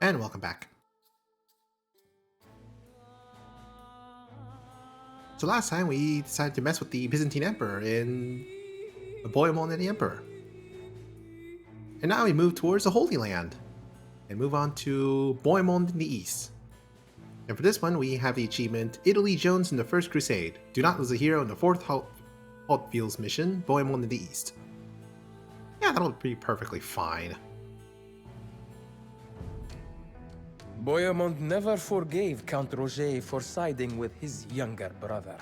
And welcome back. So last time we decided to mess with the Byzantine Emperor in the Bohemond and the Emperor. And now we move towards the Holy Land and move on to Bohemond in the east. And for this one, we have the achievement Italy Jones in the First Crusade. Do not lose a hero in the 4th Hauteville's mission, Bohemond in the east. Yeah, that'll be perfectly fine. Bohemond never forgave Count Roger for siding with his younger brother.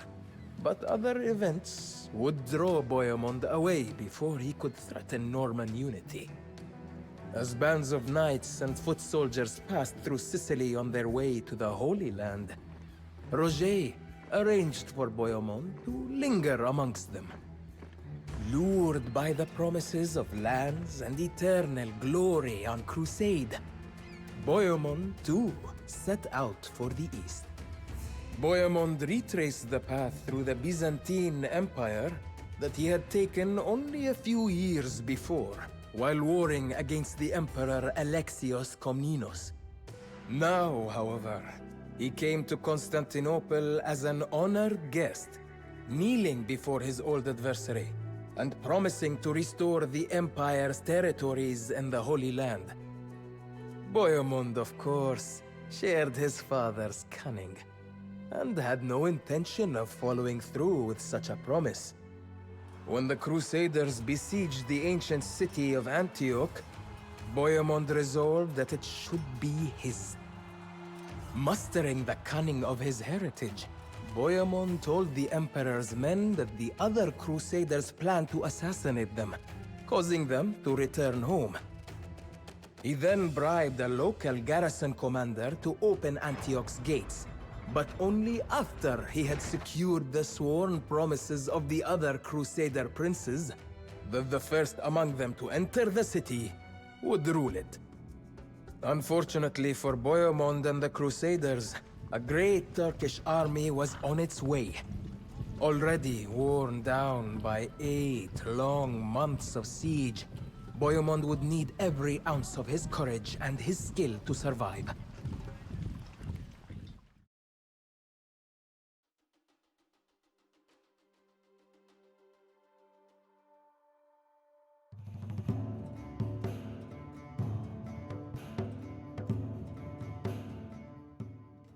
But other events would draw Bohemond away before he could threaten Norman unity. As bands of knights and foot soldiers passed through Sicily on their way to the Holy Land, Roger arranged for Bohemond to linger amongst them. Lured by the promises of lands and eternal glory on crusade, Bohemond, too, set out for the east. Bohemond retraced the path through the Byzantine Empire that he had taken only a few years before, while warring against the Emperor Alexios Komnenos. Now, however, he came to Constantinople as an honored guest, kneeling before his old adversary, and promising to restore the Empire's territories in the Holy Land. Bohemond, of course, shared his father's cunning, and had no intention of following through with such a promise. When the Crusaders besieged the ancient city of Antioch, Bohemond resolved that it should be his. Mustering the cunning of his heritage, Bohemond told the Emperor's men that the other Crusaders planned to assassinate them, causing them to return home. He then bribed a local garrison commander to open Antioch's gates, but only after he had secured the sworn promises of the other Crusader princes that the first among them to enter the city would rule it. Unfortunately for Bohemond and the Crusaders, a great Turkish army was on its way. Already worn down by 8 long months of siege, Bohemond would need every ounce of his courage and his skill to survive.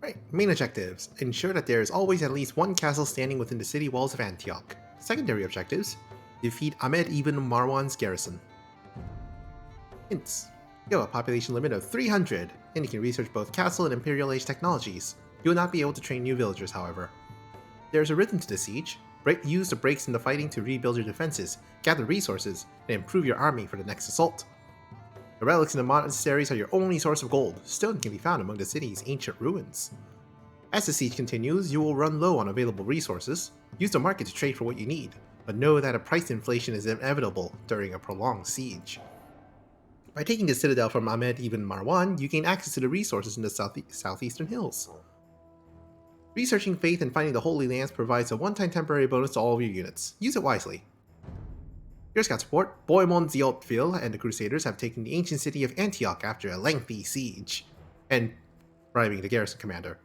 Right, main objectives. Ensure that there is always at least one castle standing within the city walls of Antioch. Secondary objectives. Defeat Ahmed ibn Marwan's garrison. Hints. You have a population limit of 300, and you can research both castle and Imperial Age technologies. You will not be able to train new villagers, however. There is a rhythm to the siege. Use the breaks in the fighting to rebuild your defenses, gather resources, and improve your army for the next assault. The relics in the monasteries are your only source of gold. Stone can be found among the city's ancient ruins. As the siege continues, you will run low on available resources. Use the market to trade for what you need, but know that a price inflation is inevitable during a prolonged siege. By taking the citadel from Ahmed ibn Marwan, you gain access to the resources in the southeastern hills. Researching Faith and finding the Holy Lands provides a one-time temporary bonus to all of your units. Use it wisely. Your scout support, Bohemond Hauteville and the Crusaders have taken the ancient city of Antioch after a lengthy siege, and bribing the garrison commander.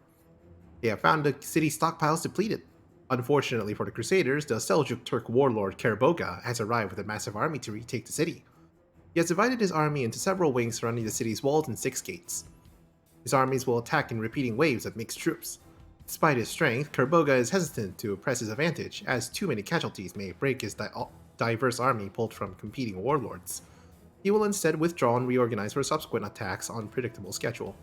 They have found the city's stockpiles depleted. Unfortunately for the Crusaders, the Seljuk Turk warlord Kerboga has arrived with a massive army to retake the city. He has divided his army into several wings surrounding the city's walls and 6 gates. His armies will attack in repeating waves of mixed troops. Despite his strength, Kerboga is hesitant to press his advantage, as too many casualties may break his diverse army pulled from competing warlords. He will instead withdraw and reorganize for subsequent attacks on predictable schedule.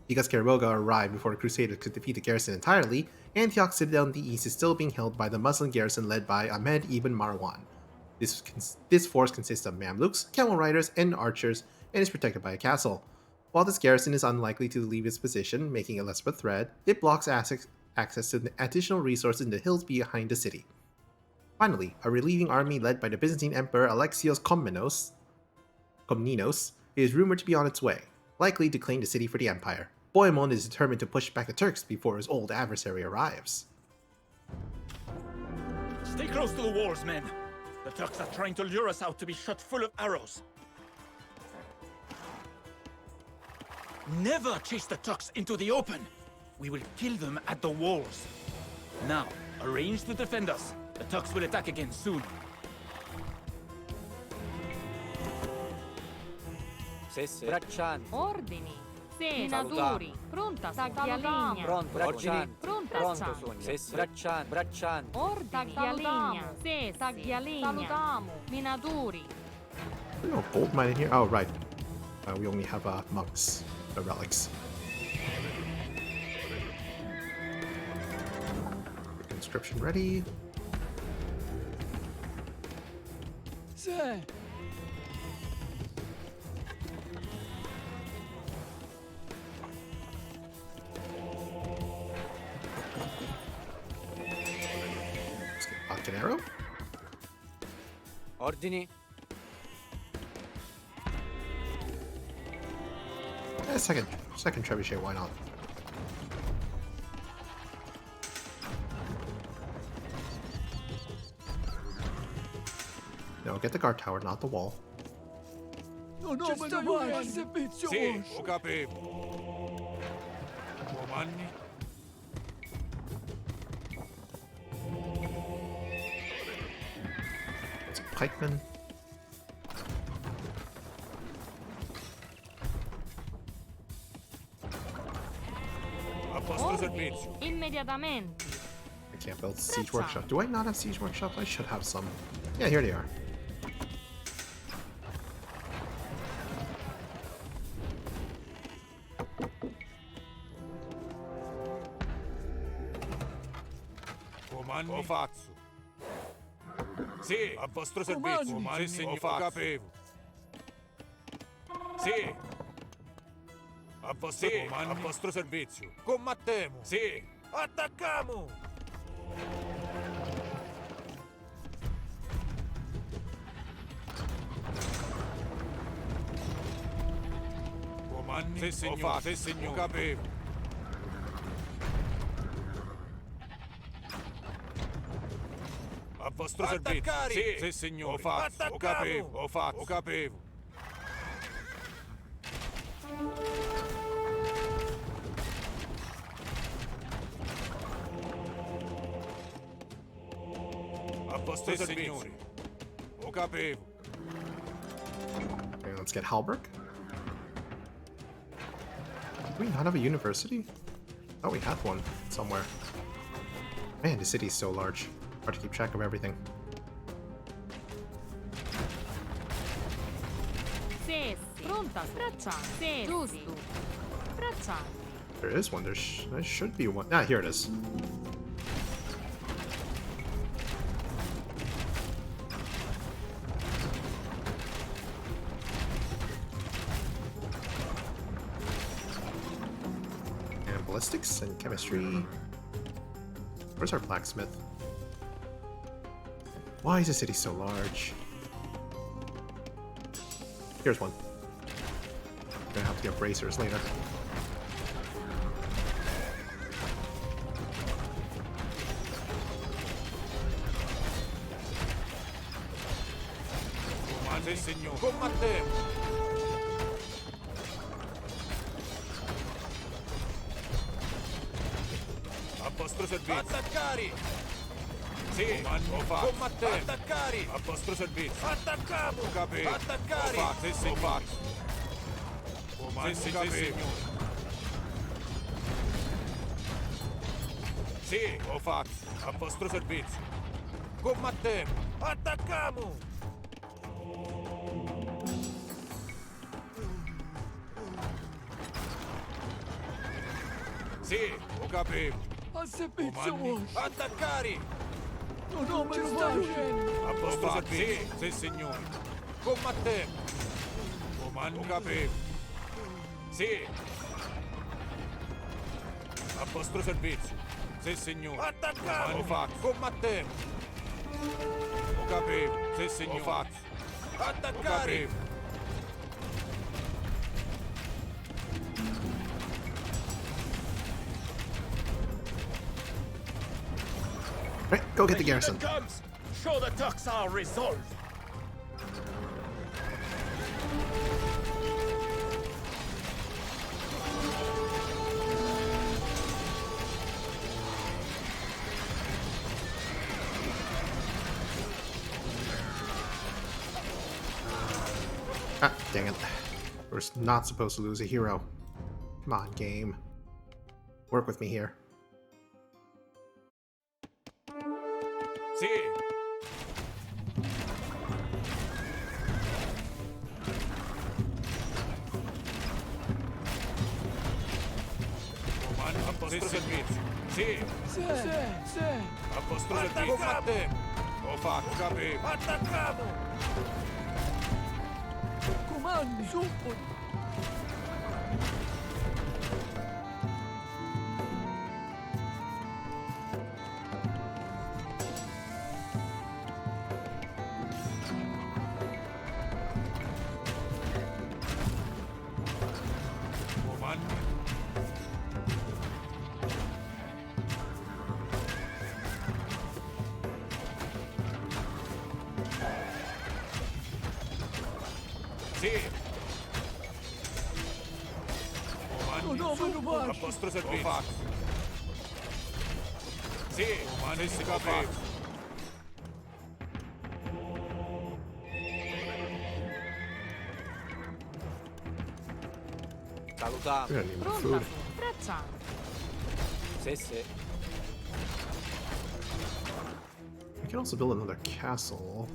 Because Kerboga arrived before the Crusaders could defeat the garrison entirely, Antioch Citadel in the east is still being held by the Muslim garrison led by Ahmed ibn Marwan. This force consists of Mamluks, camel riders, and archers, and is protected by a castle. While this garrison is unlikely to leave its position, making it less of a threat, it blocks access to the additional resources in the hills behind the city. Finally, a relieving army led by the Byzantine Emperor Alexios Komnenos is rumored to be on its way, likely to claim the city for the Empire. Bohemond is determined to push back the Turks before his old adversary arrives. Stay close to the walls, men! The Turks are trying to lure us out to be shot full of arrows. Never chase the Tux into the open. We will kill them at the walls. Now, arrange to defend us. The Tux will attack again soon. Braccianti. Ordini. Sì, Salutami. Pronta, taglialegna. Pronto, braccianti. Pronta, Pronto, Sonia. Braccianti, braccianti. Ordini. Taglialegna. Sì, taglialegna. Salutiamo. Minaturi. No gold mine in here. Oh, right. We only have monks, relics. Conscription ready. Sir. Let's get Buck and Arrow. Ordini. Second trebuchet, why not? No, get the guard tower, not the wall. Sì, lo capivo. Comandi? It's a pikeman. A vostro servizio. Immediatamente. I can't build siege workshop. Do I not have siege workshop? I should have some. Yeah, here they are. Comandi? Lo faccio. Sì, a vostro servizio. Comandi? Sì, signor, lo capivo. Sì. A vostro servizio. Combattiamo. Sì. Attacchiamo. Comandi? Sì, signor. Sì, signor. Capivo. A vostro servizio. Sì, sì, signor. Lo faccio. Lo capivo. Lo faccio. Lo capivo. A vostro servizio. Lo capivo. Okay, let's get Halberg. Do we not have a university? Oh, we have one somewhere. Man, the city's so large. Hard to keep track of everything. Sì, pronta, braccianti. Sì, giusto. Braccianti. There is one. There should be one. Ah, here it is. And ballistics and chemistry. Where's our blacksmith? Why is the city so large? Here's one. Gonna have to get bracers later. Comandi, signor. Combattiamo. A vostro servizio. Attaccare. Sì, combattiamo. Attaccare. A vostro servizio. Attacchiamo. Capivo. Attaccare. Sì, signor. Comandi, sì, signor. Sì, lo faccio. A vostro servizio. Combattiamo. Attacchiamo. Sì, lo capivo. Comandi. Attaccare. A vostro servizio. Sì, signore. Combattiamo. Comandi. Lo capivo. Sì. A vostro servizio. Sì, signore. Attacchiamo. Lo faccio. Combattiamo. Lo capivo. Sì, signore. Lo faccio. Attaccare. Right, go get the garrison. Unit comes. Show the Tux our resolve. Ah, dang it. We're not supposed to lose a hero. Come on, game. Work with me here. Sì. Comando a vostro servizio. Sì. Sì. A vostro servizio. Combatte. Ho fatto, capivo. Attacchiamo. Comandi. Suppo. Comando. Sì. Comando. A vostro servizio. Ho fatto. Sì. Comando, si capivo. Salutiamo. We're gonna need more Pronta food. su. Bracciante. Sì, sì. We can also build another castle.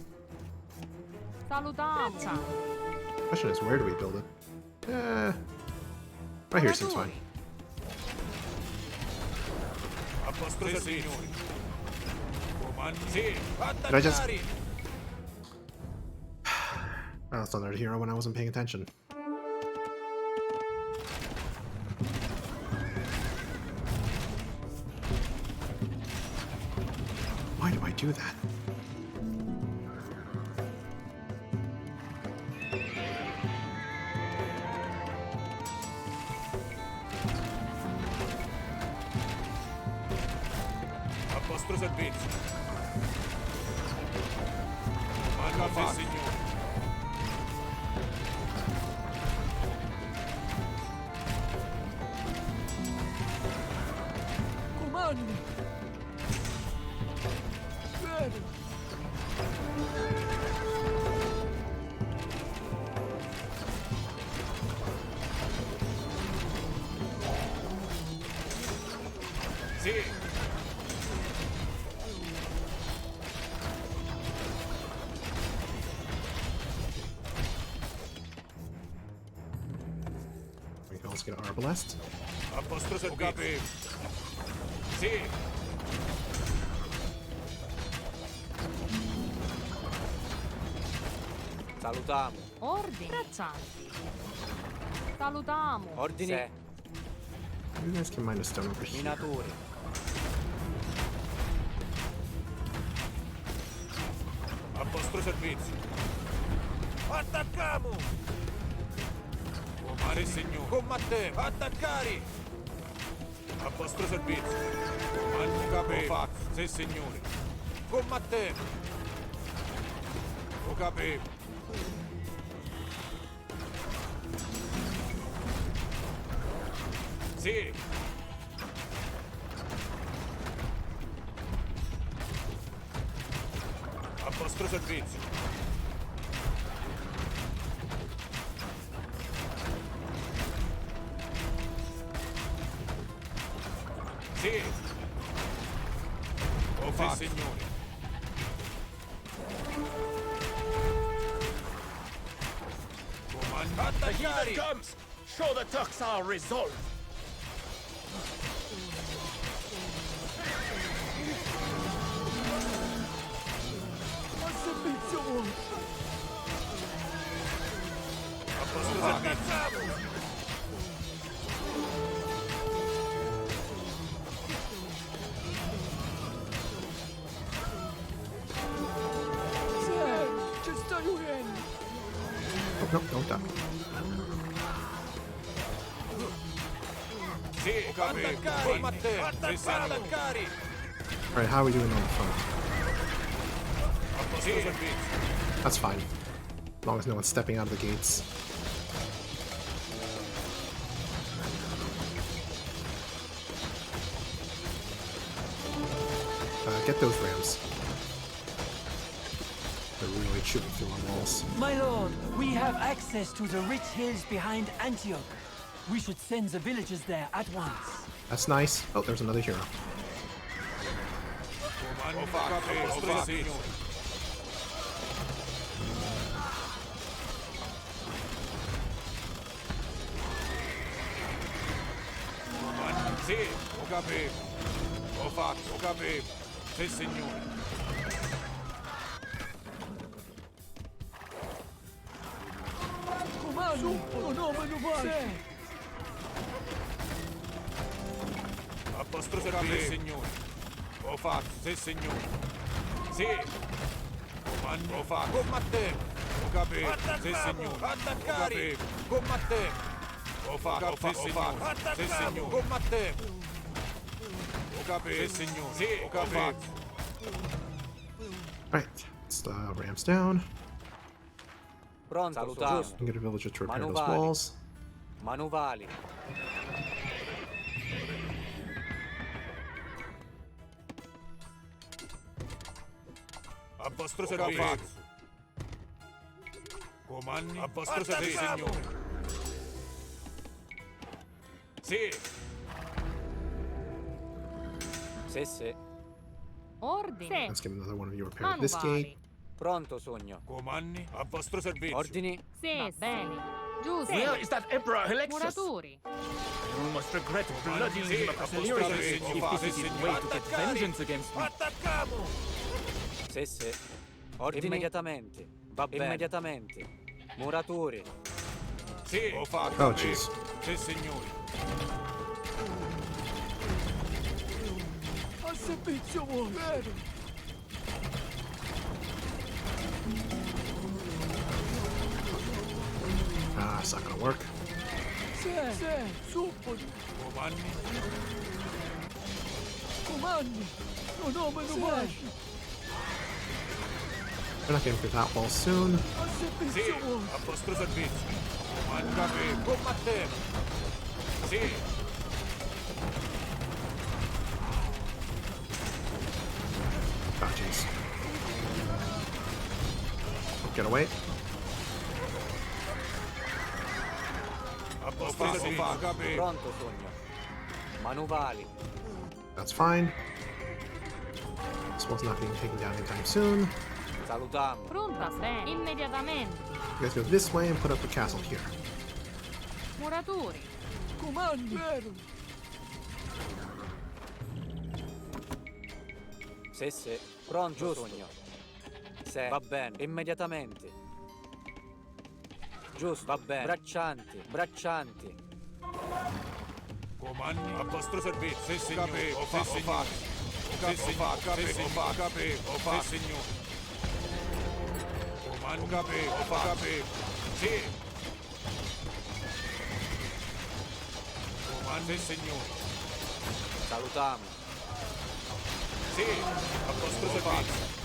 Salutiamo. Bracciante. Question is, where do we build it? Right here seems fine. A vostro servizio. Comando. Sì. Did I just- Attaccare. Oh, that's another hero when I wasn't paying attention. Why do I do that? A vostro servizio. Comando, sì, signore. Comandi. Bene. Sì. We can also get an Arbalest. A vostro servizio. Sì. Salutiamo. Ordini. Braccianti. Salutiamo. Ordini. Sì. You guys can mine a stone over here. Minatori. A vostro servizio. Attacchiamo! Comare, signore. Combatte! Attaccare! A vostro servizio. Comando, capivo. Fatto. Sì, signore. Combatte! Lo capivo. Sì. A vostro servizio. Sì. Ho fatto, signore. Comando, attaccare! comes! Show the Turks our resolve! Al servizio voi. A vostro servizio. Sì, ci stai uendo. Oh, no, don't die. Sì, attaccare! Combatte! Attaccare! Alright, how are we doing on the front? A vostro servizio. That's fine. As long as no one's stepping out of the gates. Get those rams. They're really started shooting through our walls. My lord, we have access to the rich hills behind Antioch. We should send the villagers there at once. That's nice. Oh, there's another hero. Ho fatto, signore. Sì, ho capito. Ho fatto, ho capito. Sì, signore. A vostro servizio, signore. Ho fatto, sì, signore. Sì. Comando, ho fatto. Combattere. Ho capito, sì, signore. Attaccare. Combattere. Ho fatto, sì, signore. Sì, signore. Combattere. Ho capito, sì, signore. Sì, ho capito. Alright, let's ramps down. Pronto, salutiamo. And get a villager to repair those Manuvali. walls. Manuvali. A vostro servizio. Comandi. A vostro servizio, signore. Sì. Sì, sì. Ordine. Let's get another one of you repair this Manuvari. gate. Pronto, sogno. Comandi. A vostro servizio. Ordini. Sì, va bene. Giusto. Where is that Emperor Alexis? Muratori. You must regret bloodying Sì, him across the apposta, Lyrians signore. if this is his way to get vengeance against me. Attacchiamo. Sì, sì. Ordini. Immediatamente. Va bene. Immediatamente. Muratori. Sì, ho fatto. Oh, jeez. Sì, signore. Al servizio, vero? Ah, it's not gonna work. Sì, suppoli, Comandi. comandi. No, me lo lasci. We're not getting through that wall soon. Al Sì, servizio, a vostro servizio. Comandate. Combattere. Sì. Oh, jeez. Get away. A vostro servizio. Capito. Pronto, sogno. Manuvali. That's fine. This wall's not being taken down anytime soon. Salutiamo. Pronta, bene. Immediatamente. You guys go this way and put up the castle here. Muratori. comandi, vero? Sì, sì. Pronto, sogno. Sì. Va bene. Immediatamente. Giusto, va bene. Braccianti, braccianti. Comandi. A vostro servizio. Sì, signore. Ho fatto. Sì, signore. Capito. Ho fatto. Sì, signore. Comandi. Capito. Ho fatto. Sì. Comandi, signore. Salutiamo. Sì, a vostro servizio.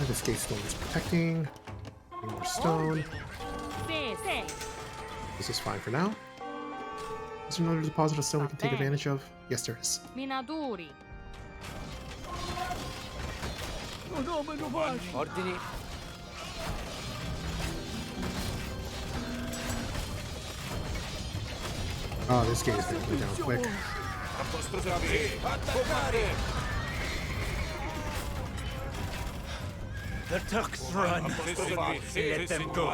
This gate still needs protecting. More stone. Sì. This is fine for now. Is there another deposit of stone we can take advantage of? Yes, there is. Minatori. No, me lo lasci. Ordini. Oh, this gate is going to go down quick. A vostro servizio. Attaccare. The Turks run. A vostro servizio. Let them go.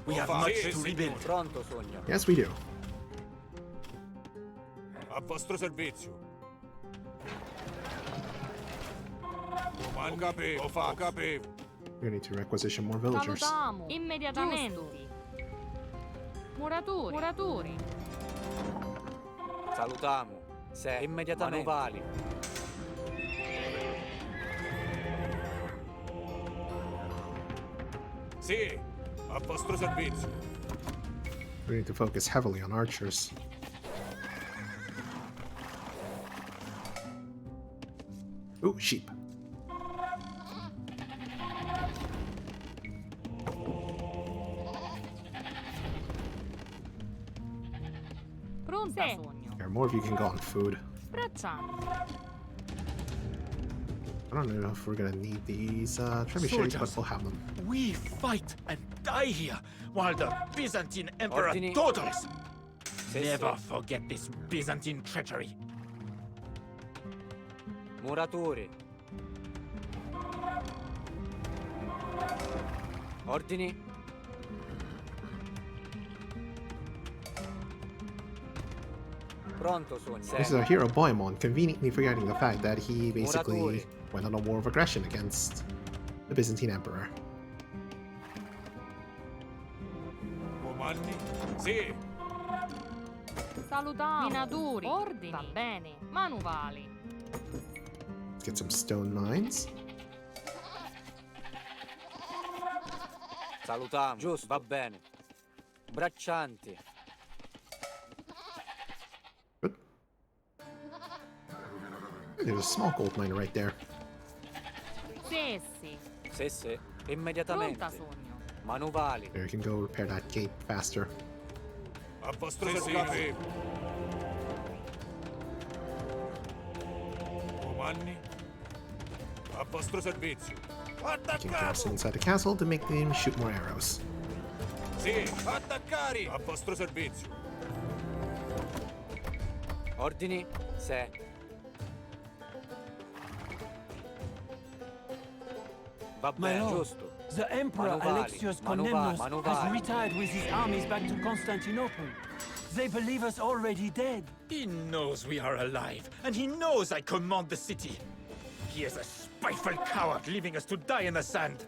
We have much to rebuild. Pronto, sogno. Yes, we do. A vostro servizio. Comandi. Ho fatto. We're going to need to requisition more villagers. Salutiamo. Immediatamente. Muratori. Salutiamo. Sì. Immediatamente. Manuvali. Sì, a vostro servizio. We need to focus heavily on archers. Ooh, sheep. Pronta, sogno. Here, more of you can go on food. Braccianti. I don't know if we're gonna need these trebuchets, but Soldiers. we'll have them. We fight and die here, while the Byzantine Emperor Ordini. totals. Sì, Never sì. forget this Byzantine treachery. Muratori. Ordini. Pronto, Sogno. This is our hero Bohemond, conveniently forgetting the fact that he basically Muratori. went on a war of aggression against the Byzantine Emperor. Comandi? Sì. Salutiamo. Minatori. Ordini. Va bene. Manuvali. Let's get some stone mines. Salutiamo. Giusto, va bene. Braccianti. Good. There's a small gold mine right there. Sessi. Sì, sì. Pronta Immediatamente. sogno. Manuvali. There, you can go repair that gate faster. A vostro servizio. Comandi? A vostro servizio. Keep garrison inside the castle to make them shoot more arrows. Sì. Attaccare! A vostro servizio. Ordini. Sì. Va My bene, lord. giusto. The Emperor Manuvali, Alexios manuvali, Komnenos has manuvali. retired with his armies back to Constantinople. They believe us already dead. He knows we are alive, and he knows I command the city. He is a spiteful coward, leaving us to die in the sand.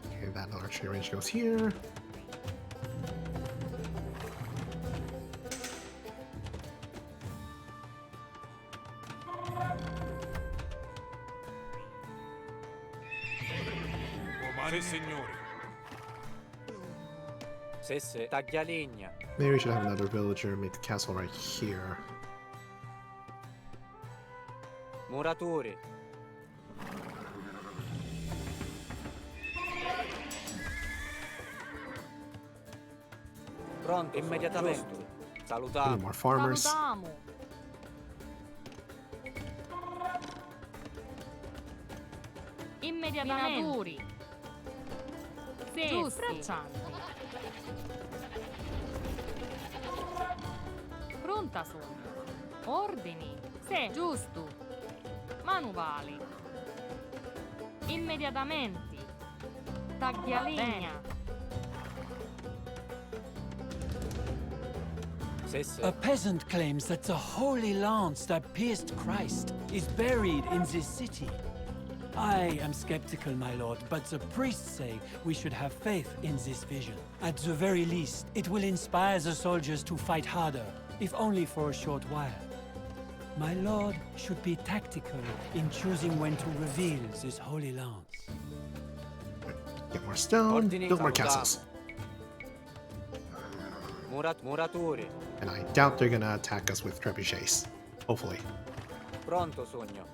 Okay, that archery range goes here. Comandi, signori. Sì, sì. Taglialegna. Maybe we should have another villager make a castle right here. Muratori. Pronto, immediatamente. Need Salutiamo. more farmers. Salutiamo. Immediatamente. Minatori. Giusti. Braccianti. Pronta sogno. Ordini. Sì. Giusto. Manuvali. Immediatamente. Taglialegna. Sì, sì. A peasant claims that the holy lance that pierced Christ is buried in this city. I am skeptical, my lord, but the priests say we should have faith in this vision. At the very least, it will inspire the soldiers to fight harder, if only for a short while. My lord should be tactical in choosing when to reveal this holy lance. Get more stone, Ordini, build more salutiamo. castles. Muratori. And I doubt they're gonna attack us with trebuchets. Hopefully. Pronto, Sogno.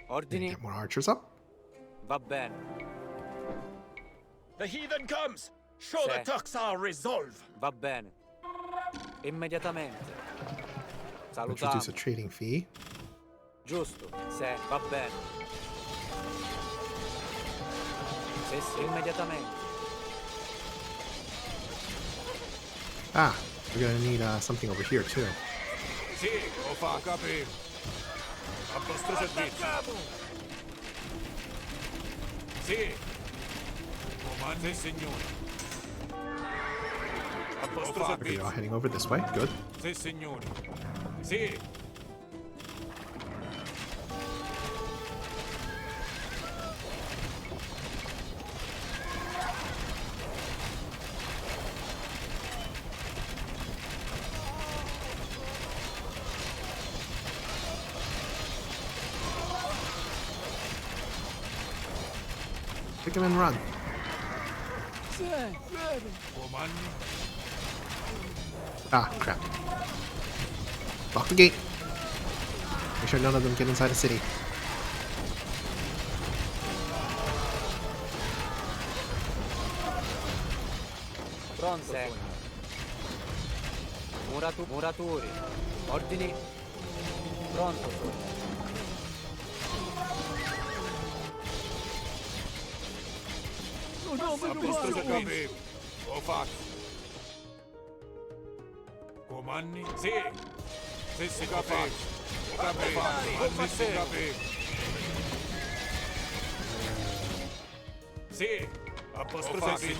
Ordini. Get more archers up. Va bene. The heathen comes! Show Sì. the Turks our resolve! Va bene. Immediatamente. Salutiamo. Introduce a trading fee. Giusto. Sì, va bene. Sì, sì, immediatamente. Ah, we're gonna need something over here too. Sì, lo fa, capito. A vostro servizio. Sì. Comandi, signori. A vostro Okay, we servizio. are heading over this way. Good. Sì, signori. Sì. Kick him and run. Comandi. Ah, crap. Lock the gate. Make sure none of them get inside the city. Pronto. Muraturi. Ordini. Pronto. A posto servizio. Ho fatto. Comandi. Sì. Sì, si capisce. Sì, si capisce. Sì. A posto servizio.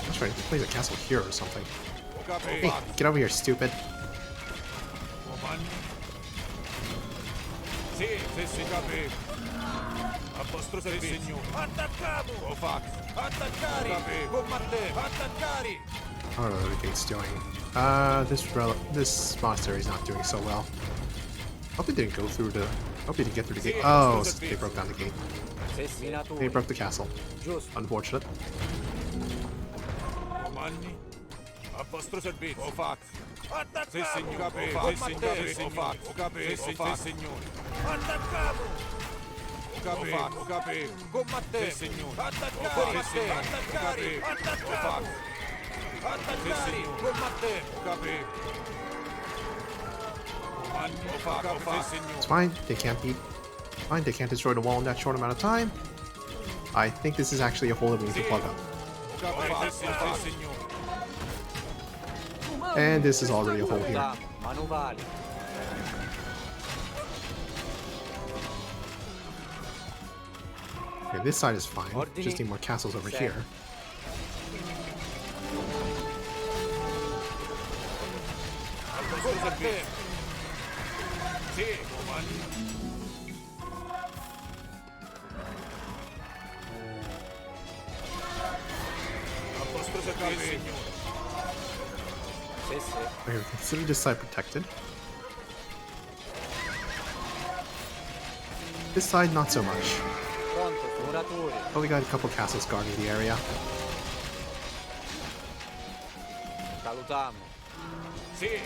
I'm trying to place a castle here or something. Ho Hey, capito. get over here, stupid. Comandi. Sì, sì, si capisce. A posto servizio. Signore. Attaccato. Ho fatto. Attaccare. Combattere. Attaccare. I don't know what the gate's doing. This monastery is not doing so well. Hope it didn't go through the. Hope it didn't get through the gate. Oh, they broke down the gate. Minatori. They broke the castle. Giusto. Unfortunate. Comandi. A vostro servizio. Ho fatto. Attaccato. Sì, signore. Ho fatto. Ho fatto. Ho capito. Sì, signore. Attaccato. Ho capito. Ho capito. Combattete. Sì, signore. Attaccare. Attaccare. Ho fatto. Attaccare. Combattete. Ho capito. Comandi. Ho fatto. Ho fatto. Sì, signore. It's fine. They can't beat. Fine. They can't destroy the wall in that short amount of time. I think this is actually a hole that we need to plug up. Ho capito. Sì, signore. And this is already a hole here. Manuvali. Okay, this side is fine. Just need more castles over here. Combattete. Sì, comandi. A vostro servizio, signore. Sì, sì. Okay, consider this side protected. This side, not so much. Pronto. Muraturi. But we got a couple castles guarding the area. Salutiamo. Sì.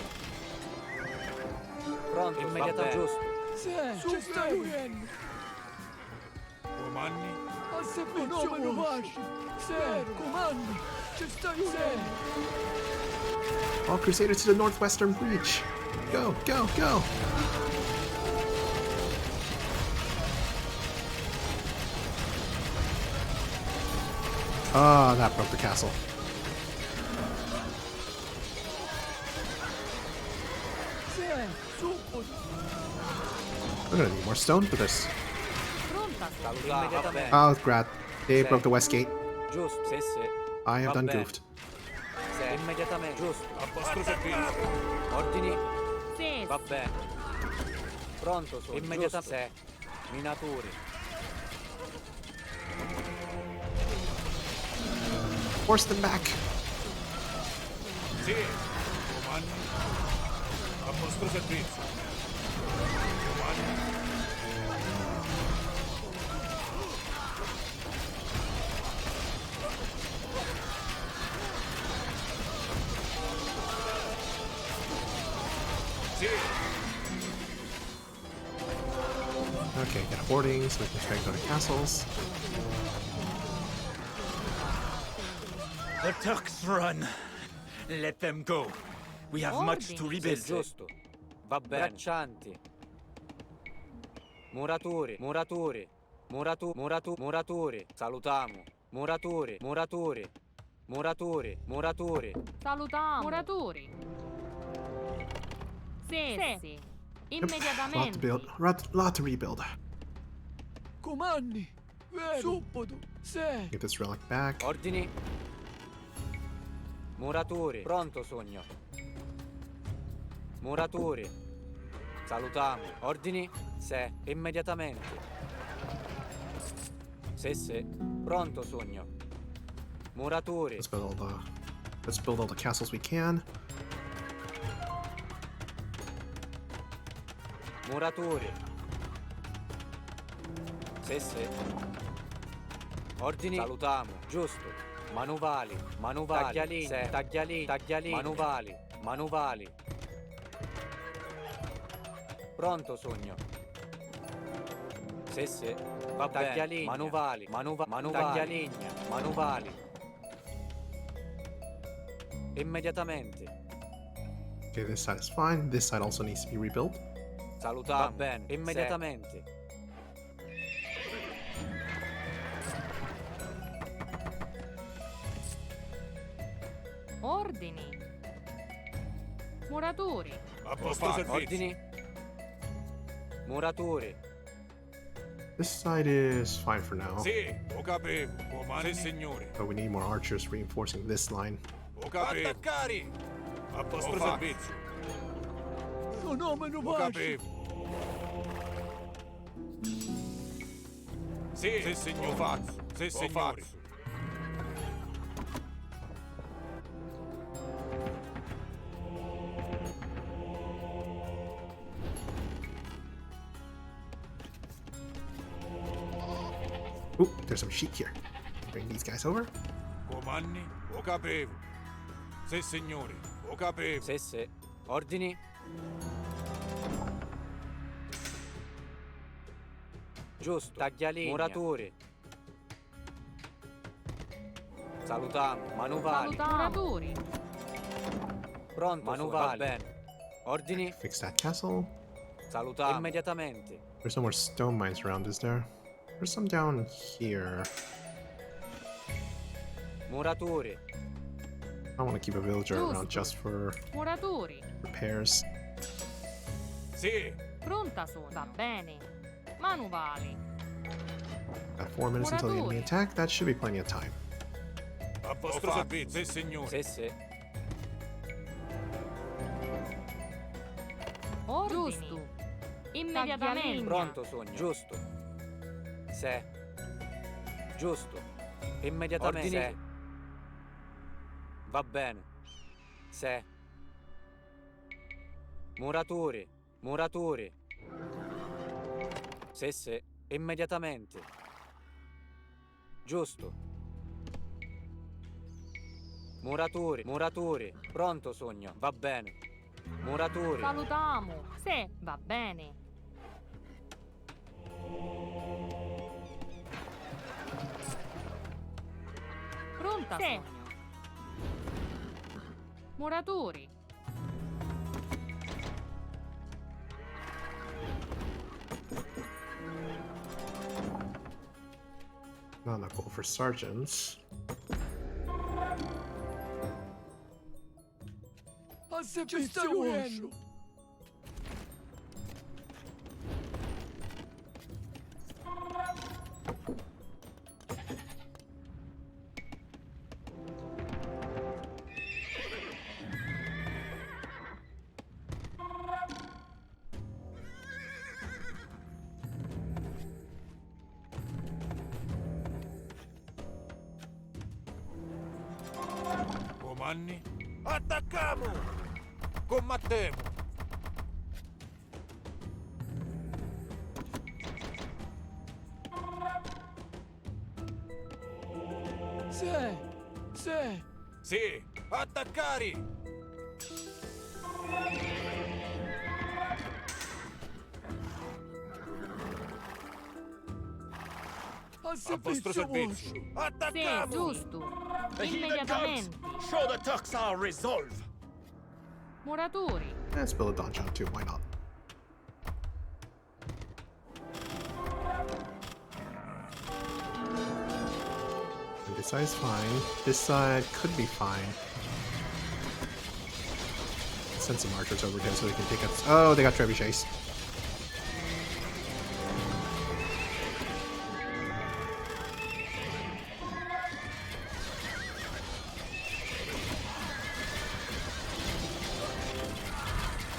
Pronto. Immediatamente. Giusto. Comandi. All Crusaders to the northwestern breach. Go, go, go! Ah, that broke the castle. We're gonna need more stone for this. Pronta sono. Immediatamente. Oh, crap. They broke the west gate. Giusto. Sì, sì. I have Va done bene. goofed. Sì. Immediatamente. Giusto. A vostro servizio. Ordini. Sì, Va bene. Pronto sono. Immediatamente. Minatori. Force them back. Sì. Comandi. A vostro servizio. Comandi. Sì. Okay, get hoarding so we can try to go to castles. The Turks run. Let them go. We have much to Sì, rebuild. giusto. Va bene. Braccianti. Muraturi. Muraturi. Muraturi. Salutiamo. Muraturi. salutiamo. Muratori. Sì, sì. Lot to Immediatamente. build. Lot to rebuild. Comandi. Subito. Sì. Get this relic back. Ordini. Muraturi. Pronto sogno. Muraturi. Salutiamo. Ordini. Sì. Immediatamente. Sì. Pronto sogno. Muraturi. Let's build all the castles we can. Muraturi. Sì. Ordini. Salutiamo. Giusto. Manuvali. Taglialini. Taglialini. Manuvali. Pronto, sogno. Sì. Va bene. Taglialini. Manuvali. Taglialigna. Manuvali. Immediatamente. Okay, this side is fine. This side also needs to be rebuilt. Salutiamo. Va bene. Immediatamente. Ordini. Muratori. A vostro servizio. Ordini. Muratori. This side is fine for now, Sì, ho capito. Comandi. Sì, signore. but we need more archers reinforcing this line. Ho capito. Attaccare. A vostro servizio. Ho capito. Sì, signore. Lo faccio. Sì, signore. Ooh, there's some sheep here. Bring these guys over. Comandi. Ho capito. Sì, signore. Ho capito. Sì. Ordini. Giusto. Taglialini. Muratori. Salutiamo. Manuvali. Muratori. Pronto. Manuvali. Va bene. Ordini. Fix that castle. Salutiamo. Immediatamente. There's no more stone mines around, is there? There's some down here. Muratori. I want to keep a villager around just for Muratori. repairs. Sì. Pronta sono. Va bene. Manuvali. Got 4 minutes until the enemy attack. That should be plenty of time. A vostro servizio. Sì, signore. Sì. Ordini. Giusto. Immediatamente. Pronto, sogno. Giusto. Sì. Giusto. Immediatamente. Ordini. Va bene. Sì. Muratori. Sì. Immediatamente. Giusto. Muratori. Pronto, sogno. Va bene. Muratori. Salutiamo. Sì, va bene. Pronta sogno. Muratori. Not enough gold for sergeants. Comandi. Attacchiamo. Combattiamo. Sì. Attaccare. A vostro servizio. Sì, Attacchiamo. giusto. Immediatamente. Show the Tux our resolve. Muratori. Let's build a donjon too, why not? And this side is fine. This side could be fine. Send some archers over here so we can take out. Oh, they got trebuchets.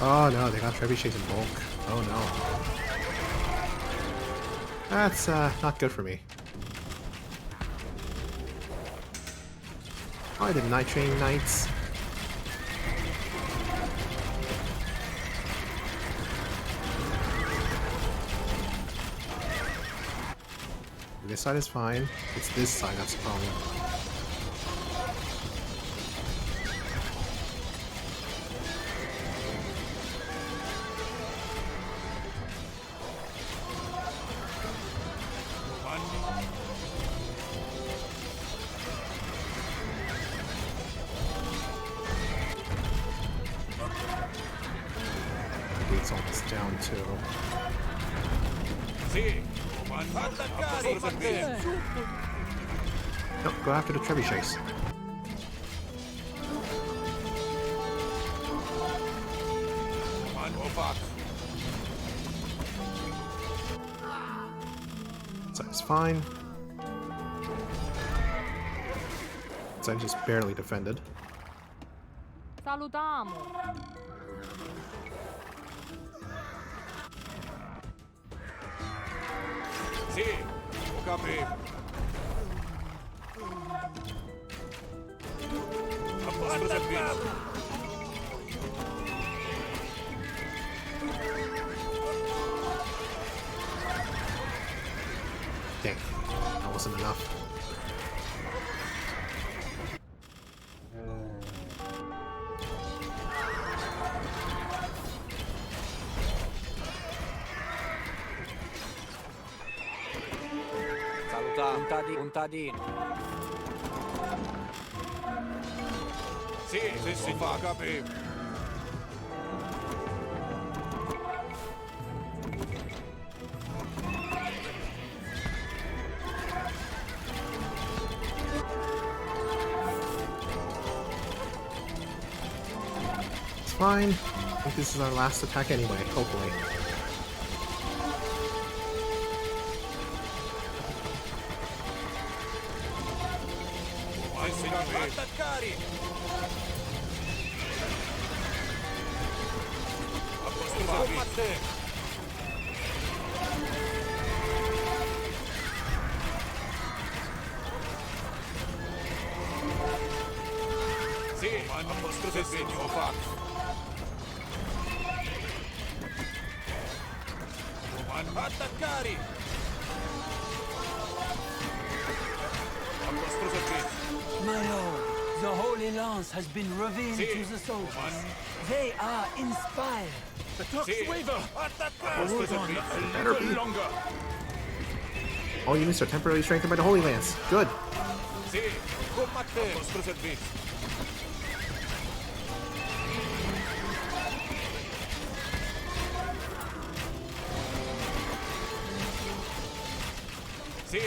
Oh no, they got trebuchets in bulk. Oh no. That's not good for me. Why the Night Train Knights? this side is fine. It's this side that's the problem. It's almost down too. Sì, comando. A vostro servizio. Nope, go after the trebuchets. Comando fatto. Side is fine. Side just barely defended. Salutamo. Sì, ho capito. A vostro servizio. Dang, that wasn't enough. Puntadino. Sì, si fa capire. It's fine. I think this is our last attack anyway, hopefully. Attaccare! A vostro servizio. Sì, a vostro servizio, ho fatto. Comando. Attaccare! A vostro servizio. My lord, the Holy Lance has been revealed to the soldiers. They are inspired. The Turks Sì. waver! A vostro servizio. A little longer! All units are temporarily strengthened by the Holy Lance. Good. Sì, combattere. A vostro servizio. Sì,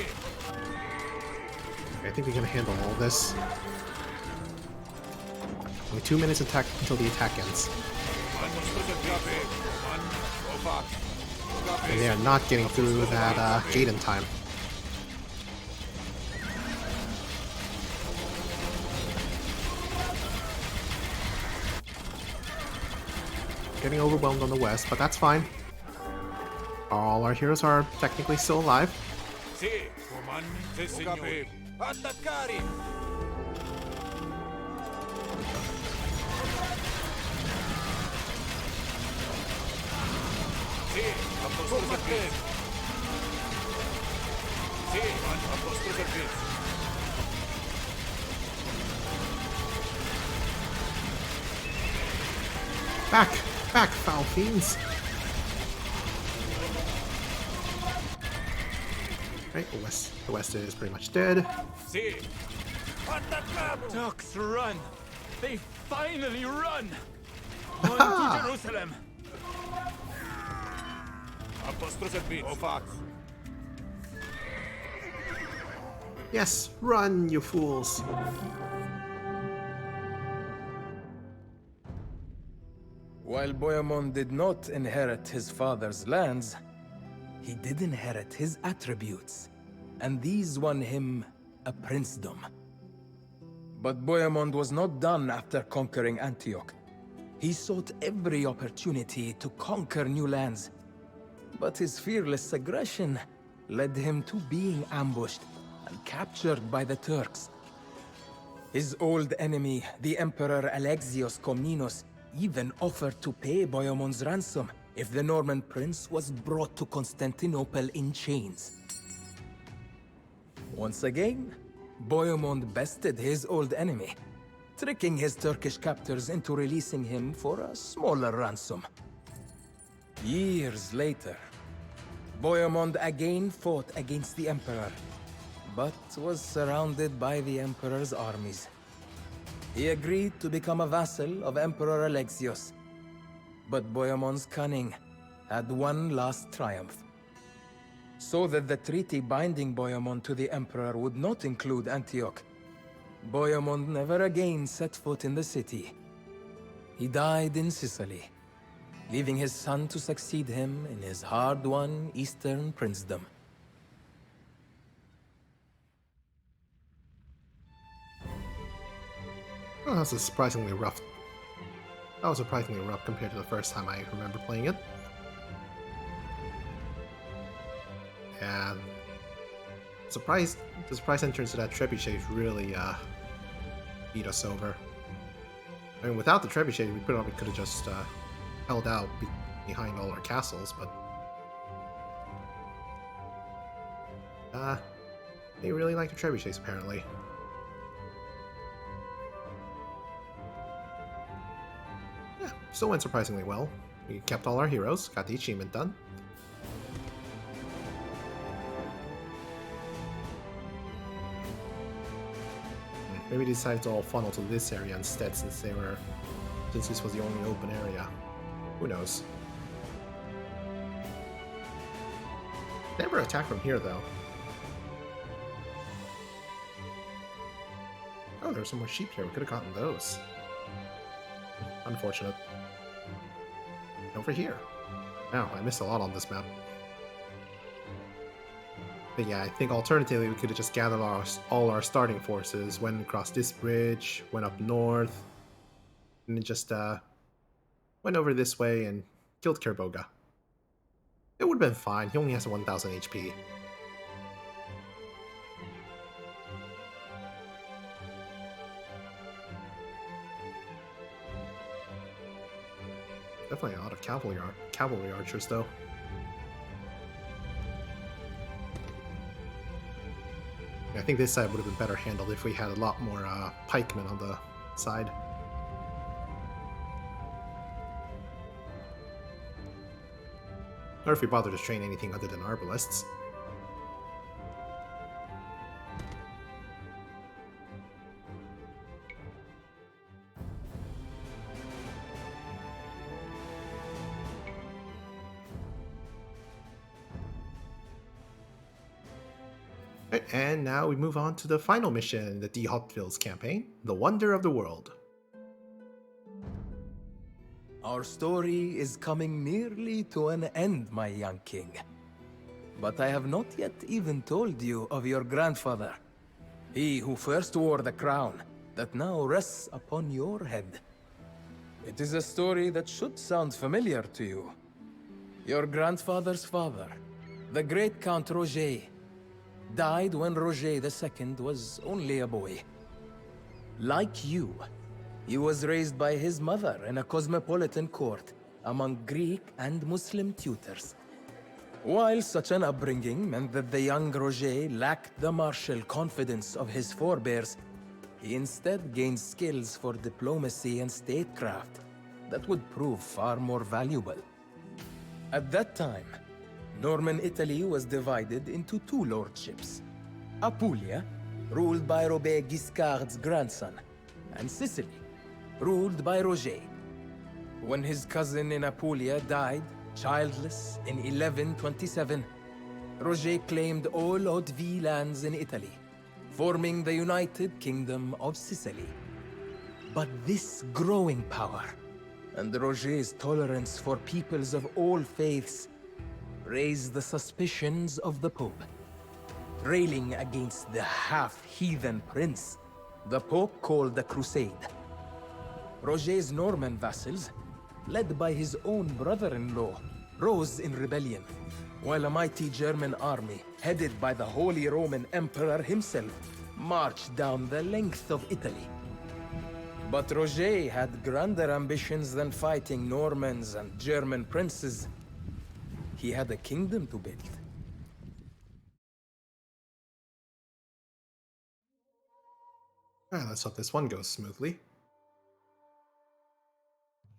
I think we can handle all this. Only 2 minutes attack until the attack ends. a vostro servizio. Comando. Ho fatto. Ho And capito. they are not getting through that gate in time. Getting overwhelmed on the west, but that's fine. All our heroes are technically still alive. Sì, comando. Sì, signore. Attaccare! Sì, a vostro servizio. Sì, a vostro servizio. Back! Back, foul fiends! Right, the west is pretty much dead. Sì. Attacchiamo! Turks run! They finally run! On to Jerusalem! A vostro servizio. Ho fatto. Yes, run, you fools! While Bohemond did not inherit his father's lands, he did inherit his attributes, and these won him a princedom. But Bohemond was not done after conquering Antioch. He sought every opportunity to conquer new lands, but his fearless aggression led him to being ambushed and captured by the Turks. His old enemy, the Emperor Alexios Komnenos, even offered to pay Bohemond's ransom if the Norman prince was brought to Constantinople in chains. Once again, Bohemond bested his old enemy, tricking his Turkish captors into releasing him for a smaller ransom. Years later, Bohemond again fought against the Emperor, but was surrounded by the Emperor's armies. He agreed to become a vassal of Emperor Alexios, but Bohemond's cunning had one last triumph. So that the treaty binding Bohemond to the Emperor would not include Antioch, Bohemond never again set foot in the city. He died in Sicily, leaving his son to succeed him in his hard-won Eastern princedom. Oh, that was surprisingly rough. That was surprisingly rough compared to the first time I remember playing it. And the surprise entrance to that trebuchet really beat us over. I mean, without the trebuchet, we probably could have just held out behind all our castles, but they really like the trebuchets apparently. Yeah, still went surprisingly well. We kept all our heroes, got the achievement done. Maybe they decided to all funnel to this area instead since this was the only open area. Who knows? Never attack from here though. Oh, there's some more sheep here. We could have gotten those. Unfortunate. Over here. Wow, I missed a lot on this map. But yeah, I think alternatively we could have just gathered all our starting forces, went across this bridge, went up north, and then just went over this way and killed Kerboga. It would have been fine, he only has 1000 HP. Definitely a lot of cavalry archers though. I think this side would have been better handled if we had a lot more pikemen on the side. Or if we bothered to train anything other than arbalists. And now we move on to the final mission in the Die Hauptfels campaign, The Wonder of the World. Our story is coming nearly to an end, my young king. But I have not yet even told you of your grandfather. He who first wore the crown that now rests upon your head. It is a story that should sound familiar to you. Your grandfather's father, the great Count Roger, died when Roger II was only a boy. Like you, he was raised by his mother in a cosmopolitan court among Greek and Muslim tutors. While such an upbringing meant that the young Roger lacked the martial confidence of his forebears, he instead gained skills for diplomacy and statecraft that would prove far more valuable. At that time, Norman Italy was divided into two lordships. Apulia, ruled by Robert Guiscard's grandson, and Sicily, ruled by Roger. When his cousin in Apulia died, childless, in 1127, Roger claimed all Haute-Vie lands in Italy, forming the United Kingdom of Sicily. But this growing power, and Roger's tolerance for peoples of all faiths, raised the suspicions of the Pope. Railing against the half-heathen prince, the Pope called a crusade. Roger's Norman vassals, led by his own brother-in-law, rose in rebellion, while a mighty German army, headed by the Holy Roman Emperor himself, marched down the length of Italy. But Roger had grander ambitions than fighting Normans and German princes. He had a kingdom to build. Alright, let's hope this one goes smoothly.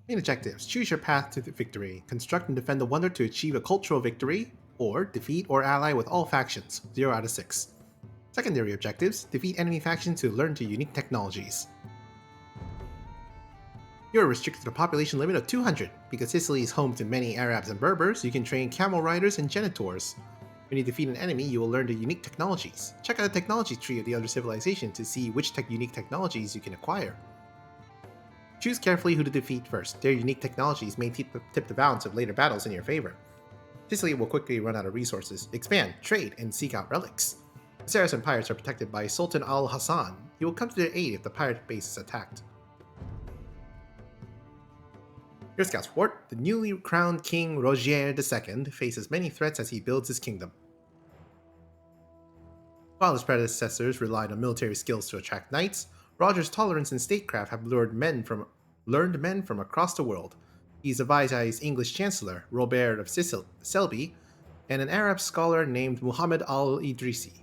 Main objectives. Choose your path to victory. Construct and defend the Wonder to achieve a cultural victory, or defeat or ally with all factions, 0 out of 6. Secondary objectives. Defeat enemy factions to learn to unique technologies. You are restricted to a population limit of 200. Because Sicily is home to many Arabs and Berbers, you can train camel riders and genitors. When you defeat an enemy, you will learn the unique technologies. Check out the technology tree of the other civilization to see which unique technologies you can acquire. Choose carefully who to defeat first. Their unique technologies may tip the balance of later battles in your favor. Sicily will quickly run out of resources. Expand, trade, and seek out relics. The Saracen pirates are protected by Sultan al-Hassan. He will come to their aid if the pirate base is attacked. Your scout's report. The newly crowned King Roger II faces many threats as he builds his kingdom. While his predecessors relied on military skills to attract knights, Roger's tolerance and statecraft have learned men from across the world. He's advised by his English Chancellor, Robert of Selby, and an Arab scholar named Muhammad al-Idrisi.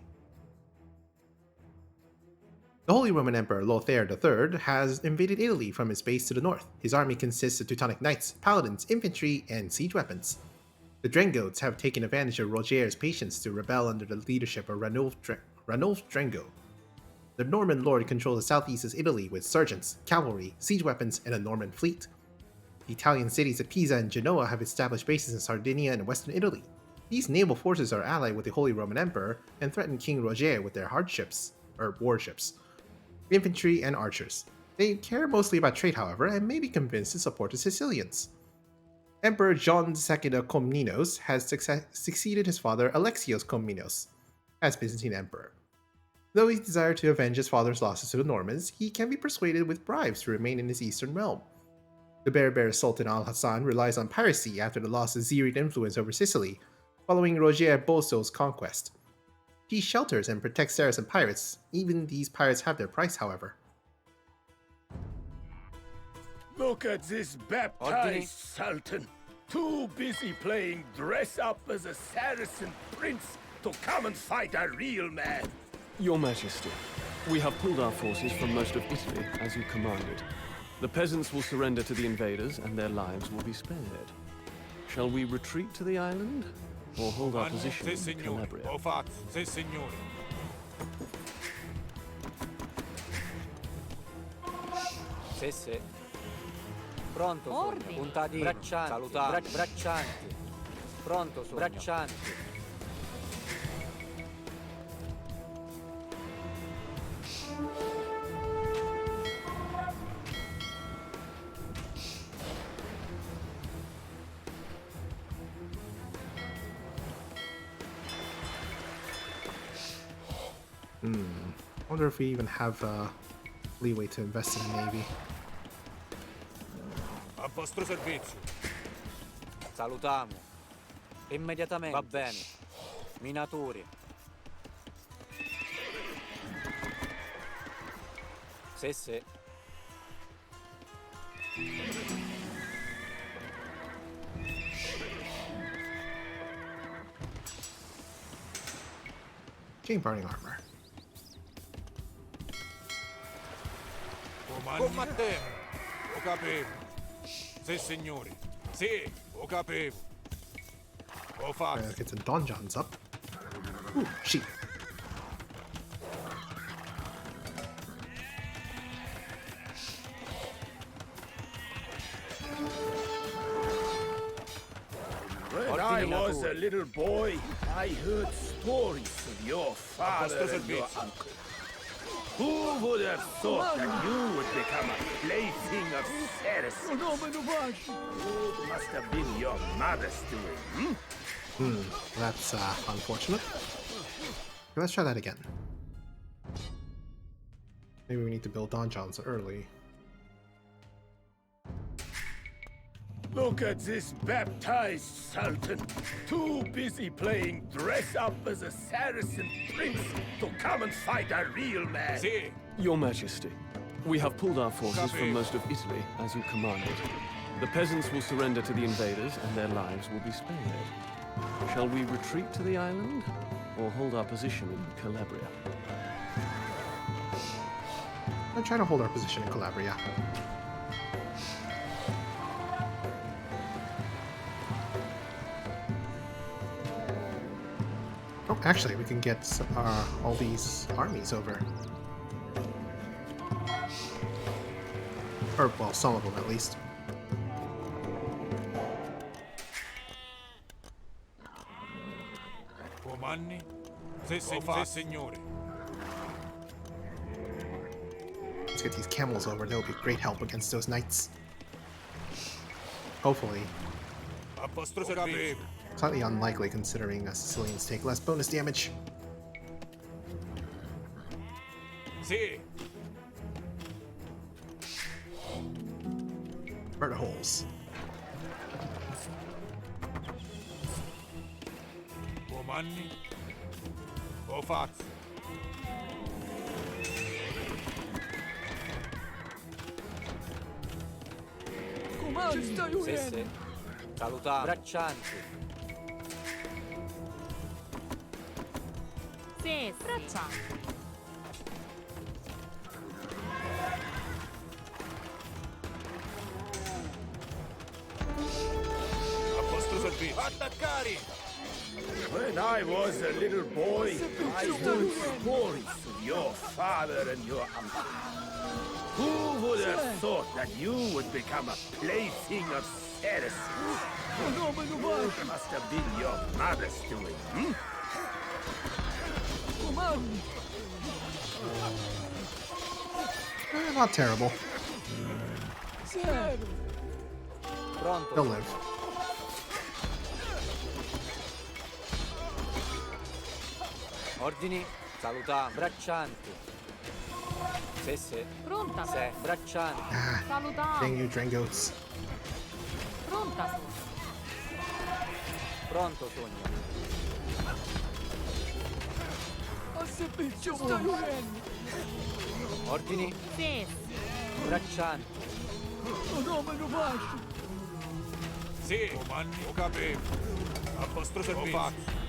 The Holy Roman Emperor Lothair III has invaded Italy from his base to the north. His army consists of Teutonic knights, paladins, infantry, and siege weapons. The Drengotes have taken advantage of Roger's patience to rebel under the leadership of Ranulf Drengo. The Norman lord controls the southeast of Italy with sergeants, cavalry, siege weapons, and a Norman fleet. The Italian cities of Pisa and Genoa have established bases in Sardinia and western Italy. These naval forces are allied with the Holy Roman Emperor and threaten King Roger with their warships, infantry, and archers. They care mostly about trade, however, and may be convinced to support the Sicilians. Emperor John II of Komnenos has succeeded his father Alexios Komnenos as Byzantine emperor. Though he desired to avenge his father's losses to the Normans, he can be persuaded with bribes to remain in his eastern realm. The Berber Sultan al-Hassan relies on piracy after the loss of Zirid influence over Sicily, following Roger Boso's conquest. He shelters and protects Saracen pirates. Even these pirates have their price, however. Look at this baptized Sultan. Too busy playing dress up as a Saracen prince to come and fight a real man. Your Majesty, we have pulled our forces from most of Italy, as you commanded. The peasants will surrender to the invaders, and their lives will be spared. Shall we retreat to the island, or hold our position in Calabria? Sì, signore. Sì, sì. Pronto, sogno. Ordini. Puntati. Braccianti. Salutati. Braccianti. Pronto, sogno. Braccianti. I wonder if we even have leeway to invest in the Navy. A vostro servizio. Salutiamo. Immediatamente. Va bene. Minatori. Sì, sì. Chain parting armor. Combattevo. Lo capivo. Sì, signori. Sì, lo capivo. Lo fatto. Let's get some donjons up. Ooh, sheep. When I was a little boy, I heard stories of your father and your uncle. Who would have thought that you would become a plaything of Saracens? It must have been your mother's doing, That's unfortunate. Okay, let's try that again. Maybe we need to build donjons early. Look at this baptized Sultan. Too busy playing dress up as a Saracen prince to come and fight a real man. Sì. Your Majesty, we have pulled our forces from most of Italy, as you commanded. The peasants will surrender to the invaders, and their lives will be spared. Shall we retreat to the island, or hold our position in Calabria? and try to hold our position in Calabria. Oh, actually, we can get all these armies over. Or, well, some of them at least. Comandi? Sì, signore. Let's get these camels over. They'll be great help against those knights. Hopefully. A vostro servizio. Slightly unlikely considering Sicilians take less bonus damage. Sì. Murder holes. Comandi? Ho fatto. Sì, sì. Salutare. Braccianti. Sì, braccianti. A vostro servizio. Attaccare! When I was a little boy, I heard stories of your father and your uncle. Who would have thought that you would become a plaything of Ceres? It must have been your mother's doing, hmm? Not terrible. Pronto. They'll live. Ordini. Salutare. Braccianti. Sì, sì. Pronta, Sì. Braccianti. Ah, salutare. dang you, Drangoats. Pronta, su. Pronto, Sogno. Ordini. Sì, Braccianti. Sì. Comandi? Ho capito. A vostro servizio. Ho fatto.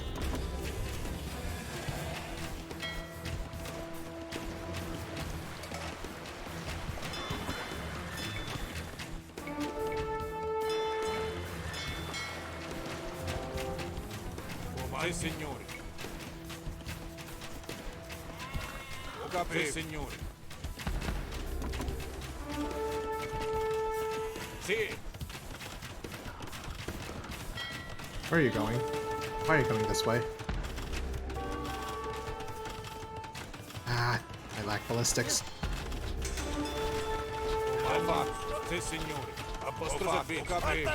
Sì, signore. Ho capito. Sì, signore. Sì. Where are you going? Why are you going this way? Ah, I lack ballistics. Ho fatto. Sì, signore. A vostro servizio. Ho capito.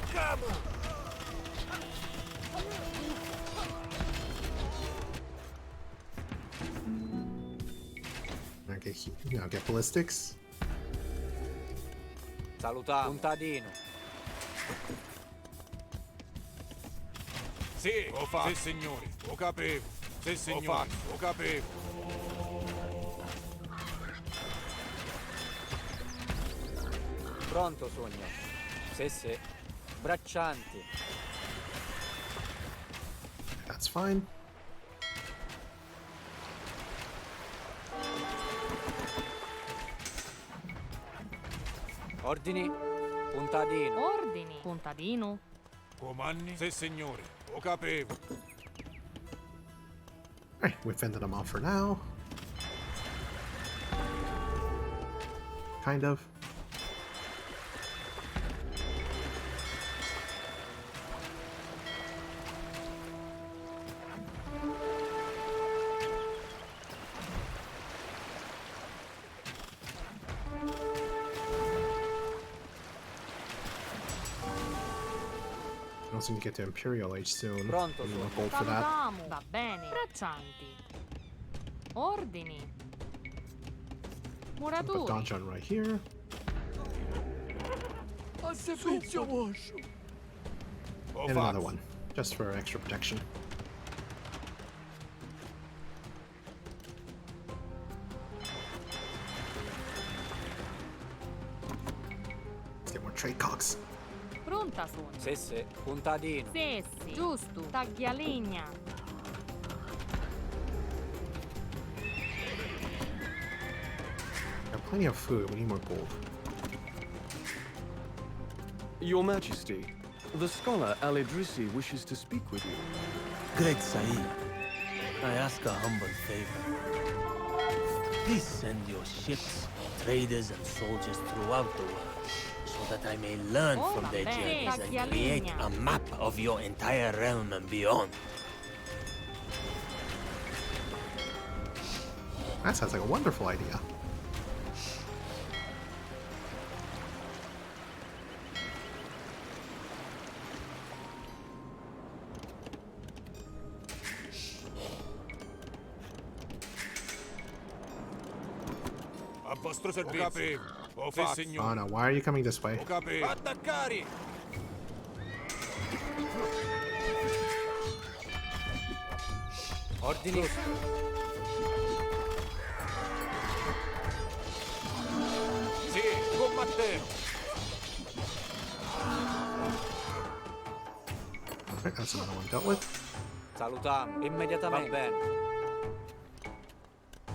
Okay, now get ballistics. Salutare. Puntadino. Sì, ho fatto. Sì, signore. Ho capito. Sì, signore. Ho fatto. Ho capito. Pronto, Sogno. Sì, sì. Braccianti. That's fine. Ordini. Puntadino. ordini. Contadino. Comandi? Sì, signore. Ho capito. Alright, we've fended them off for now. Kind of. I also need to get to Imperial Age soon. Pronto, Need sono. enough gold for that. Salutiamo. Va bene. Braccianti. Ordini. Put Muratori. Donjon right here. Ho And another fatto. one, just for extra protection. Let's get more trade cogs. Pronta sono. Sì, sì. Puntadino. Sessi. Giusto. Taglialegna. Got Plenty of food. We need more gold. Your Majesty, the scholar Al-Idrisi wishes to speak with you. Great Sahib, I ask a humble favor. Please send your ships, traders, and soldiers throughout the world, so that I may learn from their journeys and create a map of your entire realm and beyond. That sounds like a wonderful idea. A vostro servizio. Ho fatto, Oh signore. no, why are you coming this way? Ho capito. Attaccare! Ordini. Sì, combattere. Alright, that's another one dealt with. Salutiamo. Immediatamente. Va bene.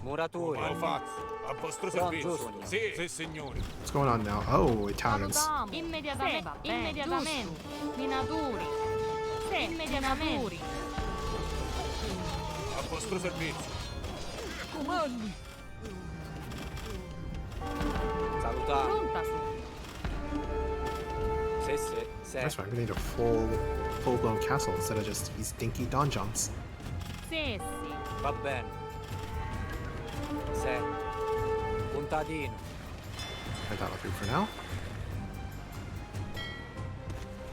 Muratori. Ho fatto. A vostro Pronto, servizio. Sogno. Sì, sì, signore. What's going on now? Oh, Italians. Salutiamo. Immediatamente. Immediatamente. Minatori. Sì, immediatamente. A vostro servizio. Salutiamo. Pronta su. Sì, sì, sì. That's right, we need a full-blown castle instead of just these dinky donjons. Sì, sì. Va bene. Sì. Puntadino. I got a 3 for now.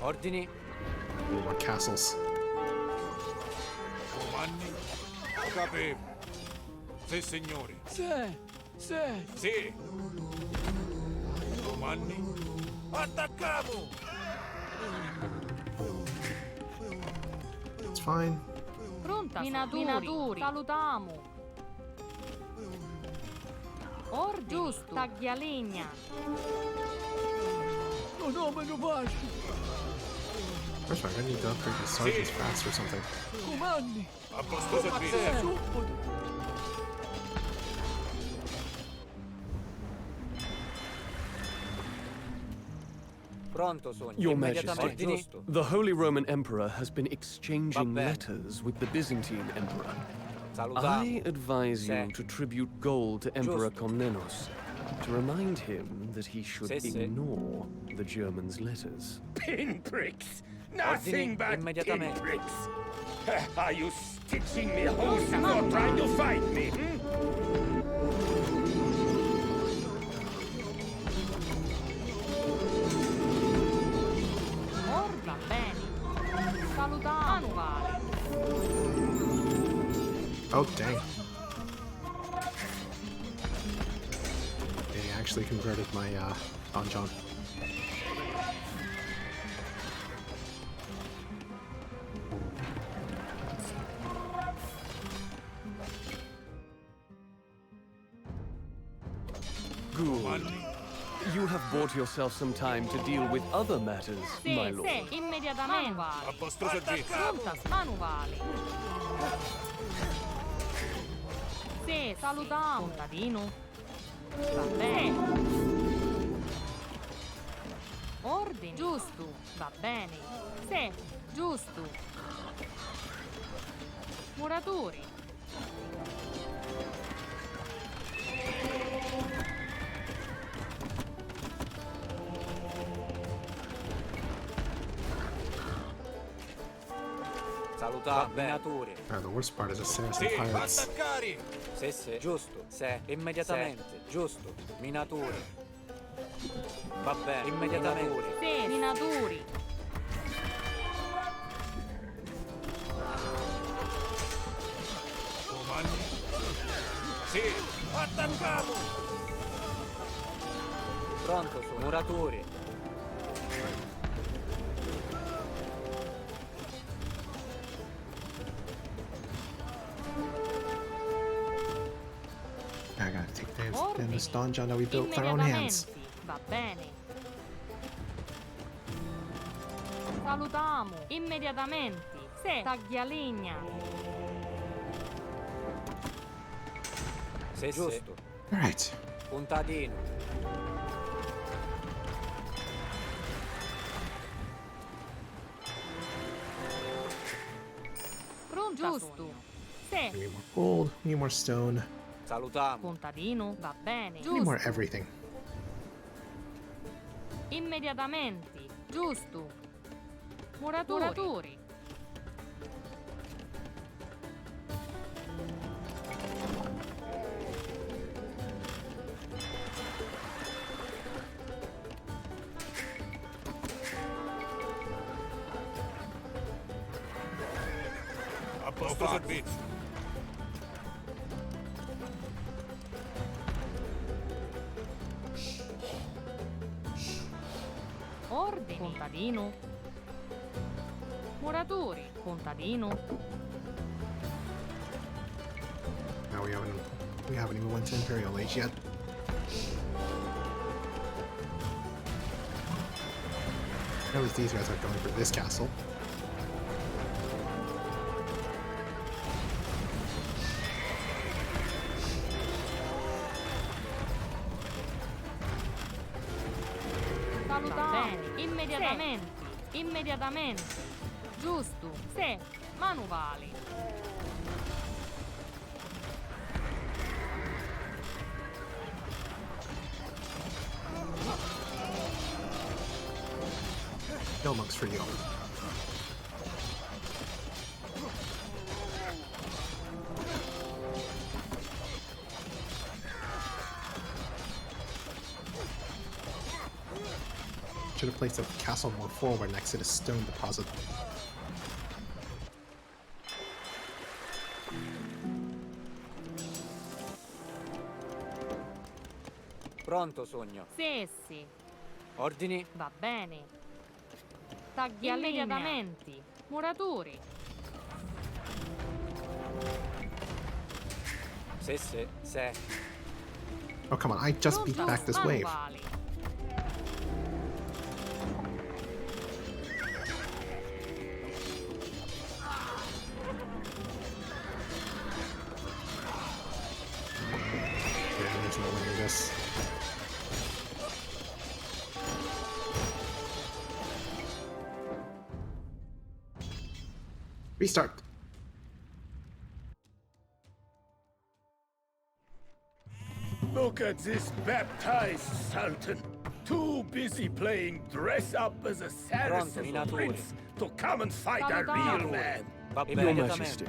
Ordini. We need more castles. Comandi. Ho capito. Sì, signore. Sir, sir. Sì. Comandi. Attacchiamo! It's fine. Pronta su. Minatori. Salutiamo. Ordini. Giusto. Taglialegna. That's right, I need to upgrade these sergeants fast or something. A vostro servizio. Pronto, Sogno. Your Immediatamente. Majesty, Giusto. the Holy Roman Emperor has been exchanging Va bene. letters with the Byzantine Emperor. Salutiamo. I advise you Sì. to tribute gold to Emperor Giusto. Komnenos to remind him that he should Sì, sì. ignore the Germans' letters. Pinpricks! Nothing Ordini but immediatamente. pinpricks! Are you stitching me holes before trying to fight me, hmm? Va bene. Salutiamo. Manuale. Oh, dang. They actually converted my donjon. Good. You have bought yourself some time to deal with other matters, Sì, my lord. sì, immediatamente. A vostro servizio. Pronta su. Manuale. Sì, salutiamo. Contadino. Va bene. Ordini. Giusto. Va bene. Sì, giusto. Muratori. Salutiamo. Minatori. The worst part is the Saracen Sì, pirates. attaccare! Sì, sì. Giusto. Sì. Immediatamente. Giusto. Minatori. Va bene. Immediatamente. Sì, minatori. Comandi. Sì, attacchiamo! Pronto, su. Muratori. I gotta take this, Ordini. this donjon that we built with our own hands. Immediatamente. Va bene. Salutiamo. Immediatamente. Sì, taglialegna. Sì, giusto. Alright. Contadino. Pronta, giusto. Sì. We need more gold, we need more stone, Salutiamo. Contadino, va bene. we need more Giusto. everything. Immediatamente. Giusto. Muratori. A posto servizio. Ordini. Contadino. Muratori. Contadino. Now we haven't even went to Imperial Age yet. At least these guys are going for this castle. Salutare. Immediatamente. Immediatamente. Giusto. Sì. Manovali. No monks for you. Should have placed a castle more forward next to the stone deposit. Pronto, sogno. Sì. Ordini. Va bene. Taglialegna. Immediatamente. Muratori. Se. Oh, come on, I just beat back this wave. Manovali. Yeah, there's no winning this. Restart. Look at this baptized Sultan. Too busy playing dress up as a Saracen Minatori. prince to come and fight a Salutare. real man. Va Your bene. Majesty,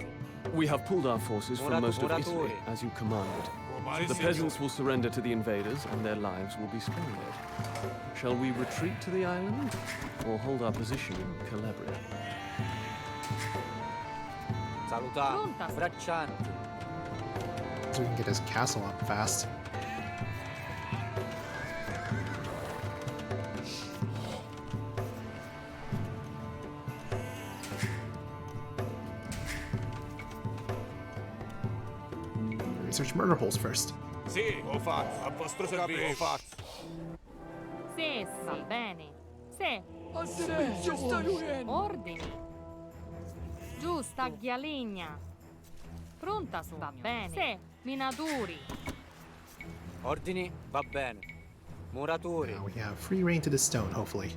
we have pulled our forces from most of Italy, Muratori. as you commanded. Comandi, The signor. peasants will surrender to the invaders, and their lives will be spared. Shall we retreat to the island, or hold our position in Calabria? Salutiamo. Pronta. Braccianti. So we can get his castle up fast. Research murder holes first. Sì, ho fatto. A vostro servizio. Ho fatto. Sì. Va bene. Sì. Ordini. Giusto. Taglialegna. Pronta, sogno. Va bene. Sì. Minatori. Ordini. Va bene. Muratori. Now we have free reign to the stone, hopefully.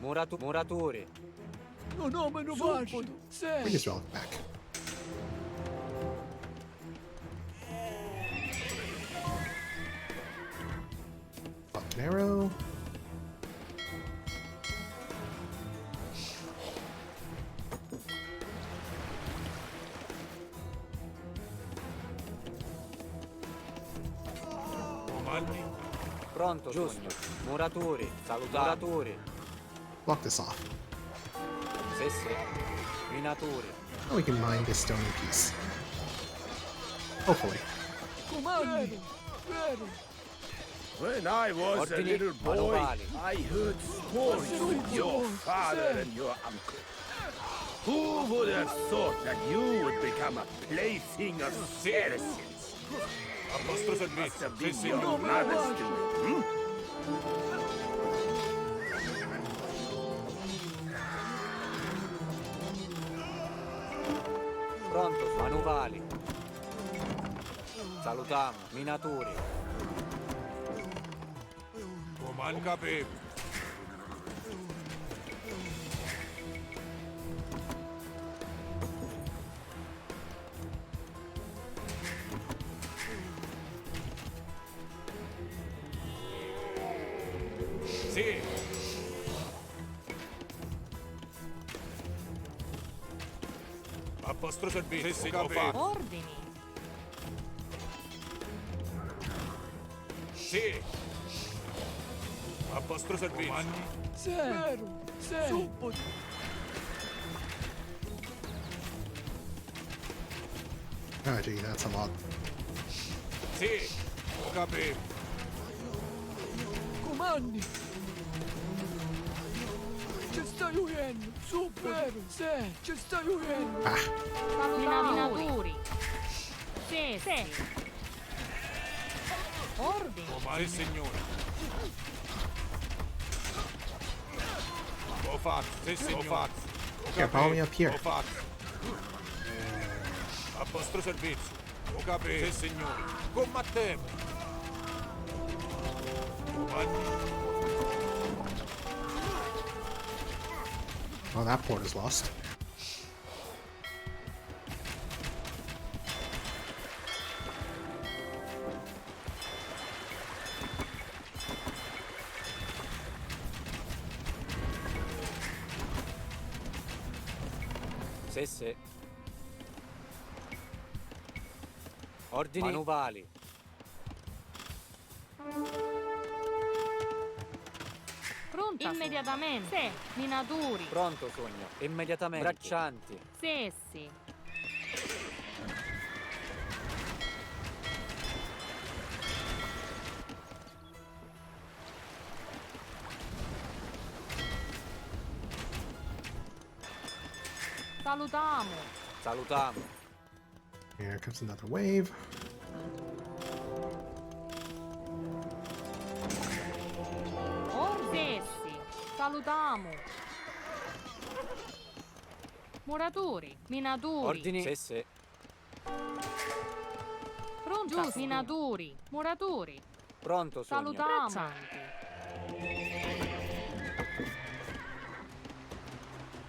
Muratori. Bring his relic back. Fucking arrow. Comandi. Pronto, giusto. Muratori. Salutare. Muratori. Block this off. Se. Minatori. Now we can mine this stone in peace. Hopefully. When I was a Ordini. little boy, Manovali. I heard stories of your father and your uncle. Who would have thought that you would become a plaything of Saracens? A vostro Must servizio. have Sì, been signor. your mother's doing, hmm? Pronto, Manovali. Salutiamo. Minaturi. Comando. Ho capito. Sì. A vostro servizio, sì, signor. Ordini. Sì. A vostro servizio. Oh, gee, that's a lot. Sì. Ho capito. Comandi! Ci stai uendo! Super! Se! Ci stai uendo! Minaturi. Sì. Ordini. Comando, signore. Ho fatto, sì, signore. Ho fatto. Here, follow me up here. Ho fatto. A vostro servizio. Ho capito, sì, signore. Combattiamo. Oh, that port is lost. Sì. Ordini. Manuvali. Pronta. Immediatamente. Sì. Minaturi. Pronto, sogno. Immediatamente. Braccianti. Sì. Salutiamo. Here comes another wave. Ordessi. Salutiamo. Muratori. Minaturi. Ordini. Sì. Pronta. Giusto. Minaturi. Muratori. Pronto, sogno. Salutiamo.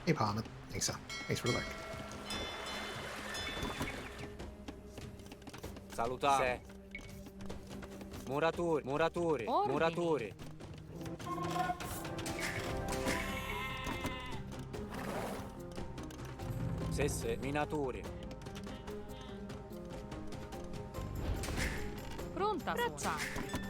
Hey, Palmet. Thanks for the like. Salutiamo. Sì. Muratori. Ordini. Muratori. Sì. Minaturi. Pronta. Braccianti.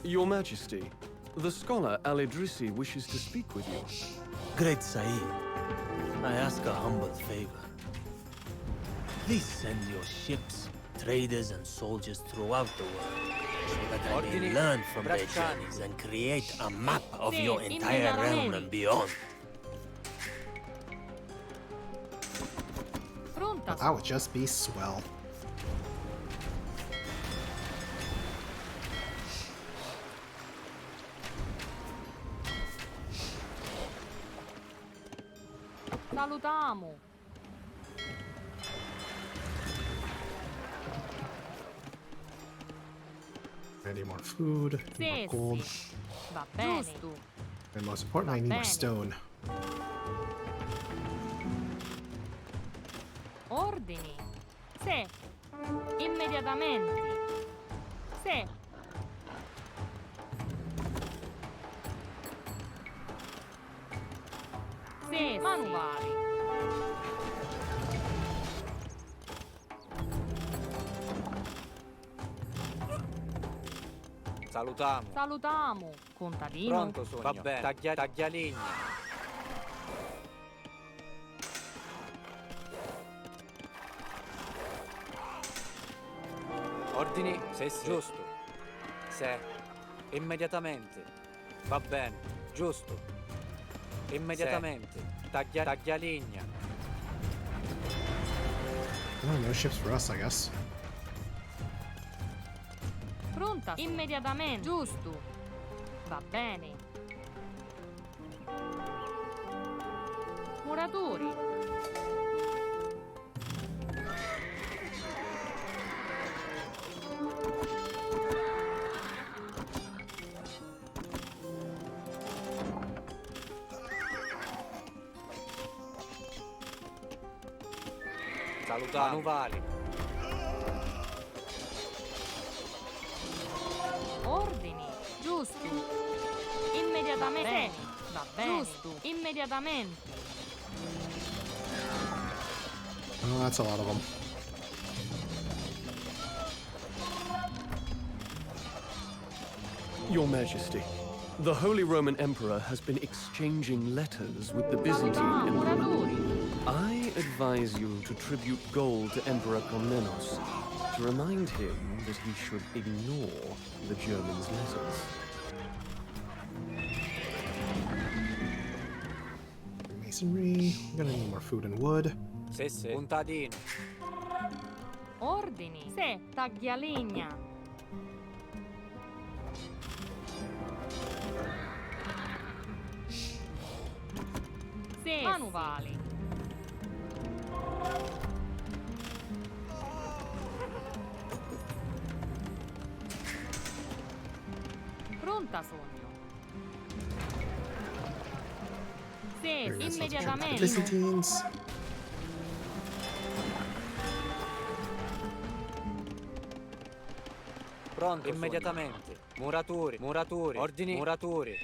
Your Majesty, the scholar Al-Idrisi wishes to speak with you. Great Sahib, I ask a humble favor. Please send your ships, traders, and soldiers throughout the world so that I may learn from their journeys and create a map of your entire realm and beyond. Pronta. That would just be swell. Salutiamo. I need more food, more gold, Va bene. Giusto. and most important, I need more stone. Ordini. Sì. Immediatamente. Sì. Sì. Manuali. Salutiamo. Contadino. Pronto, sogno. Va bene. Taglialegna. Ordini. Sì. Giusto. Sì. Immediatamente. Va bene. Giusto. Immediatamente. Taglialegna. Oh, no ships for us, I guess. Pronta. Immediatamente. Giusto. Va bene. Muratori. Salutare. Manuvali. Ordini. Giusto. Immediatamente. Va bene. Giusto. Immediatamente. Oh, that's a lot of them. Your Majesty, the Holy Roman Emperor has been exchanging letters with the Byzantine Emperor. Muratori. I advise you to tribute gold to Emperor Komnenos to remind him that he should ignore the Germans' letters. Masonry. I'm gonna need more food and wood. Sì, sì. Contadino. Ordini. Se. Taglialegna. Se. Manuvali. Pronta sogno. Se. Very nice. Let's check the Immediatamente. Byzantines. Pronto. Immediatamente. Muratori. Muratori. Ordini. Muratori.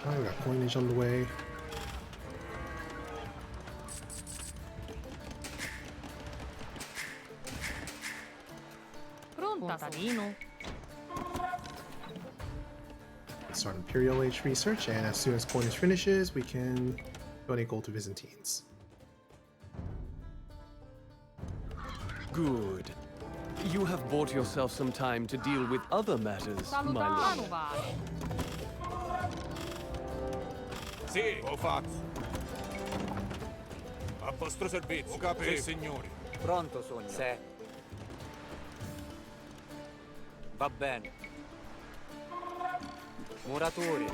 Oh, we got coinage on the way. Pronta contadino. Start Imperial Age research, and as soon as coinage finishes, we can donate gold to Byzantines. Good. You have bought yourself some time to deal with other matters, my Salutare. lord. Manuvali. Sì, ho fatto. A vostro servizio. Ho capito. Sì, signori. Pronto, sogno. Sì. Va bene. Muratori.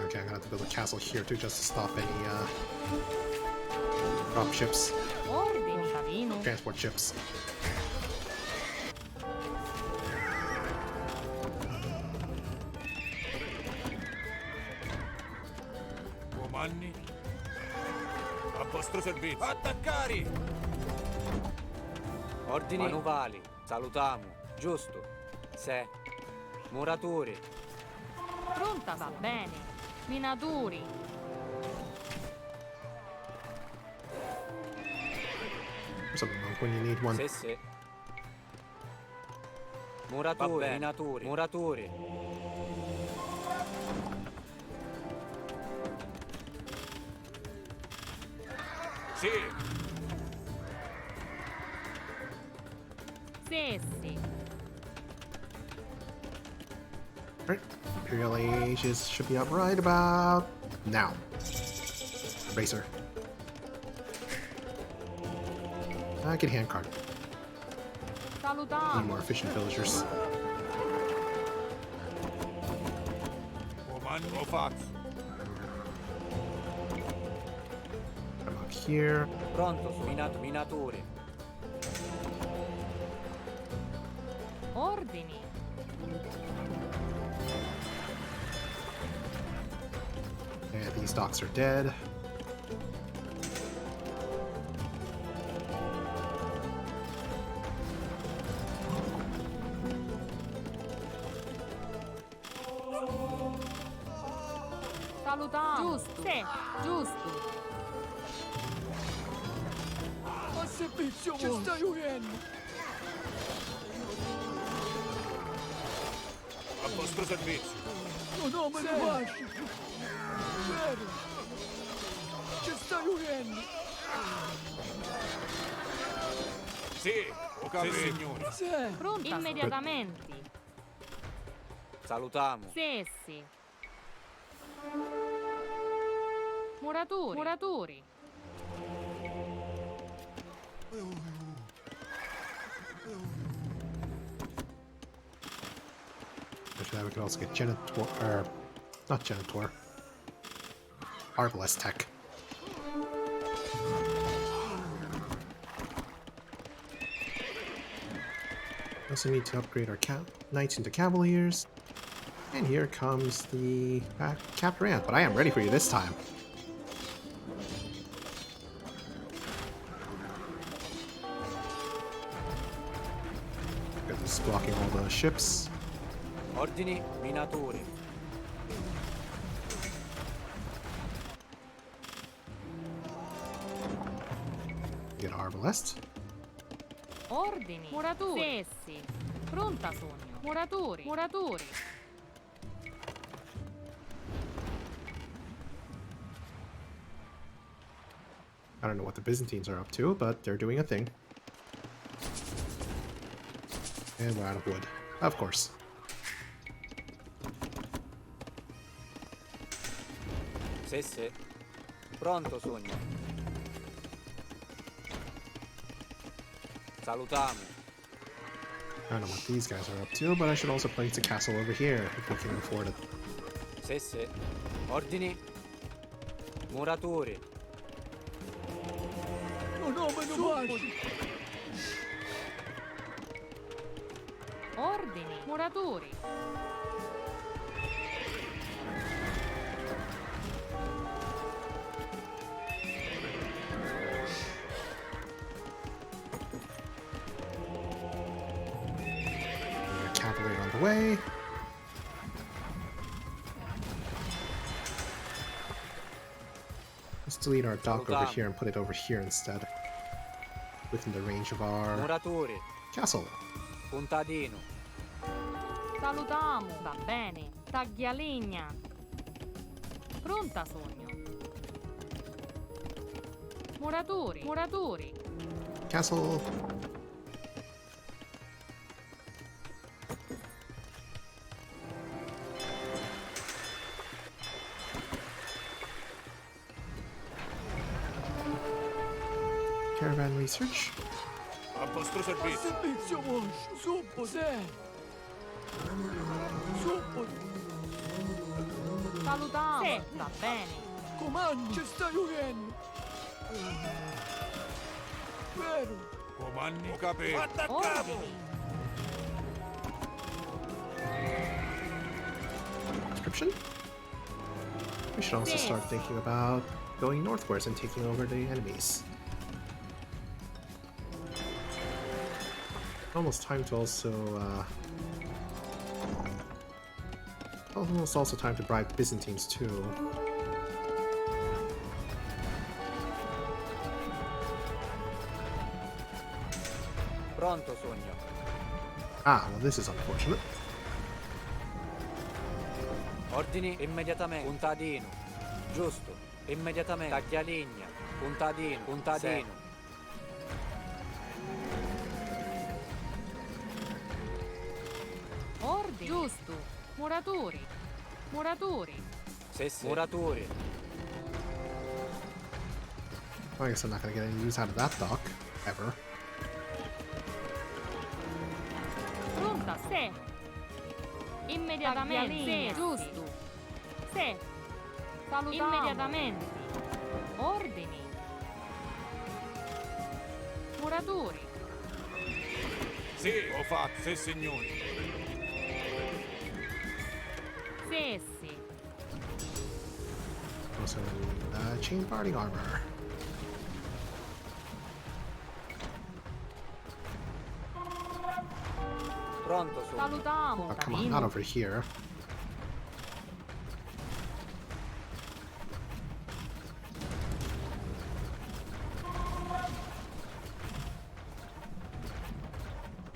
Okay, I'm gonna have to build a castle here too, just to stop any drop ships, Ordini. Contadino. transport ships. Comandi. A vostro servizio. Attaccare! Ordini. Manuvali. Salutamo. Giusto. Sì. Muratori. Pronta va bene. Minatori. There's a monk when you need one. Sì, sì. Muratori. Minatori. Muratori. Sì. Sessi. Right. Imperial Age should be up right about now. Racer. I can handcart. Need Salutare. more efficient villagers. Comandi. Ho fatto. Come up here. Pronto, minatori. Ordini. And these docks are dead. Salutare. Giusto. Sì. Giusto. A servizio ci stai uendo. A vostro servizio. No, me ne lasci. Vero. Ci stai uendo. Sì, ho capito. Sì, signori. Sì. Pronta. Immediatamente. Salutamo. Sessi. Muratori. Muratori. After that, we could also get Genitor, or not Genitor, Arbalest Tech. We also need to upgrade our knights into cavaliers. And here comes the Captain Ant, but I am ready for you this time. Got this blocking all the ships. Ordini minatori. Get Arbalest. Ordini. Muratori. Sessi. Pronta sogno. Muratori. Muratori. I don't know what the Byzantines are up to, but they're doing a thing. And we're out of wood. Of course. Sesse. Pronto sogno. Salutiamo. I don't know what these guys are up to, but I should also place a castle over here if we can afford it. Sesse. Ordini. Muratori. Ordini. Muratori. Cavalry on the way. Let's delete our dock over here and put it over here instead. Within the range of our Muratori. castle. Contadino. Salutiamo. Va bene. Taglialegna. Pronta sogno. Muratori. Muratori. Castle. Caravan research. A vostro servizio. Salutiamo. Sì. Va bene. Comandi capito. Ordini. Description. We should also start thinking about going northwards and taking over the enemies. Almost time to also, almost also time to bribe Byzantines too. Pronto sogno. Ah, well this is unfortunate. Ordini immediatamente. Contadino. Giusto. Immediatamente. Taglialegna. Contadino. Contadino. Ordini. Giusto. Muratori. Muratori. Sesse. Muratori. Well, I guess I'm not gonna get any use out of that dock, ever. Pronta. Sì. Immediatamente. Giusto. Sì. Salutiamo. Immediatamente. Ordini. Muratori. Sì, ho fatto, sì signori. Sì, sì. Also, chain parting armor. Pronto sogno. Salutiamo. Oh, come on, not over here.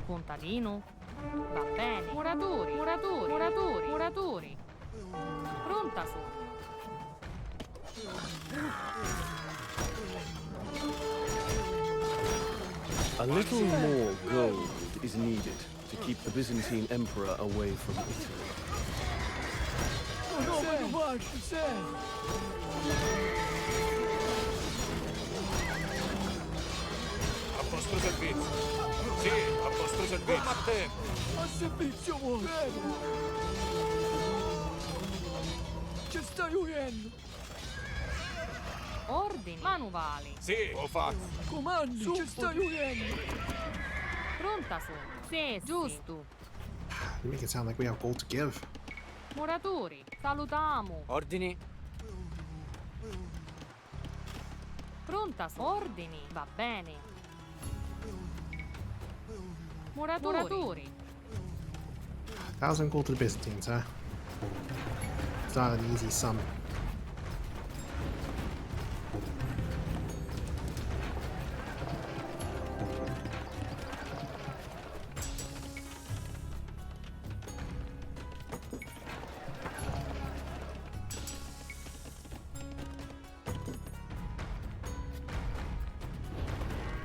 Contadino. Va bene. Muratori. Muratori. Muratori. Muratori. Pronta sogno. A little more gold is needed to keep the Byzantine Emperor away from Italy. A vostro servizio. Sì, a vostro vostro servizio. Combattere. A servizio vostro. Ci stai uendo. Ordini. Manuali. Sì, ho fatto. Comandi, ci stai uendo. Pronta sono. Sì, giusto. You make it sound like we have gold to give. Muratori. Salutiamo. Ordini. Pronta sono. Ordini. Va bene. Muratori. 1,000 gold to the Byzantines, huh? It's not an easy sum.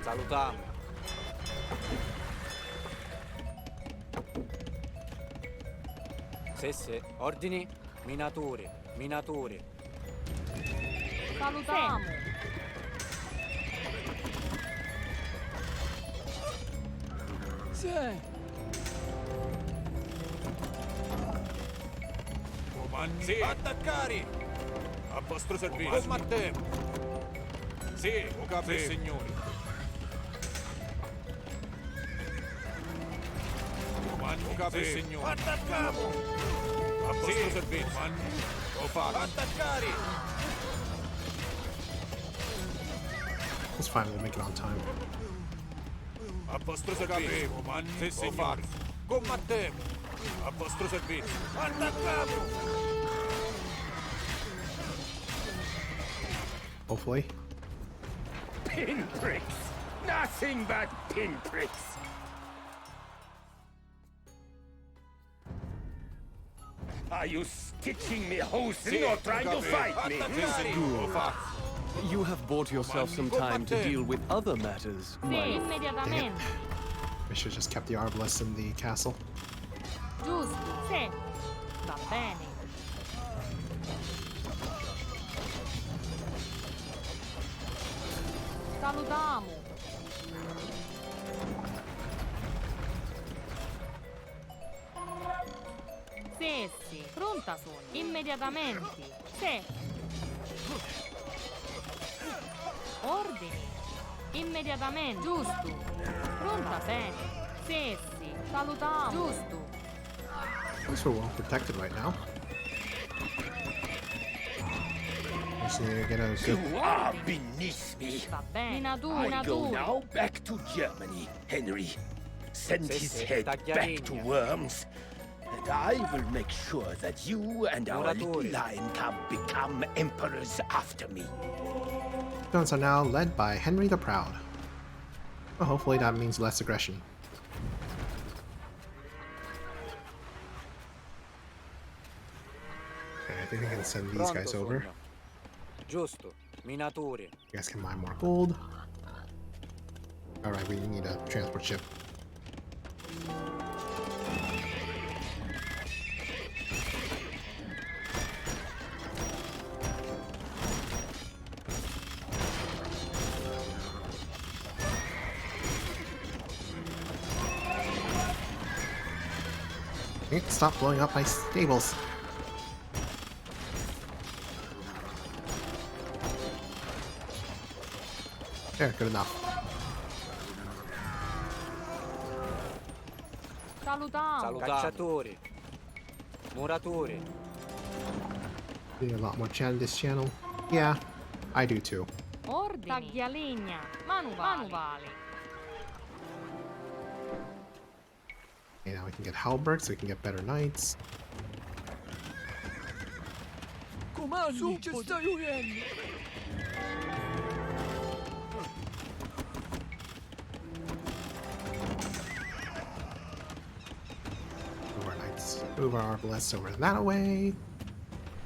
Salutiamo. Sì. Ordini. Minatori. Salutiamo. Sì. Comandi. Sì. Attaccare. A vostro servizio. Combattere. Sì, ho capito, signori. Comandi. Ho capito, signori. Attacchiamo. A vostro servizio. Ho fatto. Attaccare. It's fine, we'll make it on time. A vostro servizio. Comandi. Sì, signori. Combattere. A vostro servizio. Attacchiamo. Hopefully. Pinpricks! Nothing but pinpricks! Are you stitching me hosen or trying to fight me? You have bought yourself some time to deal with other matters, Sì, my lord. immediatamente. We should have just kept the arbalists in the castle. Giusto. Sì. Va bene. Salutiamo. Sì. Pronta sono. Immediatamente. Sì. Ordini. Immediatamente. Giusto. Pronta bene. Sì. Salutiamo. Giusto. At least we're well protected right now. Just need to get a good. You are beneath me. Va bene. I go now back to Germany, Henry. Send his head back to Worms. And I will make sure that you and our little line can become emperors after me. Stones are now led by Henry the Proud. Well, hopefully that means less aggression. Okay, I think we can send these guys over. Giusto. Minatori. You guys can mine more gold. Alright, we need a transport ship. Okay, stop blowing up my stables. There, good enough. Salutiamo. Cacciatori. Muratori. Need a lot more chat in this channel. Yeah, I do too. Ordini. Taglialegna. Manuali. Okay, now we can get halberds, so we can get better knights. Comandi, ci stai uendo. Move our knights, move our arbalists over that way.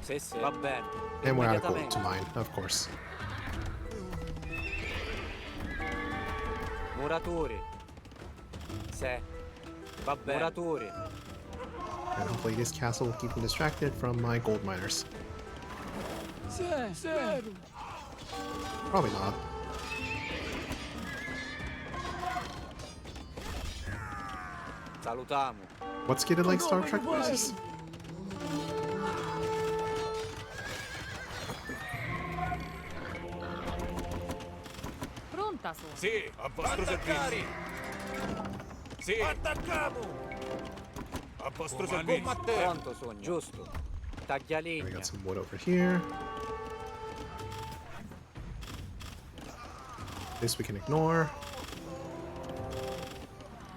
Sì. Va bene. And we're out of gold to mine, of course. Muratori. Sì. Va bene. Muratori. And hopefully this castle will keep them distracted from my gold miners. Sì. Probably not. Salutamo. What's skated like Star Trek voices? Pronta su. Sì, a vostro servizio. Sì. Attacchiamo! A vostro servizio. Pronto, sogno. Giusto. We Taglialegna. got some wood over here. This we can ignore.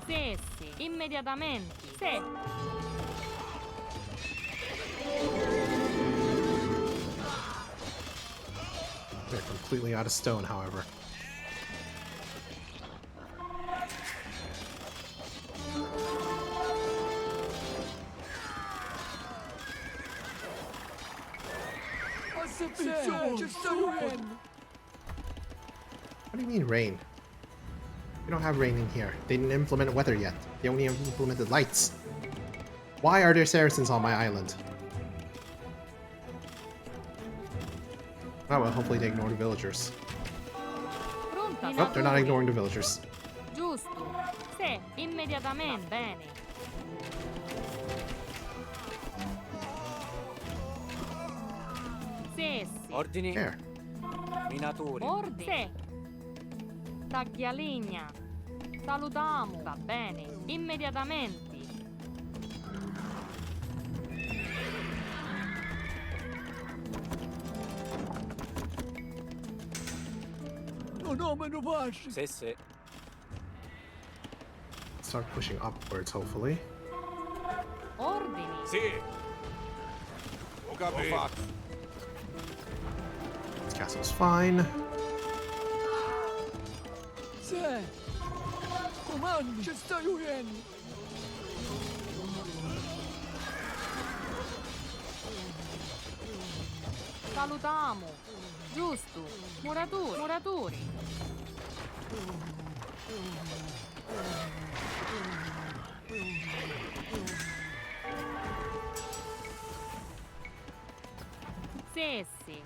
Sì, sì. Immediatamente. Sì. They're completely out of stone, however. What do you mean rain? We don't have rain in here. They didn't implement weather yet. They only implemented lights. Why are there Saracens on my island? Oh well, hopefully they ignore the villagers. Pronta. Nope, they're not ignoring the villagers. Giusto. Sì, immediatamente. Bene. Sì, sì. Ordini. There. Minatori. Ordine. Sì. Taglialegna. Salutiamo. Va bene. Immediatamente. Sì, sì. Start pushing upwards, hopefully. Ordini. Sì. Ho capito. This castle's fine. Salutiamo. Giusto. Muratori. Muratori. Sì, sì.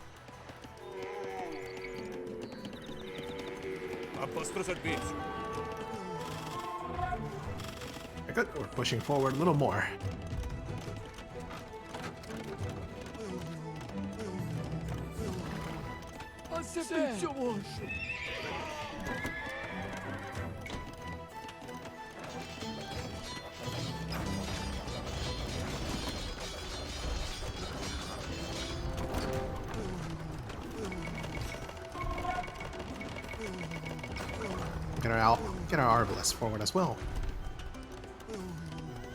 A vostro servizio. Good. We're pushing forward a little more. Get our Arbalest forward as well.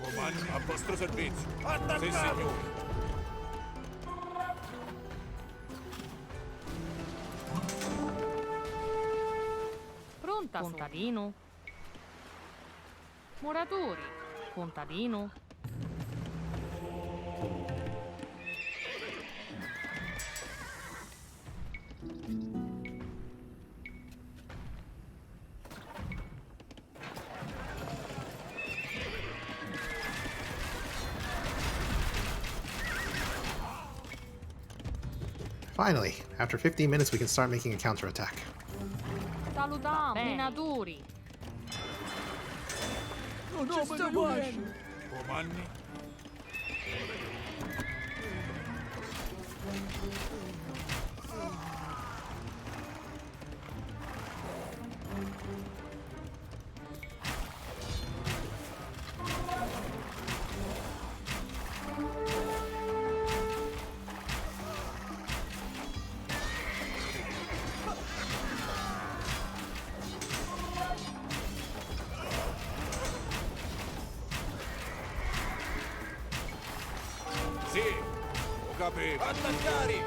Comando a vostro servizio. Sì, signore. Pronta. Contadino. Muratori. Contadino. Finally, after 15 minutes, we can start making a counterattack. Salutiamo. Minatori. Comandi. Sì. Ho capito. Attaccare.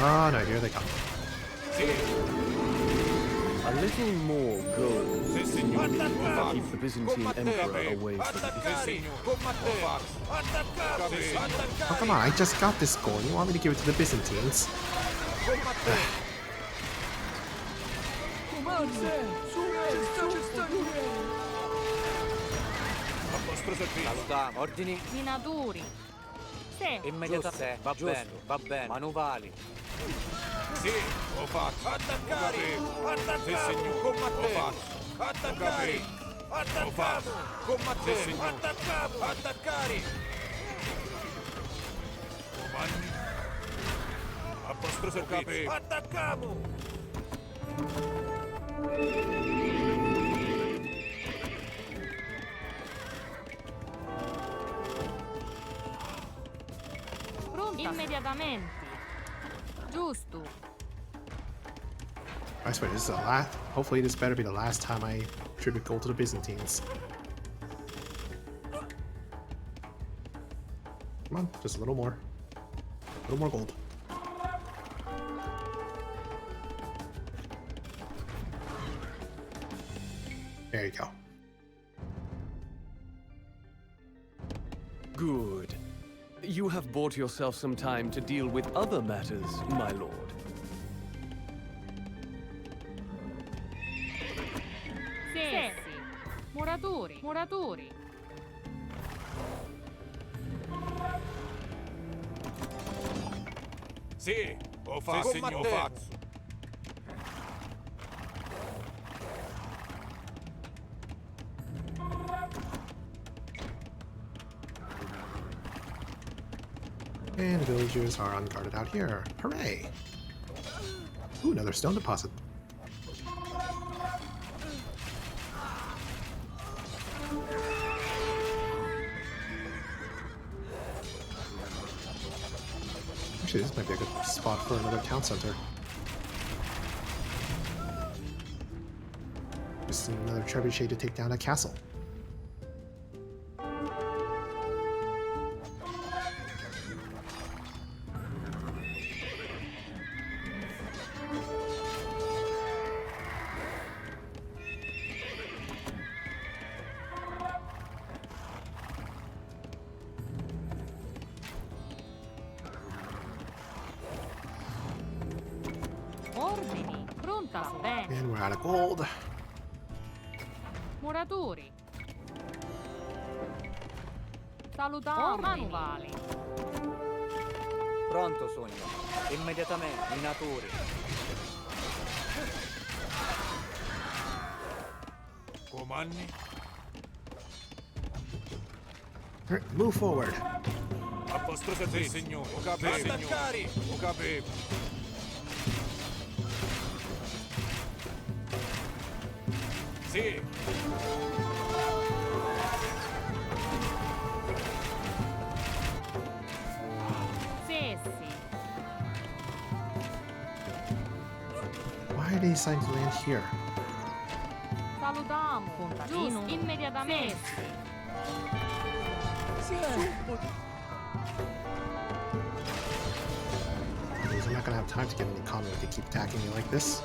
Ah, no, here they come. Sì. A little more gold Sì, signore. will keep the Byzantine emperor away from Sì, Italy. signore. Combattere. Attaccare. Oh, come on, I just got this gold. You want me to give it to the Byzantines? A vostro servizio. Salutiamo. Ordini. Minatori. Sì. Immediatamente. Va bene. Manuvali. Sì, ho fatto. Attaccare! Attaccare! Sì, signore. Combattere! Ho fatto. Attaccare! Attaccare! Combattere! Sì, signore. Attaccare! Attaccare! Comandi. A vostro servizio. Attacchiamo! Pronta. Immediatamente. Giusto. I swear, this is the last. Hopefully, this better be the last time I tribute gold to the Byzantines. Come on, just a little more. A little more gold. There you go. Good. You have bought yourself some time to deal with other matters, my lord. Sì. Muratori. Muratori. Sì, ho fatto. Sì, ho fatto. And the villagers are unguarded out here. Hooray! Ooh, another stone deposit. Actually, this might be a good spot for another town center. Just another trebuchet to take down a castle. Ordini. Pronta. Va bene. And we're out of gold. Muratori. Salutiamo. Manuvali. Pronto, sogno. Immediatamente. Minatori. Comandi. Alright, move forward. A vostro servizio, signore. Ho capito, signore. Ho capito. Sì. Sì. Why are they deciding to land here? Salutiamo. Contadino. Giusto. Immediatamente. I'm not gonna have time to get an economy if they keep attacking me like this.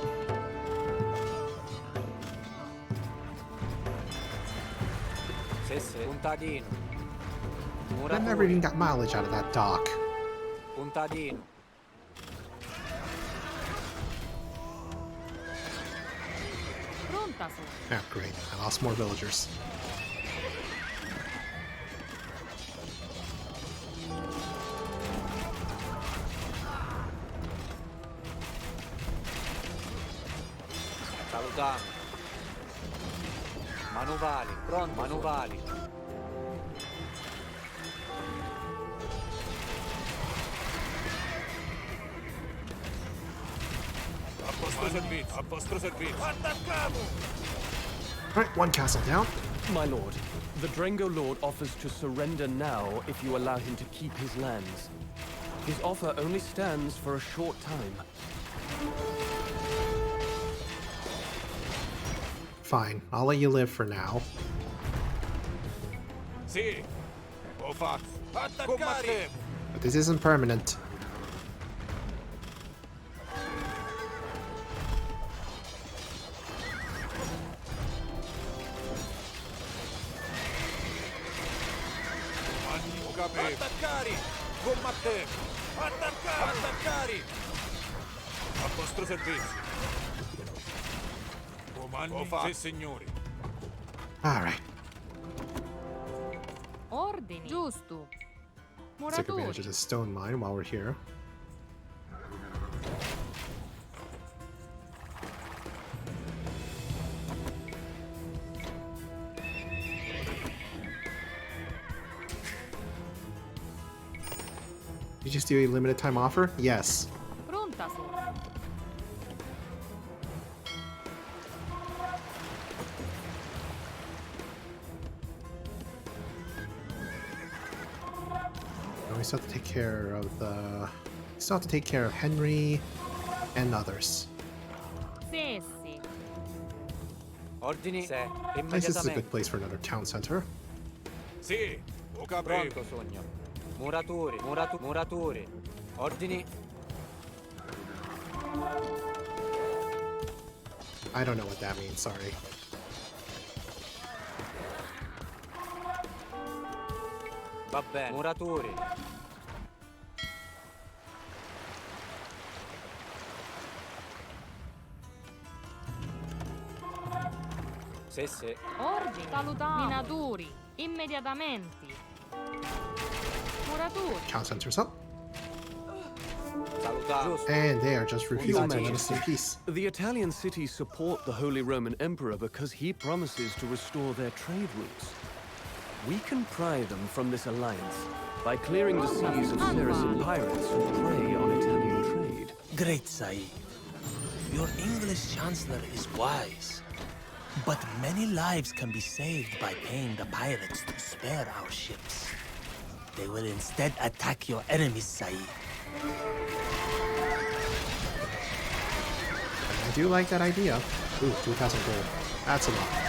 Sì. Puntadino. I never even got mileage out of that dock. Puntadino. Pronta su. Oh, great. I lost more villagers. Salutiamo. Manuvali. Pronto. Manuvali. A vostro servizio. A vostro servizio. Attacchiamo! Alright, one castle down. My lord, the Drengo Lord offers to surrender now if you allow him to keep his lands. His offer only stands for a short time. Fine, I'll let you live for now. Sì. Ho fatto. Attaccare! But this isn't permanent. Attaccare! Combattere! Attaccare! Attaccare! A vostro servizio. Comandi, sì, signori. Alright. Ordini. Giusto. Let's take advantage Muratori. of this stone mine while we're here. Did you just do a limited time offer? Yes. Pronta sono. We still have to take care of the. We still have to take care of Henry and others. Sì, sì. Ordini. Se. Nice, this is a Immediatamente. good place for another town center. Sì, ho capito. Pronto, sogno. Muratori. Muratori. Ordini. I don't know what that means, sorry. Va bene. Muratori. Sì, sì. Ordini. Salutiamo. Minatori. Immediatamente. Muratori. Town center's up. Salutiamo. And they are just refusing to let us Majesty. in peace. The Italian cities support the Holy Roman Emperor because he promises to restore their trade routes. We can pry them from this alliance by clearing the seas of Saracen pirates who prey on Italian trade. Great Sahib. Your English Chancellor is wise. But many lives can be saved by paying the pirates to spare our ships. They will instead attack your enemies, Sahib. I do like that idea. Ooh, 2,000 gold. That's a lot.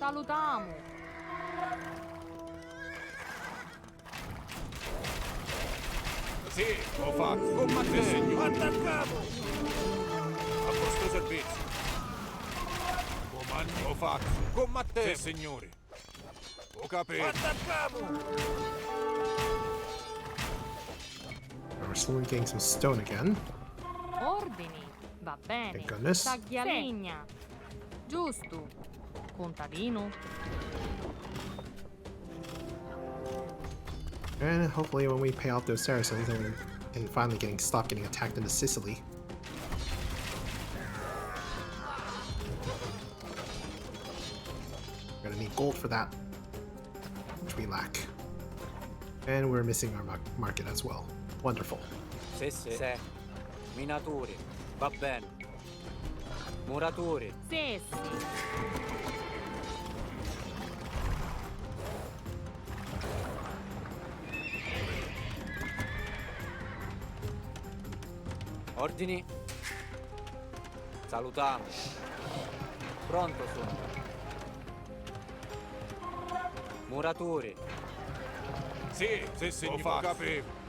Salutiamo. Sì, ho fatto. Combattere, signore. Attacchiamo! A vostro servizio. Comando, ho fatto. Combattere, sì, signore. Ho capito. Attacchiamo! We're slowly getting some stone again. Ordini. Va bene. Thank goodness. Taglialegna. Giusto. Contadino. And hopefully when we pay off those Saracens, then we can finally stop getting attacked into Sicily. We're gonna need gold for that, which we lack. And we're missing our market as well. Wonderful. Sì, sì. Se. Minatori. Va bene. Muratori. Sì, sì. Ordini. Salutiamo. Pronto sono. Muratori. Sì, sì, signore. Ho capito.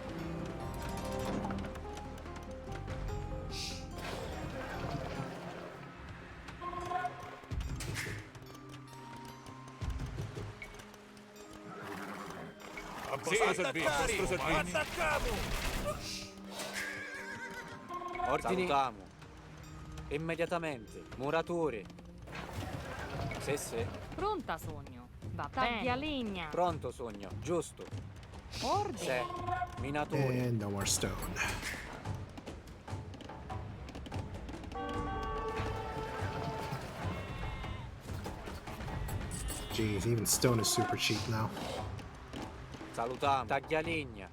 A vostro servizio. Attacchiamo! Ordini. Salutiamo. Immediatamente. Muratori. Sì, sì. Pronta sogno. Va bene. Taglialegna. Pronto sogno. Giusto. Ordini. Se. Minatori. And no more stone. Jeez, even stone is super cheap now. Salutiamo. Taglialegna.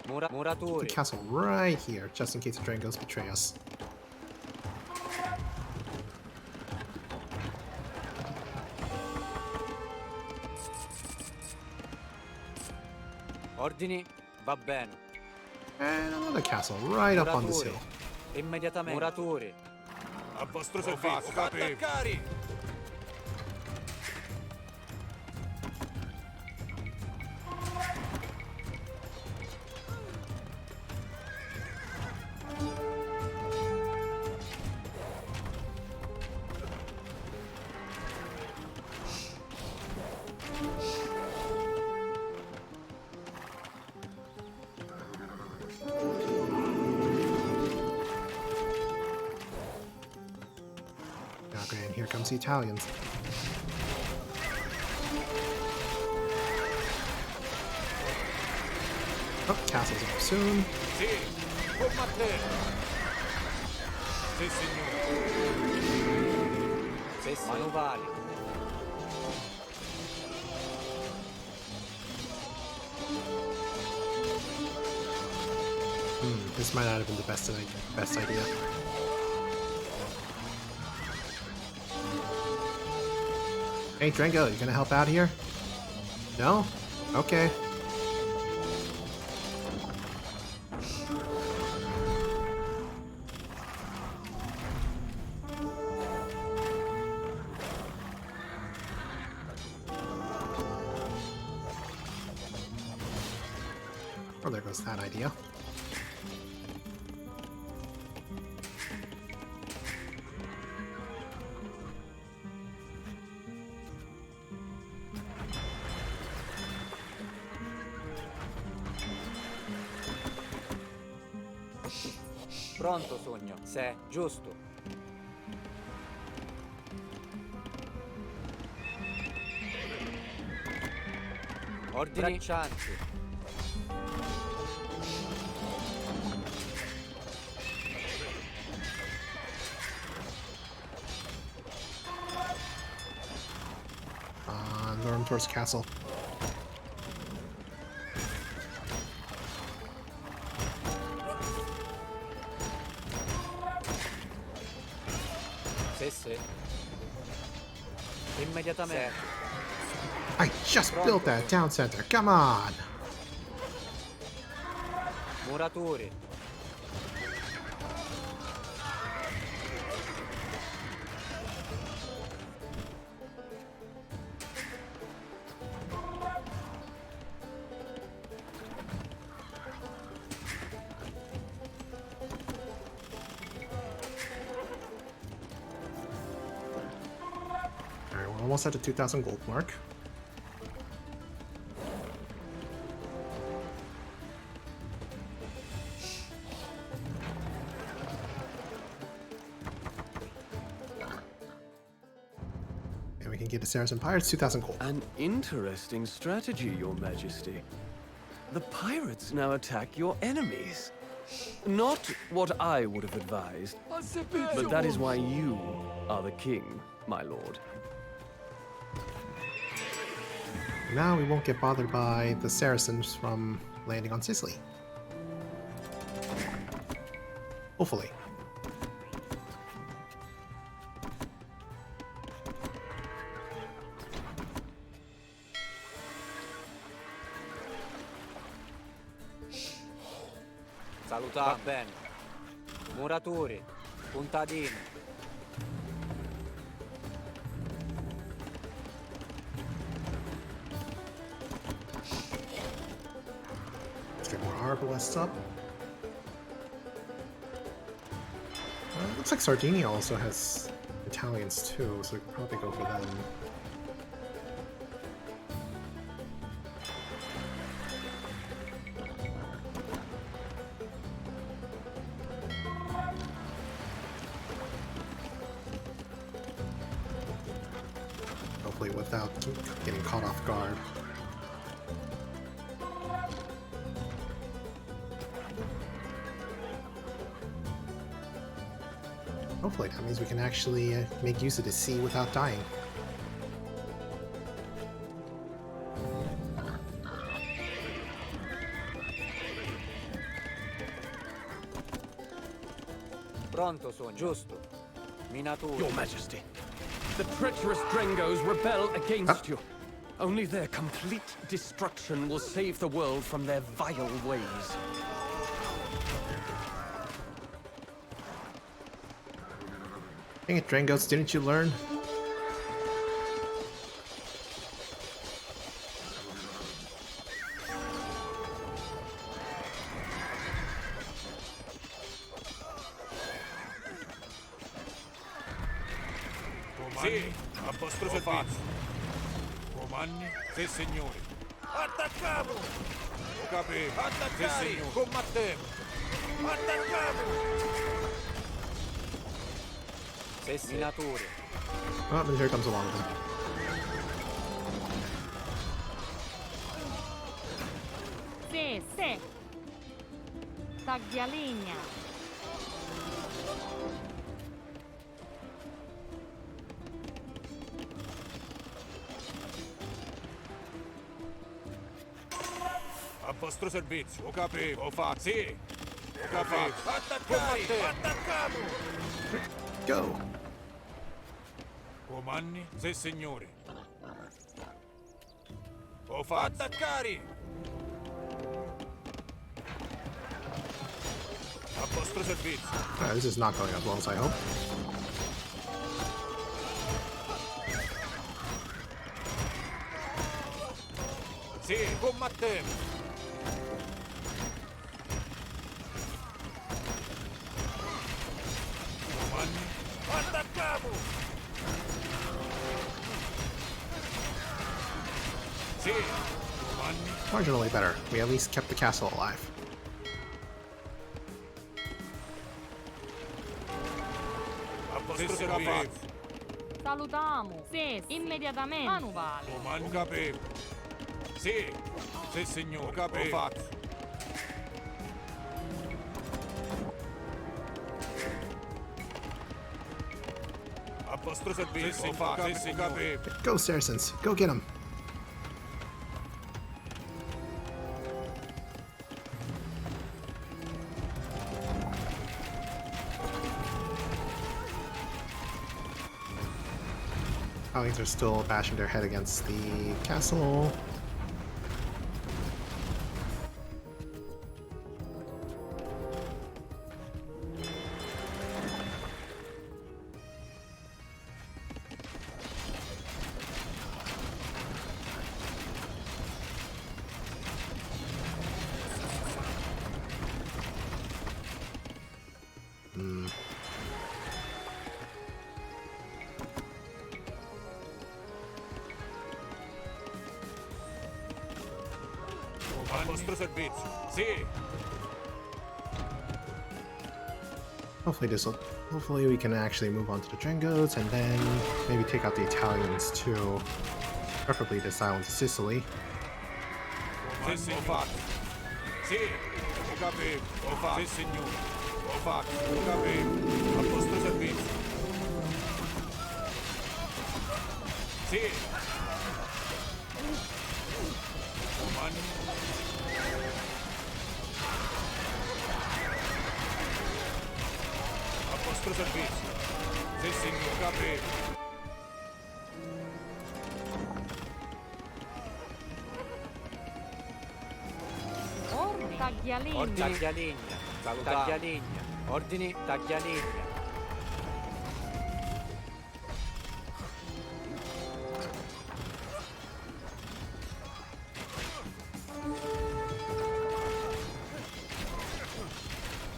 The Muratori. castle right here, just in case the Drangos betray us. Ordini. Va bene. And another castle right up on this Muratori. hill. Immediatamente. Muratori. A vostro servizio. Attaccare! Okay, and here comes the Italians. Oh, castle's up soon. Sì, combattere! Sì, signore. Manuvali. This might not have been the best idea. Hey, Drengo, you gonna help out here? No? Okay. Oh, there goes that idea. Pronto, sogno. Se, giusto. Ordini. Traccianti. Towards castle. Sì. Immediatamente. I just built that town center. Come on. Muratori. Almost at the 2,000 gold mark. And we can get the Saracen Pirates 2,000 gold. An interesting strategy, Your Majesty. The pirates now attack your enemies. Not what I would have advised, but that is why you are the king, my lord. Now we won't get bothered by the Saracens from landing on Sicily. Hopefully. Salutare. Va bene. Muratori. Puntadini. Let's get more arbalests up. Looks like Sardinia also has Italians too, so we could probably go for them. Hopefully without getting caught off guard. Hopefully that means we can actually make use of the sea without dying. Pronto sono, giusto. Minatura. Your Majesty, the treacherous Drengos rebel against you. Only their complete destruction will save the world from their vile ways. Dang it, Drengos, didn't you learn? Sì, a vostro servizio. Comandi? Sì, signore. Attacchiamo! Ho capito. Attaccare! Sì, signore. Combattiamo! Attacchiamo! Se minature. Oh, and here comes a lot of them. Se. Taglialegna. A vostro servizio. Ho capito. Ho fatto. Sì. Ho capito. Attaccato. Go! Comanni, se signori. Ho fatto. Attaccare. A vostro servizio. Alright, this is not going as well as I hope. Sì, combattente. Comanni. Attaccato. Sì, comanni. Marginally better. We at least kept the castle alive. A vostro servizio. Salutiamo. Se. Immediatamente. Manuale. Comando capivo. Sì, sì signore, capivo. Ho fatto. A vostro servizio, ho fatto, sì capivo. Go, Saracens. Go get him. I think they're still bashing their head against the castle. A vostro servizio, sì. Hopefully we can actually move on to the Drengos and then maybe take out the Italians too. Preferably this island of Sicily. Sì, ho fatto. Sì, ho capito. Ho fatto. Sì, signore. Ho fatto. Ho capito. A vostro servizio. Sì. Comandi. A vostro servizio. Sì, signore. Capito. Taglialegna. Taglialegna. Taglialegna. Ordini taglialegna.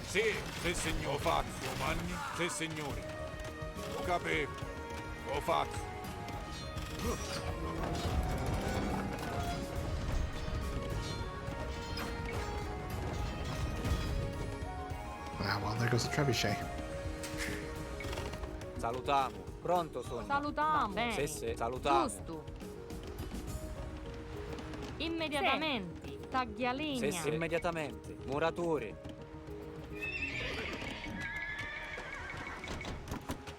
Sì, sì signore. Ho fatto. Comandi. Sì signore. Ho capito. Ho fatto. Ah, well, there goes the trebuchet. Salutamo. Pronto sono. Salutiamo. Sì, sì. Salutamo. Giusto. Immediatamente. Taglialegna. Sì, sì. Immediatamente. Muratori.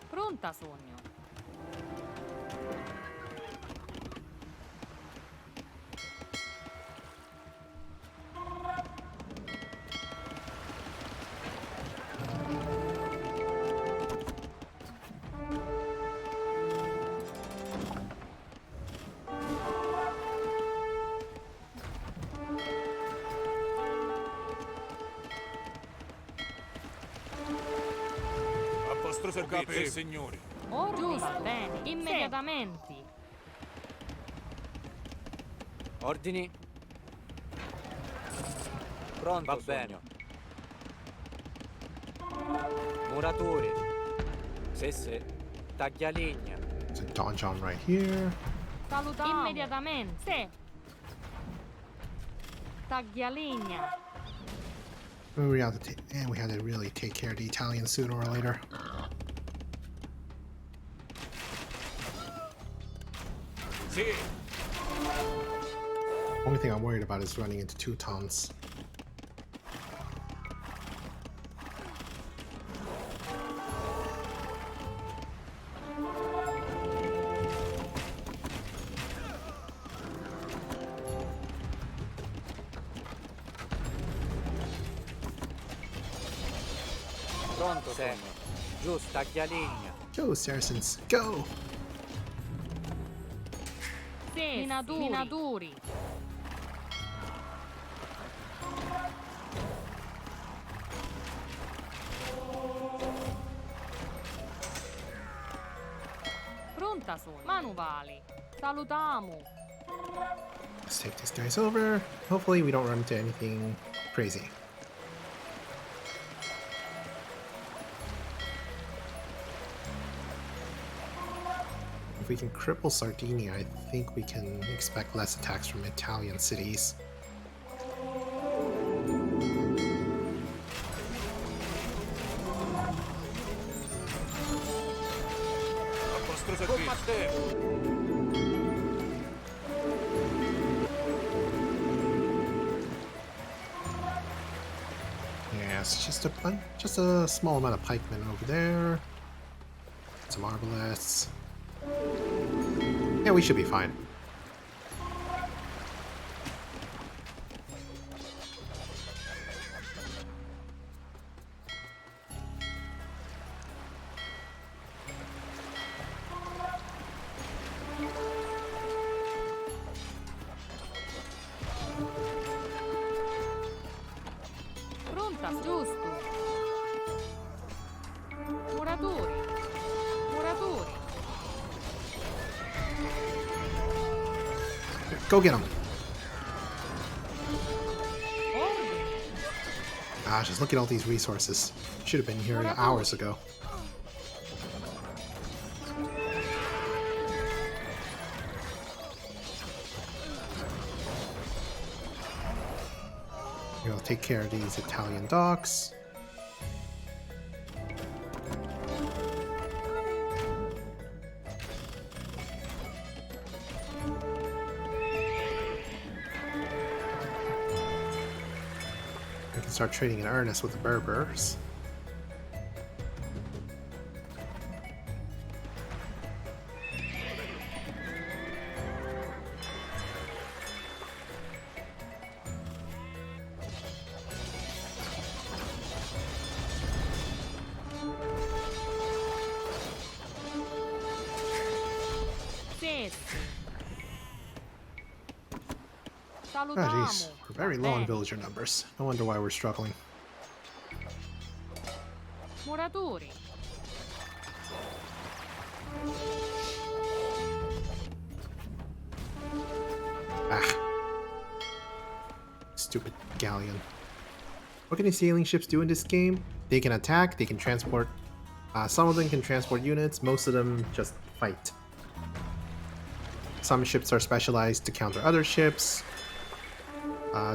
Pronta, sogno. A vostro servizio, sì, signori. Giusto. Bene. Immediatamente. Ordini. Pronto. Va bene. Muratori. Sì, sì. Taglialegna. There's a donjon right here. Salutiamo. Immediatamente. Sì. Taglialegna. We have to really take care of the Italians sooner or later. Sì. Only thing I'm worried about is running into Teutons. Pronto, Sogno. Giusto, taglia linea. Go, Saracens, go! Sì, minatori. Pronta sono. Manuvali. Salutiamo. Let's take these guys over. Hopefully we don't run into anything crazy. If we can cripple Sardinia, I think we can expect less attacks from Italian cities. A vostro servizio. Yeah, it's just a small amount of pikemen over there. Some arbalets. Yeah, we should be fine. Pronta, giusto. Muratori. Go get him. Ordine. Gosh, just look at all these resources. Should have been here hours ago. We'll take care of these Italian docks. We can start trading in earnest with the Berbers. Oh jeez, we're very low on villager numbers. No wonder why we're struggling. Muratori. Ah. Stupid galleon. What can these sailing ships do in this game? They can attack, they can transport. Some of them can transport units, most of them just fight. Some ships are specialized to counter other ships.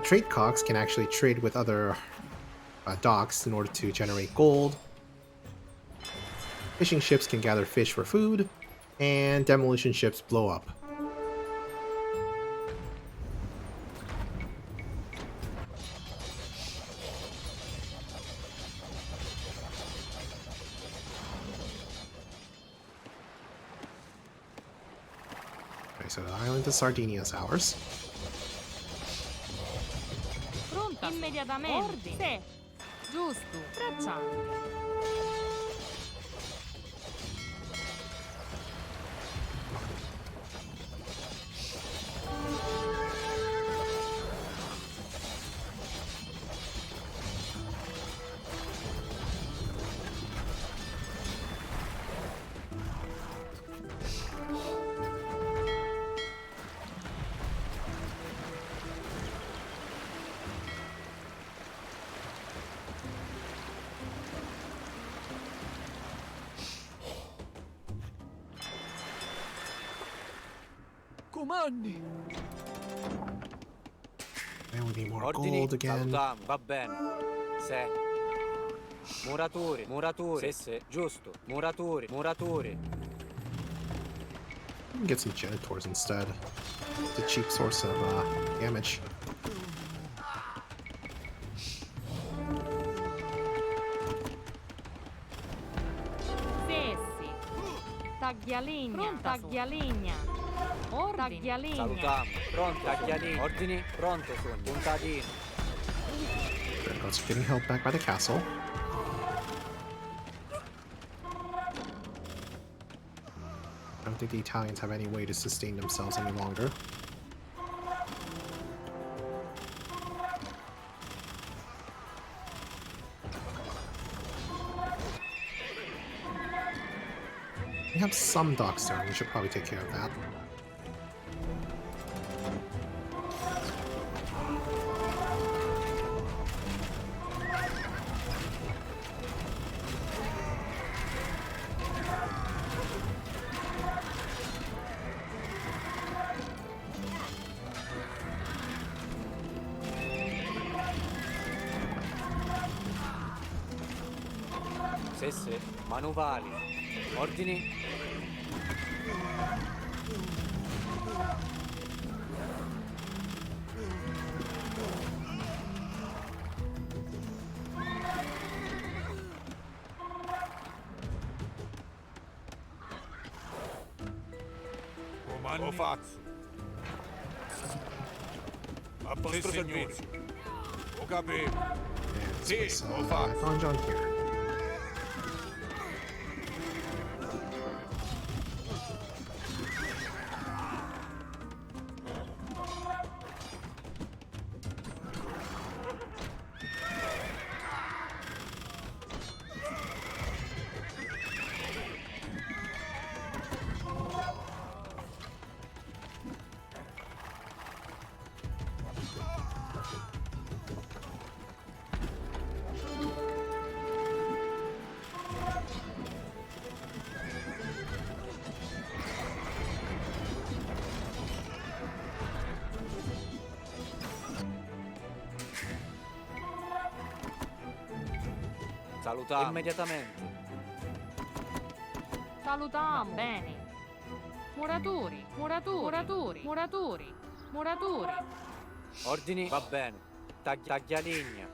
Trade cocks can actually trade with other docks in order to generate gold. Fishing ships can gather fish for food, and demolition ships blow up. Okay, so the island of Sardinia is ours. Pronta. Immediatamente. Sì. Giusto. Bracciante. Comandi. And we need more Ordini, gold again. salutiamo, va bene. Se. Muratori, muratori. Sì, sì, giusto. Muratori, muratori. We can get some Genitors instead. It's a cheap source of damage. Sessi. Taglialegna. Taglialegna. Taglialegna. Salutiamo. Pronto, taglialini. Ordini. Pronto, sogno. Puntatino. Dreadnoughts are getting held back by the castle. I don't think the Italians have any way to sustain themselves any longer. We have some dockstone, we should probably take care of that. Sesse. Manuvali. Ordini. Lo faccio. A vostro servizio. Ho capito. Sì, lo faccio. Donjon here. Salutiamo. Immediatamente. Salutiamo. Bene. Muratori. Muratori. Muratori. Muratori. Muratori. Ordini. Va bene. Taglialegna.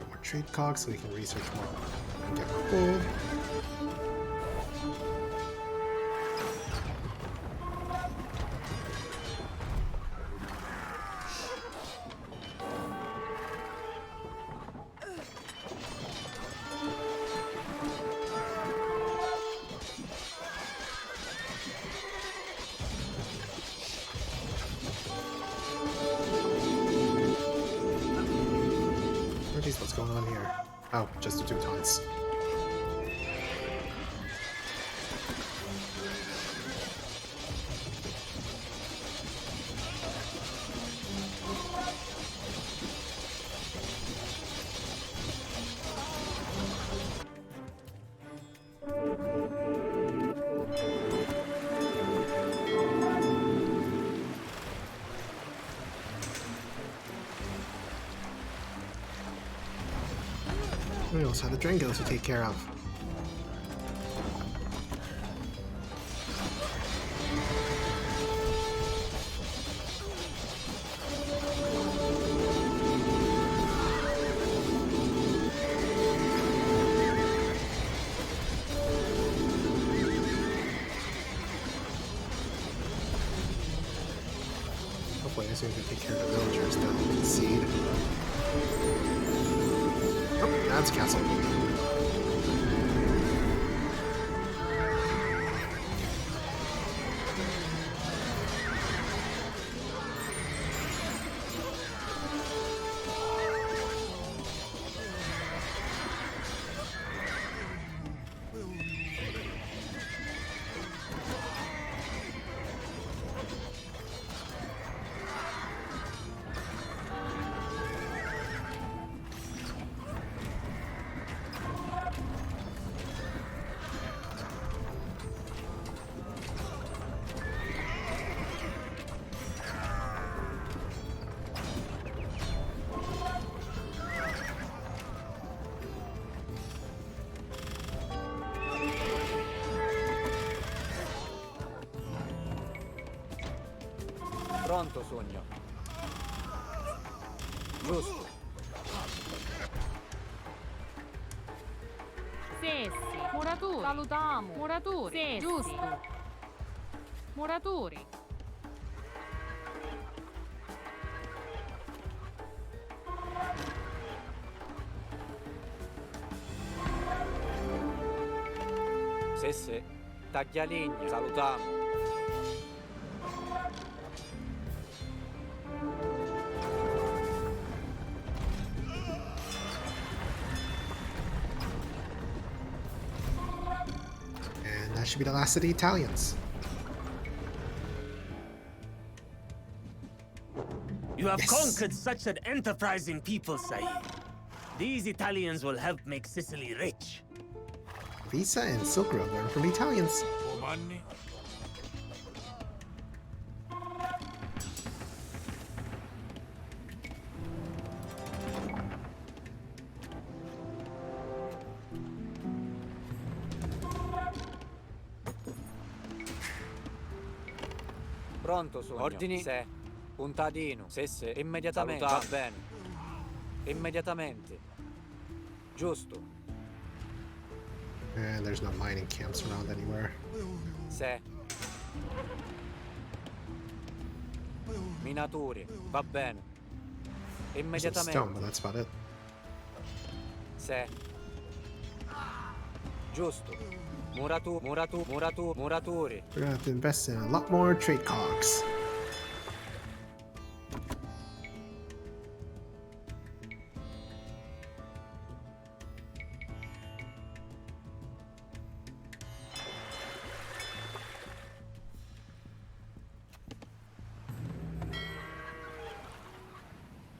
More trade cogs so we can research more and get more gold. What's going on here? Oh, just the Teutons. We also have the Drengos to take care of. Hopefully as soon as we take care of the villagers, they'll concede. Oh, that's castle. Pronto, sogno. Giusto. Sessi. Muratori. Salutiamo. Muratori. Sessi. Giusto. Muratori. Sesse. Taglialegna. Salutiamo. And that should be the last of the Italians. You have Yes. conquered such an enterprising people, Saeed. These Italians will help make Sicily rich. Visa and Silk Road learn from the Italians. Comanni. Pronto, sogno. Ordini. Se. Puntadino. Sesse. Immediatamente. Va bene. Immediatamente. Giusto. And there's no mining camps around anywhere. Se. Minature. Va bene. There's some stone, Immediatamente. but that's about it. Se. Giusto. Muraturi. We're gonna have to invest in a lot more trade cogs.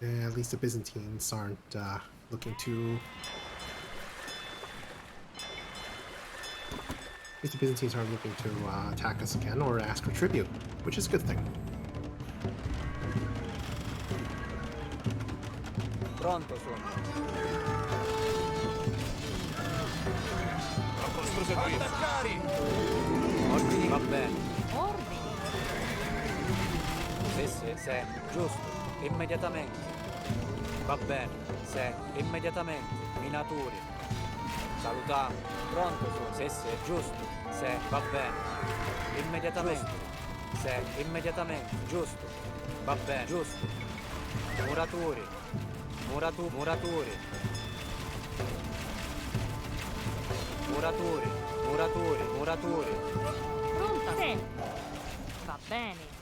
Yeah, at least the Byzantines aren't looking to. At least the Byzantines aren't looking to attack us again or ask for tribute, which is a good thing. Pronto, sogno. A vostro servizio. Attaccari! Ordini. Va bene. Ordini. Se. Giusto. Immediatamente. Va bene. Se. Immediatamente. Minature. Salutiamo. Pronto, sogno. Se. Giusto. Se. Va bene. Immediatamente. Se. Immediatamente. Giusto. Va bene. Giusto. Muraturi. Muraturi. Pronta. Sì. Va bene.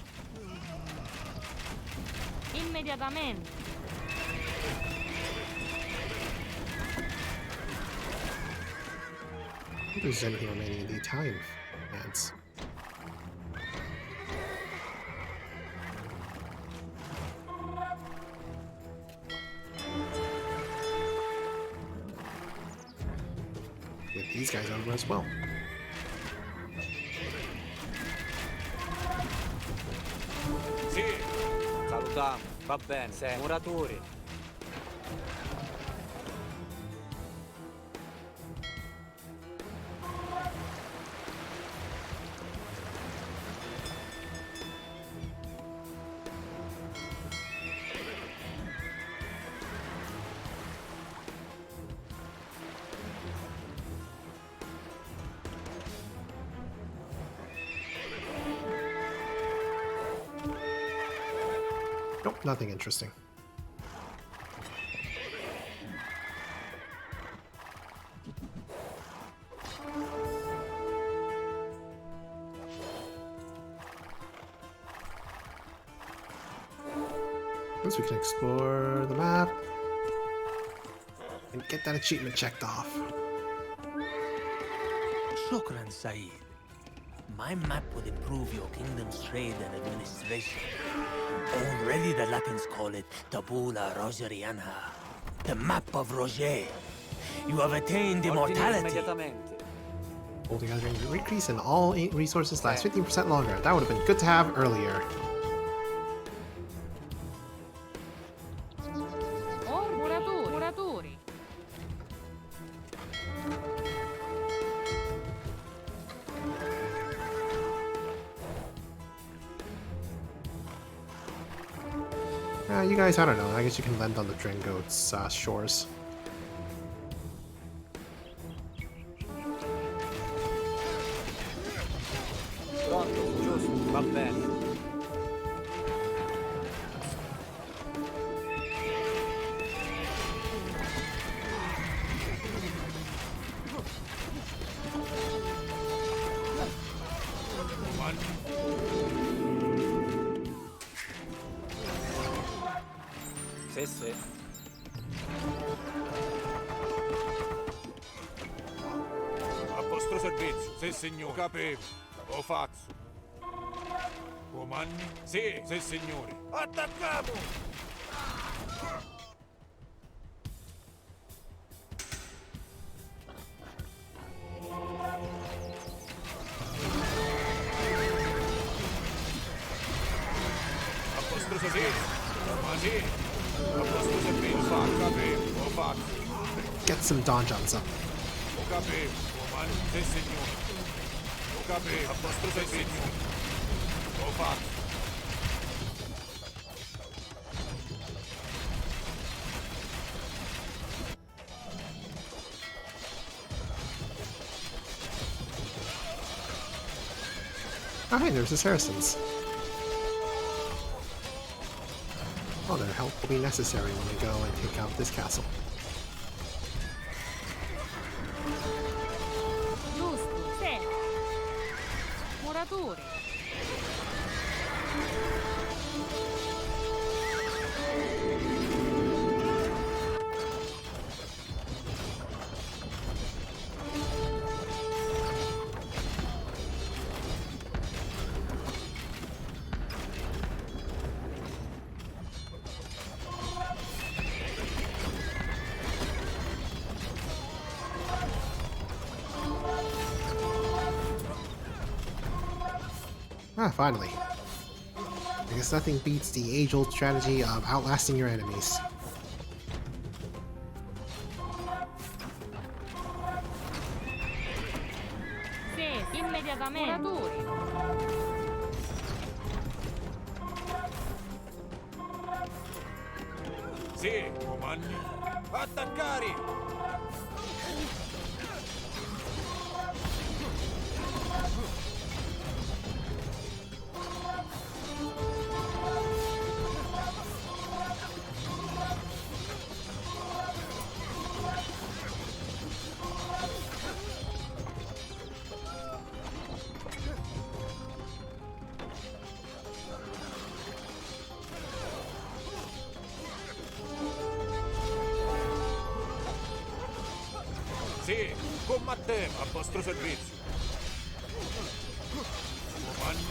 Immediatamente. I don't think there's anything remaining in the Italian lands. Get these guys over as well. Sì. Salutiamo. Va bene. Se. Muraturi. Nope, nothing interesting. Once we can explore the map and get that achievement checked off. Shukran, Saeed. My map will improve your kingdom's trade and administration. Already the Latins call it Tabula Rogeriana, the map of Roger. You have attained Ordini immortality. immediatamente. Holding out range increase in all 8 resources lasts 15% longer. That would have been good to have earlier. Muratori. You guys, I don't know. I guess you can land on the Drengoat's shores. Pronto, giusto, va bene. Sì, sì. A vostro servizio, sì signore. Capivo, lo faccio. Comandi? Sì, sì signore. Attacchiamo! A vostro servizio, ma sì. A vostro servizio, capivo, lo faccio. Get some donjons up. Lo capivo, comandi? Sì signore. Lo capivo, a vostro servizio. Lo faccio. Oh, hey, there's the Saracens. Oh, their help will be necessary when we go and take out this castle. Giusto, sì. Muratori. Ah, finally. I guess nothing beats the age-old strategy of outlasting your enemies. Sì, immediatamente. Muratori. Sì, comandi. Attaccare! Sì, combattiamo a vostro servizio. Comandi.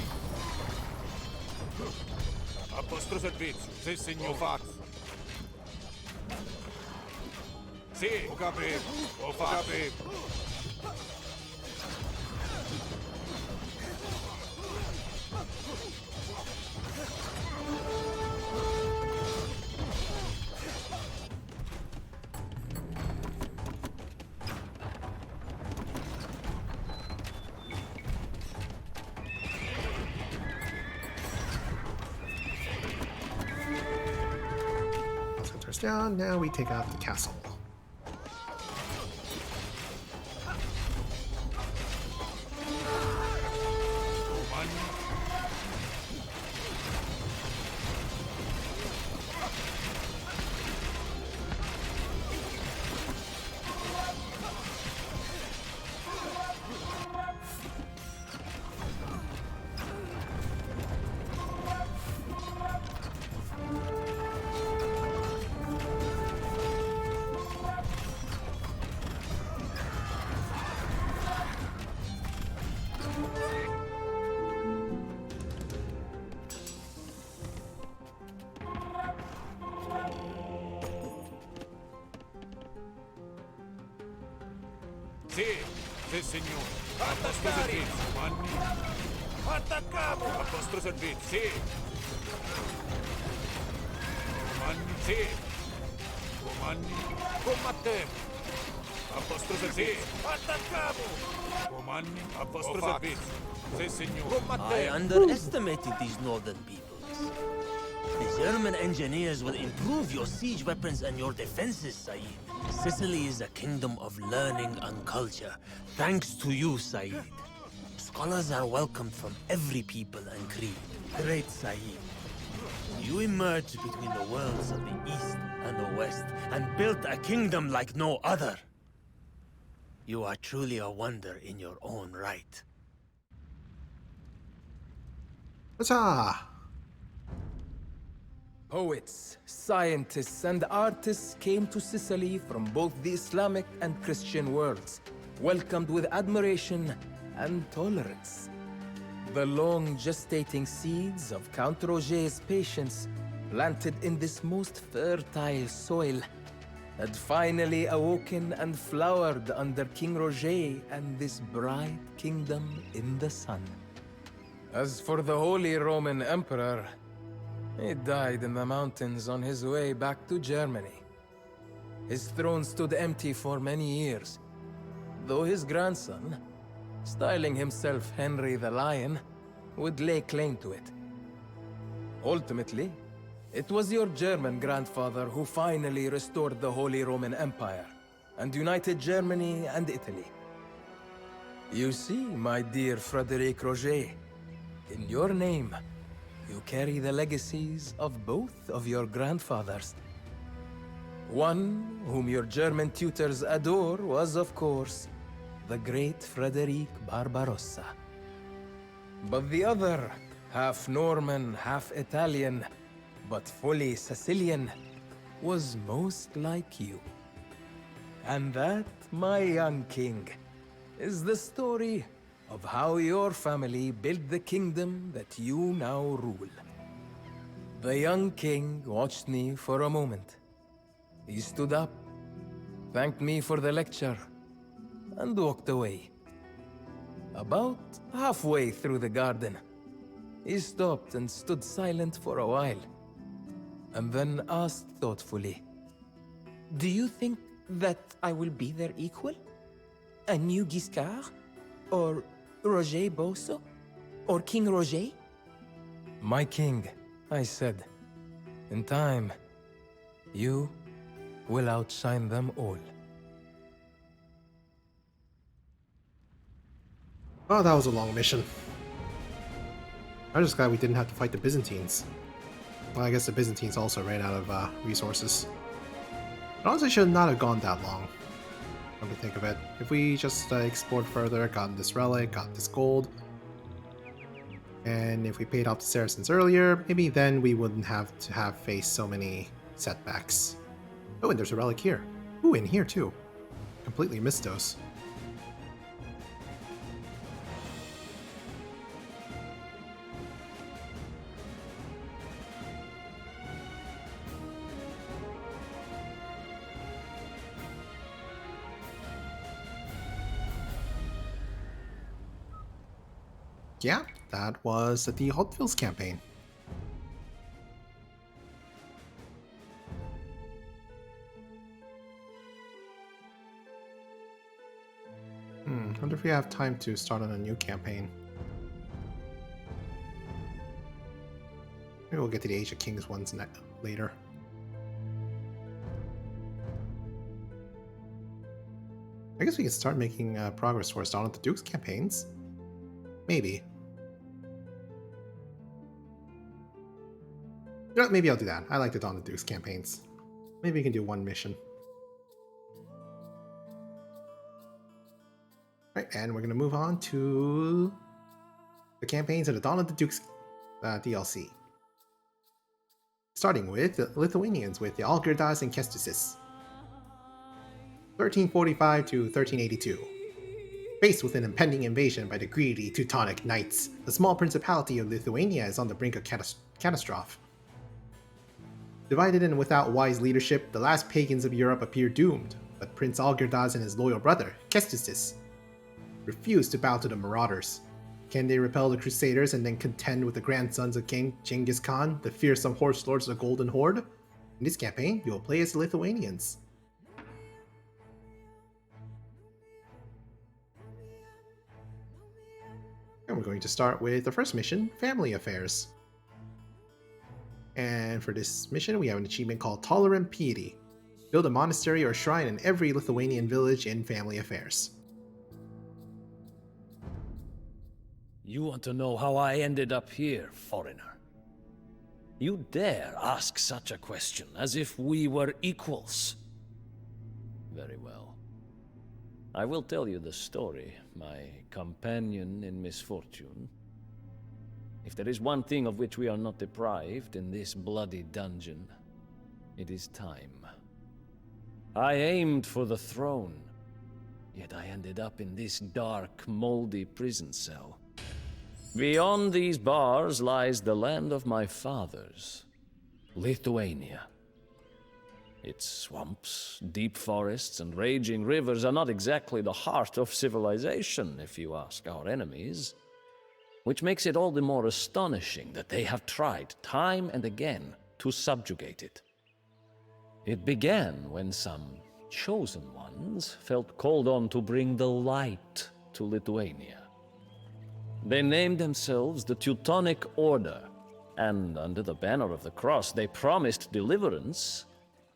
A vostro servizio, sì signor. Lo faccio. Sì, lo capivo, lo capivo. Centers down, now we take out the castle. Sì, sì signore. A vostro servizio, comandi. Attacchiamo! A vostro servizio, sì. Comandi, sì. Comandi. Combattiamo. A vostro servizio. Attacchiamo! Comandi, a vostro servizio. Sì signore. I Combattiamo. underestimated these northern peoples. This German engineers will improve your siege weapons and your defenses, Saeed. Sicily is a kingdom of learning and culture. Thanks to you, Saeed. Scholars are welcomed from every people and creed. Great Saeed. You emerged between the worlds of the East and the West and built a kingdom like no other. You are truly a wonder in your own right. Huzzah! Poets, scientists, and artists came to Sicily from both the Islamic and Christian worlds, welcomed with admiration and tolerance. The long gestating seeds of Count Roger's patience, planted in this most fertile soil, had finally awoken and flowered under King Roger and this bright kingdom in the sun. As for the Holy Roman Emperor, he died in the mountains on his way back to Germany. His throne stood empty for many years, though his grandson, styling himself Henry the Lion, would lay claim to it. Ultimately, it was your German grandfather who finally restored the Holy Roman Empire and united Germany and Italy. You see, my dear Frederic Roger, in your name, you carry the legacies of both of your grandfathers. One, whom your German tutors adore, was, of course, the great Frederick Barbarossa. But the other, half Norman, half Italian, but fully Sicilian, was most like you. And that, my young king, is the story of how your family built the kingdom that you now rule. The young king watched me for a moment. He stood up, thanked me for the lecture, and walked away. About halfway through the garden, he stopped and stood silent for a while, and then asked thoughtfully, "Do you think that I will be their equal? A new Guiscard? Or Roger Boso? Or King Roger?" "My king," I said, "in time, you will outshine them all." Oh, that was a long mission. I'm just glad we didn't have to fight the Byzantines. Well, I guess the Byzantines also ran out of resources. But honestly, should not have gone that long. Come to think of it. If we just explored further, gotten this relic, got this gold, and if we paid off the Saracens earlier, maybe then we wouldn't have to have faced so many setbacks. Oh, and there's a relic here. Ooh, in here too. Completely missed those. Yeah, that was the Hauteville's campaign. Wonder if we have time to start on a new campaign. Maybe we'll get to the Age of Kings ones later. I guess we can start making progress towards Dawn of the Duke's campaigns. Maybe. You know, maybe I'll do that. I like the Dawn of the Duke's campaigns. Maybe we can do one mission. Right, and we're going to move on to the campaigns of the Dawn of the Duke's DLC. Starting with the Lithuanians with the Algirdas and Kestusis. 1345 to 1382. Faced with an impending invasion by the greedy Teutonic Knights, the small principality of Lithuania is on the brink of catastrophe. Divided and without wise leadership, the last pagans of Europe appear doomed, but Prince Algirdas and his loyal brother, Kestusis, refuse to bow to the marauders. Can they repel the Crusaders and then contend with the grandsons of King Genghis Khan, the fearsome horse lords of the Golden Horde? In this campaign, you will play as the Lithuanians. And we're going to start with the first mission, Family Affairs. And for this mission, we have an achievement called Tolerant Piety. Build a monastery or shrine in every Lithuanian village in family affairs. You want to know how I ended up here, foreigner? You dare ask such a question, as if we were equals. Very well. I will tell you the story, my companion in misfortune. If there is one thing of which we are not deprived in this bloody dungeon, it is time. I aimed for the throne, yet I ended up in this dark, moldy prison cell. Beyond these bars lies the land of my fathers, Lithuania. Its swamps, deep forests, and raging rivers are not exactly the heart of civilization, if you ask our enemies. Which makes it all the more astonishing that they have tried, time and again, to subjugate it. It began when some chosen ones felt called on to bring the light to Lithuania. They named themselves the Teutonic Order, and under the banner of the cross they promised deliverance,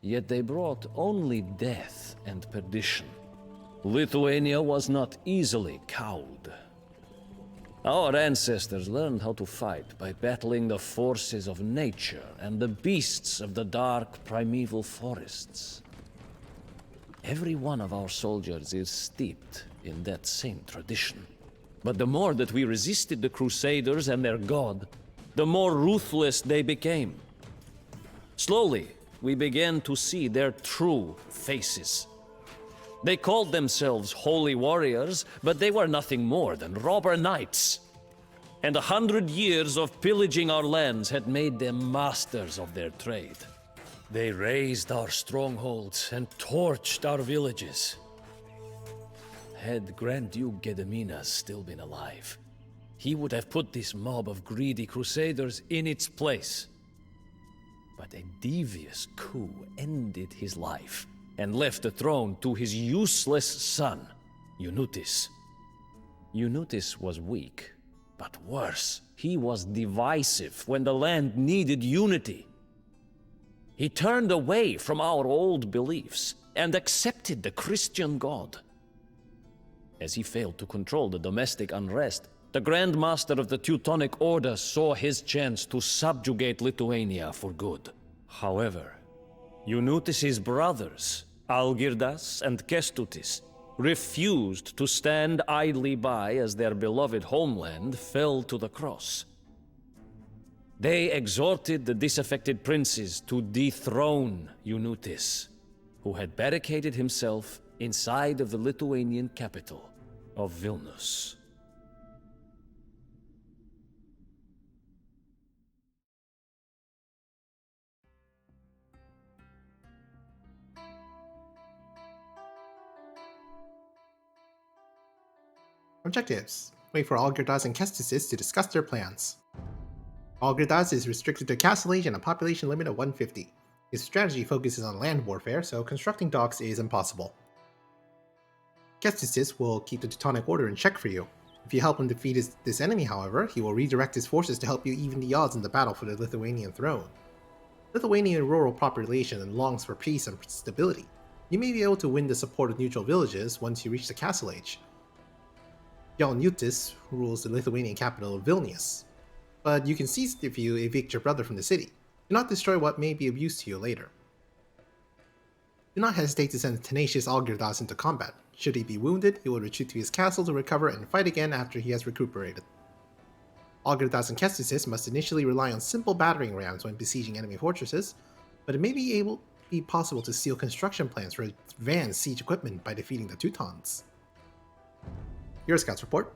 yet they brought only death and perdition. Lithuania was not easily cowed. Our ancestors learned how to fight by battling the forces of nature and the beasts of the dark primeval forests. Every one of our soldiers is steeped in that same tradition. But the more that we resisted the Crusaders and their god, the more ruthless they became. Slowly, we began to see their true faces. They called themselves holy warriors, but they were nothing more than robber knights. And 100 years of pillaging our lands had made them masters of their trade. They razed our strongholds and torched our villages. Had Grand Duke Gediminas still been alive, he would have put this mob of greedy crusaders in its place. But a devious coup ended his life and left the throne to his useless son, Eunutis. Eunutis was weak, but worse, he was divisive when the land needed unity. He turned away from our old beliefs and accepted the Christian God. As he failed to control the domestic unrest, the Grand Master of the Teutonic Order saw his chance to subjugate Lithuania for good. However, Eunutis' brothers, Algirdas and Kestutis, refused to stand idly by as their beloved homeland fell to the cross. They exhorted the disaffected princes to dethrone Eunutis, who had barricaded himself inside of the Lithuanian capital of Vilnius. Objectives. Wait for Algirdas and Kestutis to discuss their plans. Algirdas is restricted to castle age and a population limit of 150. His strategy focuses on land warfare, so constructing docks is impossible. Kestutis will keep the Teutonic Order in check for you. If you help him defeat this enemy, however, he will redirect his forces to help you even the odds in the battle for the Lithuanian throne. Lithuanian rural population longs for peace and stability. You may be able to win the support of neutral villages once you reach the castle age. Eunutis rules the Lithuanian capital of Vilnius, but you can seize if you evict your brother from the city. Do not destroy what may be of use to you later. Do not hesitate to send tenacious Algirdas into combat. Should he be wounded, he will retreat to his castle to recover and fight again after he has recuperated. Algirdas and Kestutis must initially rely on simple battering rams when besieging enemy fortresses, but it may be possible to steal construction plans for advanced siege equipment by defeating the Teutons. Your scouts report.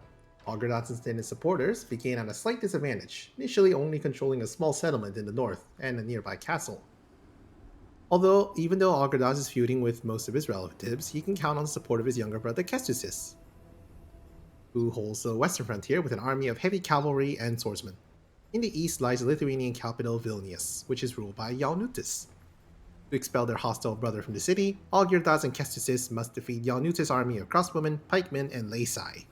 Algirdas and his supporters began at a slight disadvantage, initially only controlling a small settlement in the north and a nearby castle. Even though Algirdas is feuding with most of his relatives, he can count on the support of his younger brother Kestutis, who holds the western frontier with an army of heavy cavalry and swordsmen. In the east lies the Lithuanian capital Vilnius, which is ruled by Eunutis. To expel their hostile brother from the city, Algirdas and Kestutis must defeat Eunutis' army of crossbowmen, pikemen, and laicai.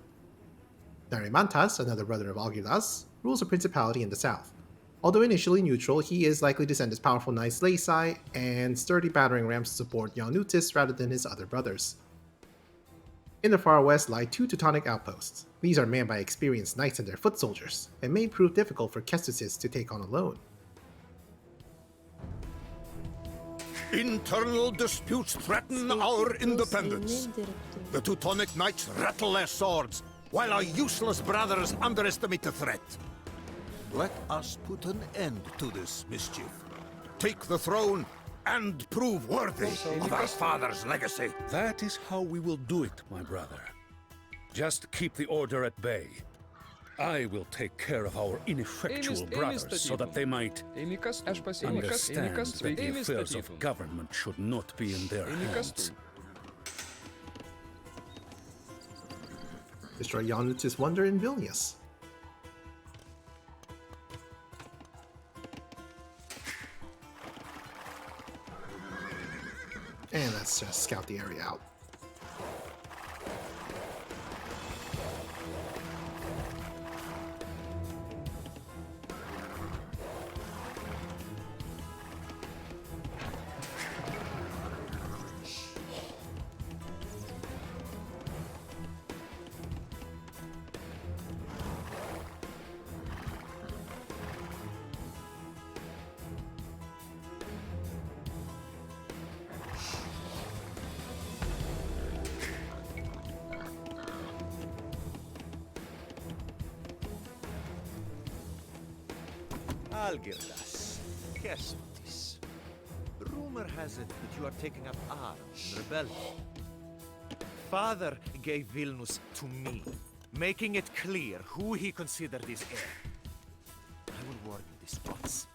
Narimantas, another brother of Algirdas, rules a principality in the south. Although initially neutral, he is likely to send his powerful knights Laysai and sturdy battering rams to support Yanutis rather than his other brothers. In the far west lie 2 Teutonic outposts. These are manned by experienced knights and their foot soldiers, and may prove difficult for Kestis to take on alone. Internal disputes threaten our independence. The Teutonic knights rattle their swords, while our useless brothers underestimate the threat. Let us put an end to this mischief. Take the throne and prove worthy of our father's legacy. That is how we will do it, my brother. Just keep the order at bay. I will take care of our ineffectual brothers so that they might understand that the affairs of government should not be in their hands. Destroy Yanutis' wonder in Vilnius. And let's just scout the area out. Algirdas, Kestis. Rumor has it that you are taking up arms in rebellion. Father gave Vilnius to me, making it clear who he considered his heir. I will warn you this once.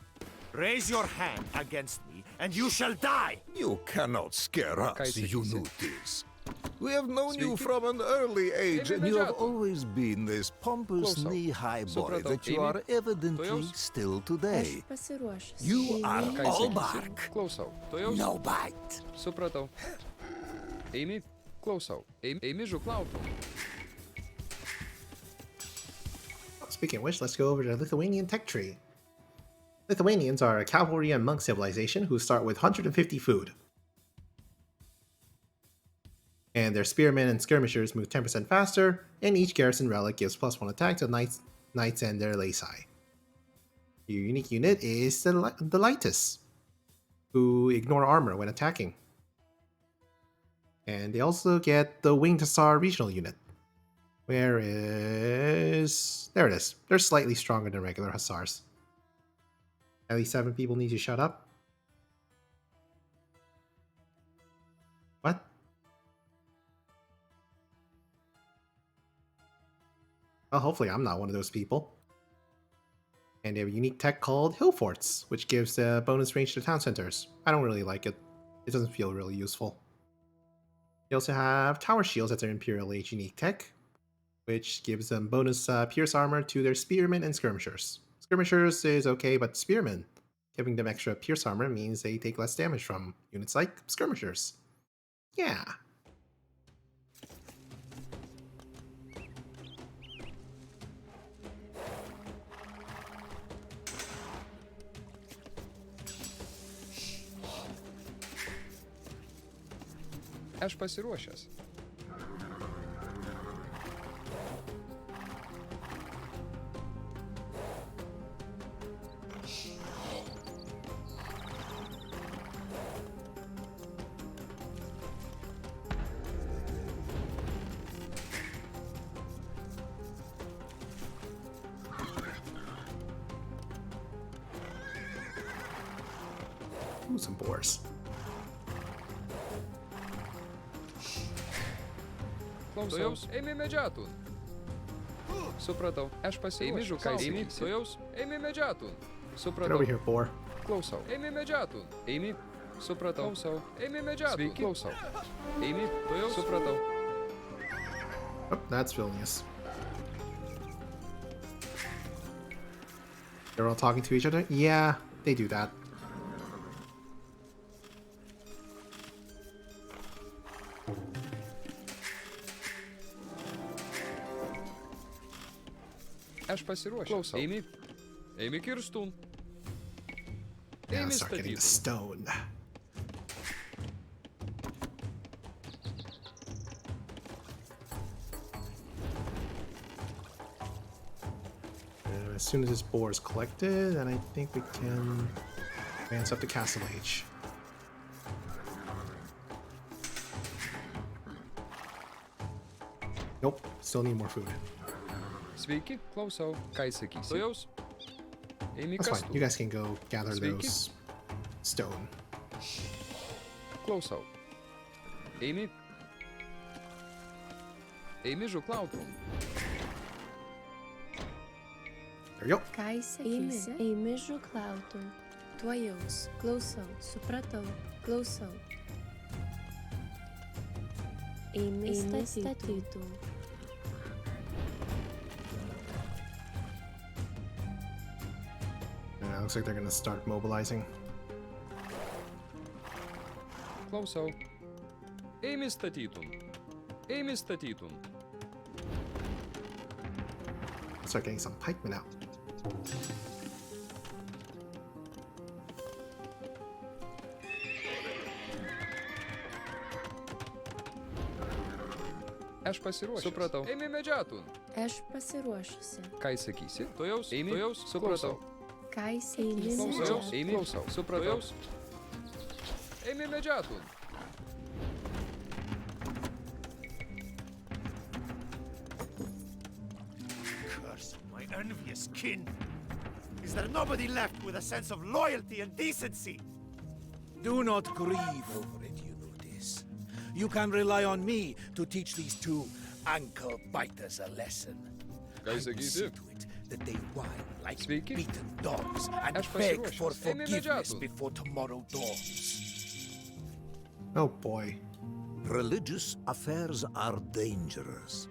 Raise your hand against me, and you shall die! You cannot scare us, Yanutis. We have known you from an early age, and you have always been this pompous knee-high boy that you are evidently still today. You are all bark, no bite. Speaking of which, let's go over to the Lithuanian tech tree. Lithuanians are a cavalry and monk civilization who start with 150 food. And their spearmen and skirmishers move 10% faster, and each garrison relic gives +1 attack to knights and their Laysai. Your unique unit is the Lightus, who ignore armor when attacking. And they also get the Winged Hussar regional unit. Where is... there it is. They're slightly stronger than regular Hussars. At least 7 people need to shut up. What? Well, hopefully I'm not one of those people. And they have a unique tech called Hill Forts, which gives a bonus range to town centers. I don't really like it. It doesn't feel really useful. They also have Tower Shields as their Imperial Age unique tech, which gives them bonus pierce armor to their spearmen and skirmishers. Skirmishers is okay, but spearmen, giving them extra pierce armor means they take less damage from units like skirmishers. Yeah. Aš pasiruošęs. Ooh, some boars. Klausau. Eimi medžiatun. Supratau. Aš pasiruošęs. Eimi tuojaus. Eimi medžiatun. Supratau. Get over here, boar. Klausau. Eimi medžiatun. Eimi. Supratau. Klausau. Eimi medžiatun. Klausau. Eimi tuojaus. Supratau. Oh, that's Vilnius. They're all talking to each other? Yeah, they do that. Aš pasiruošęs. Klausau. Eimi. Eimi kirstun. Now start getting the stone. As soon as this boar is collected, then I think we can advance up to Castle Age. Nope, still need more food. Sveiki, klausau. Ką įsakysi? Tuojaus. Eimi That's kas fine. tu? You guys can go gather Sveiki. those stone. Klausau. Eimi. Eimi žuklautum. There you go. Ką įsakysi? Eimi žuklautum. Tuojaus. Klausau. Supratau. Klausau. Eimi statytum. Looks like they're gonna start mobilizing. Klausau. Eimi statytum. Eimi statytum. Start getting some pikemen out. Aš pasiruošęs. Supratau. Eimi medžiatun. Aš pasiruošusi. Ką įsakysi? Tuojaus. Eimi. Tuojaus. Supratau. Ką įsakysi? Klausau. Eimi. Klausau. Supratau. Eimi medžiatun. Curse my envious kin! Is there nobody left with a sense of loyalty and decency? Do not grieve over it, Eunutis. You can rely on me to teach these two ankle biters a lesson. I will see to it that they whine like beaten dogs and beg for forgiveness before tomorrow dawns. Oh boy. Religious affairs are dangerous,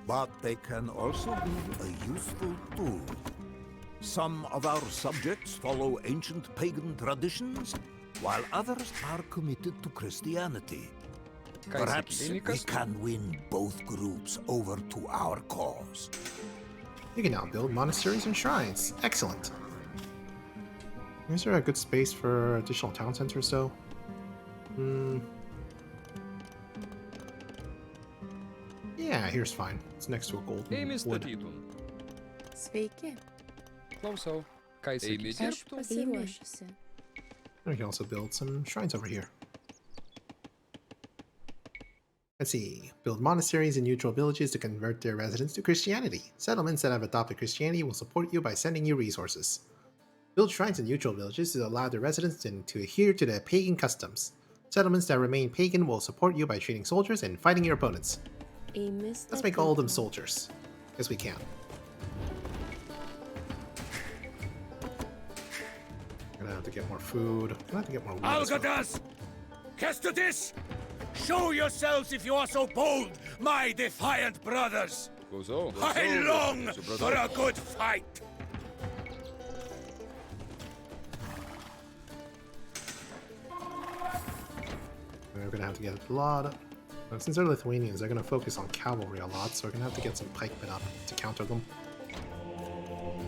but they can also be a useful tool. Some of our subjects follow ancient pagan traditions, while others are committed to Christianity. Perhaps we can win both groups over to our cause. You can now build monasteries and shrines. Excellent. Is there a good space for additional town centers, though? Yeah, here's fine. It's next to a golden wood. Sveiki. Klausau. Ką įsakysi? Aš pasiruošusi. We can also build some shrines over here. Let's see. Build monasteries in neutral villages to convert their residents to Christianity. Settlements that have adopted Christianity will support you by sending you resources. Build shrines in neutral villages to allow the residents to adhere to their pagan customs. Settlements that remain pagan will support you by treating soldiers and fighting your opponents. Let's make all of them soldiers. Yes, we can. Gonna have to get more food. Gonna have to get more wood as well. Algadas! Kestutis! Show yourselves if you are so bold, my defiant brothers! I long for a good fight! We're gonna have to get a lot of... Since they're Lithuanians, they're gonna focus on cavalry a lot, so we're gonna have to get some pikemen up to counter them.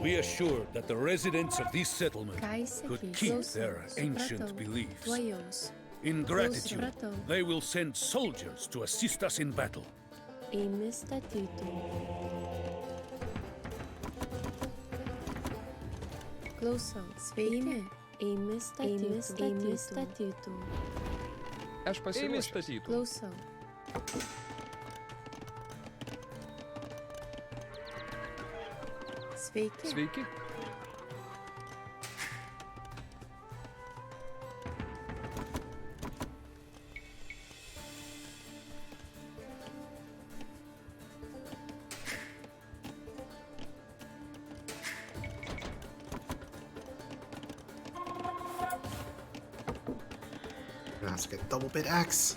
We are sure that the residents of this settlement could keep their ancient beliefs. In gratitude, they will send soldiers to assist us in battle. Eimi statytum. Klausau. Sveiki. Eimi statytum. Aš pasiruošęs. Klausau. Sveiki. Sveiki. Let's get double bit axe.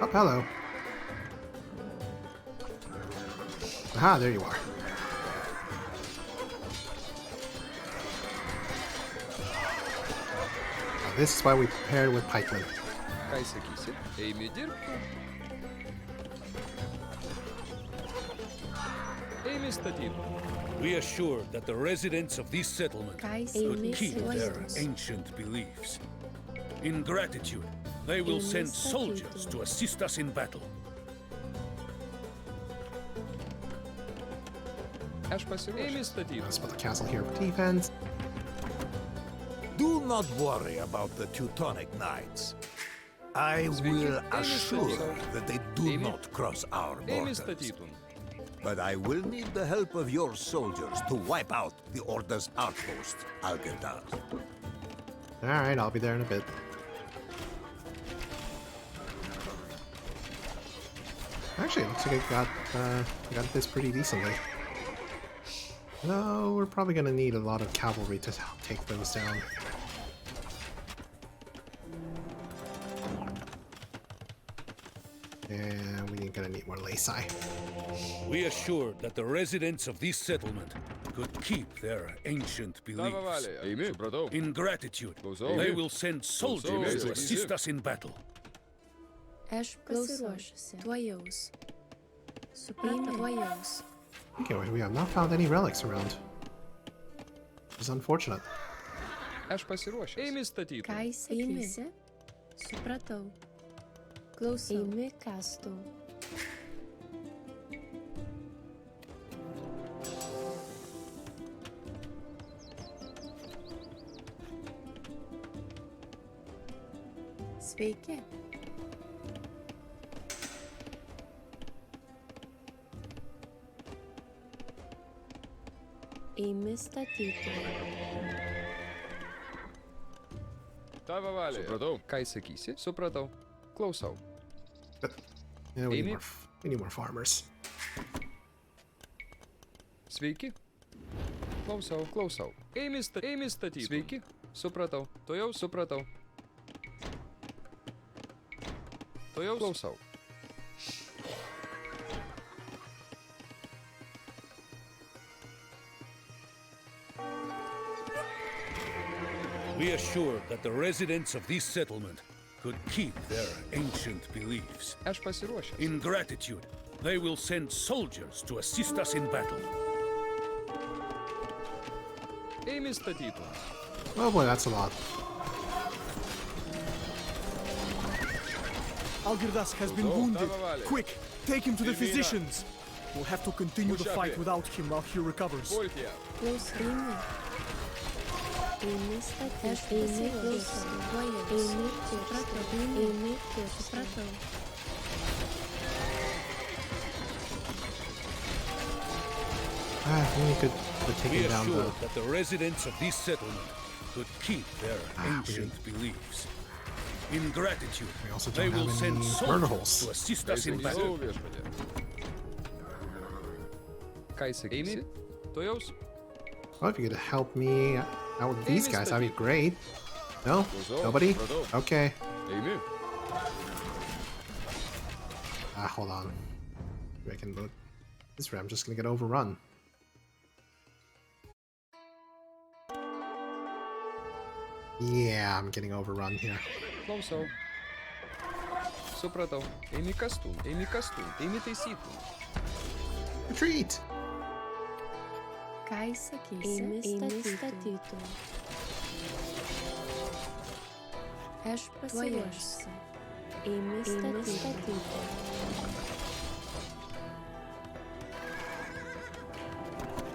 Oh, hello. Aha, there you are. Now, this is why we prepared with pikemen. Ką įsakysi? Eimi dirbti. We assured that the residents of this settlement could keep their ancient beliefs. In gratitude, they will send soldiers to assist us in battle. Let's put the castle here for defense. Do not worry about the Teutonic Knights. I will assure that they do not cross our borders. But I will need the help of your soldiers to wipe out the Order's outpost, Algerdar. Alright, I'll be there in a bit. Actually, it looks like I got this pretty decently. No, we're probably gonna need a lot of cavalry to take those down. And we're gonna need more Laci. We assured that the residents of this settlement could keep their ancient beliefs. In gratitude, they will send soldiers to assist us in battle. Okay, wait, we have not found any relics around. Which is unfortunate. Sveiki. Eimi statyti. Tavo valia. Supratau. Ką įsakysi? Supratau. Klausau. Yeah, we need more farmers. Sveiki. Klausau, klausau. Eimi statyti. Sveiki. Supratau. Tuojau supratau. Tuojau klausau. We assured that the residents of this settlement could keep their ancient beliefs. In gratitude, they will send soldiers to assist us in battle. Oh boy, that's a lot. Algirdas has been wounded. Quick, take him to the physicians. We'll have to continue the fight without him while he recovers. We could take We him down assured though. that the residents of this settlement could keep their ancient beliefs. In gratitude, they don't will have send any soldiers myrtles. to assist us in battle. Ką įsakysi? Tuojaus. Well, if you could help me out with these guys, that'd be great. No? Nobody? Okay. Hold on. Maybe I can look. This way, I'm just gonna get overrun. Yeah, I'm getting overrun here. Klausau. Supratau. Eimi kastų. Eimi taisyklių. Retreat! Ką įsakysi? Eimi statytų. Aš pasiruošusi. Eimi statytų.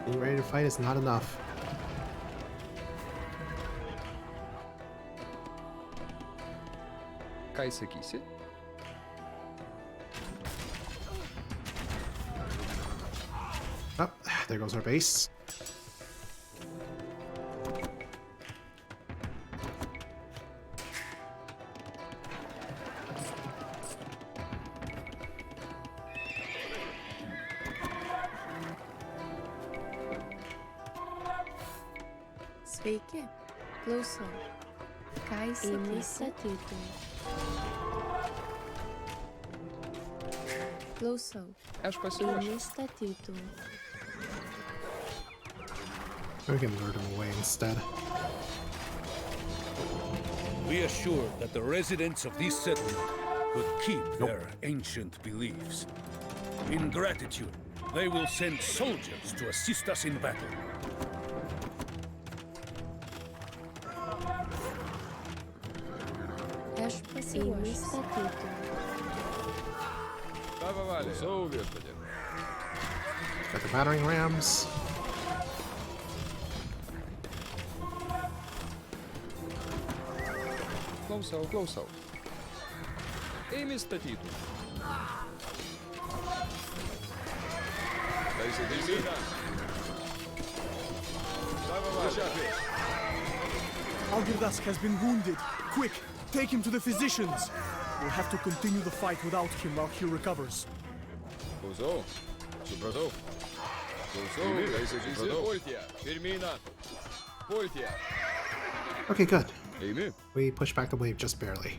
Being ready to fight is not enough. Ką įsakysi? Oh, there goes our base. Sveiki. Klausau. Ką įsakysi? Klausau. Aš pasiruošiu. Eimi statytų. We can lure them away instead. We assured that the residents of this settlement could keep their ancient beliefs. In gratitude, they will send soldiers to assist us in battle. Got the battering rams. Клоусал. Еми статиту. Algirdas has been wounded. Quick, take him to the physicians. We'll have to continue the fight without him while he recovers. Okay, good. We pushed back the wave just barely.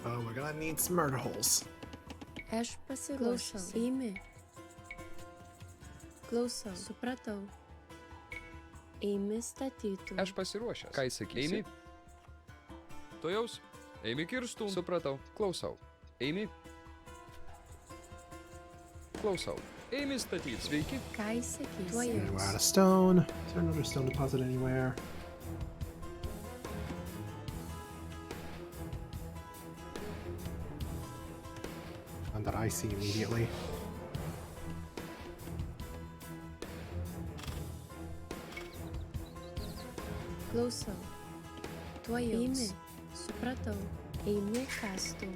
Oh, we're gonna need some murder holes. Aš pasiruošęs. Ką įsakysi? Eimi. Tuojaus. Eimi kirstum. Supratau. Klausau. Eimi. Klausau. Eimi statyti. Sveiki. Okay, we're out of stone. Is there another stone deposit anywhere? None that I see immediately. Klausau. Tuojaus. Supratau. Eimi kastu.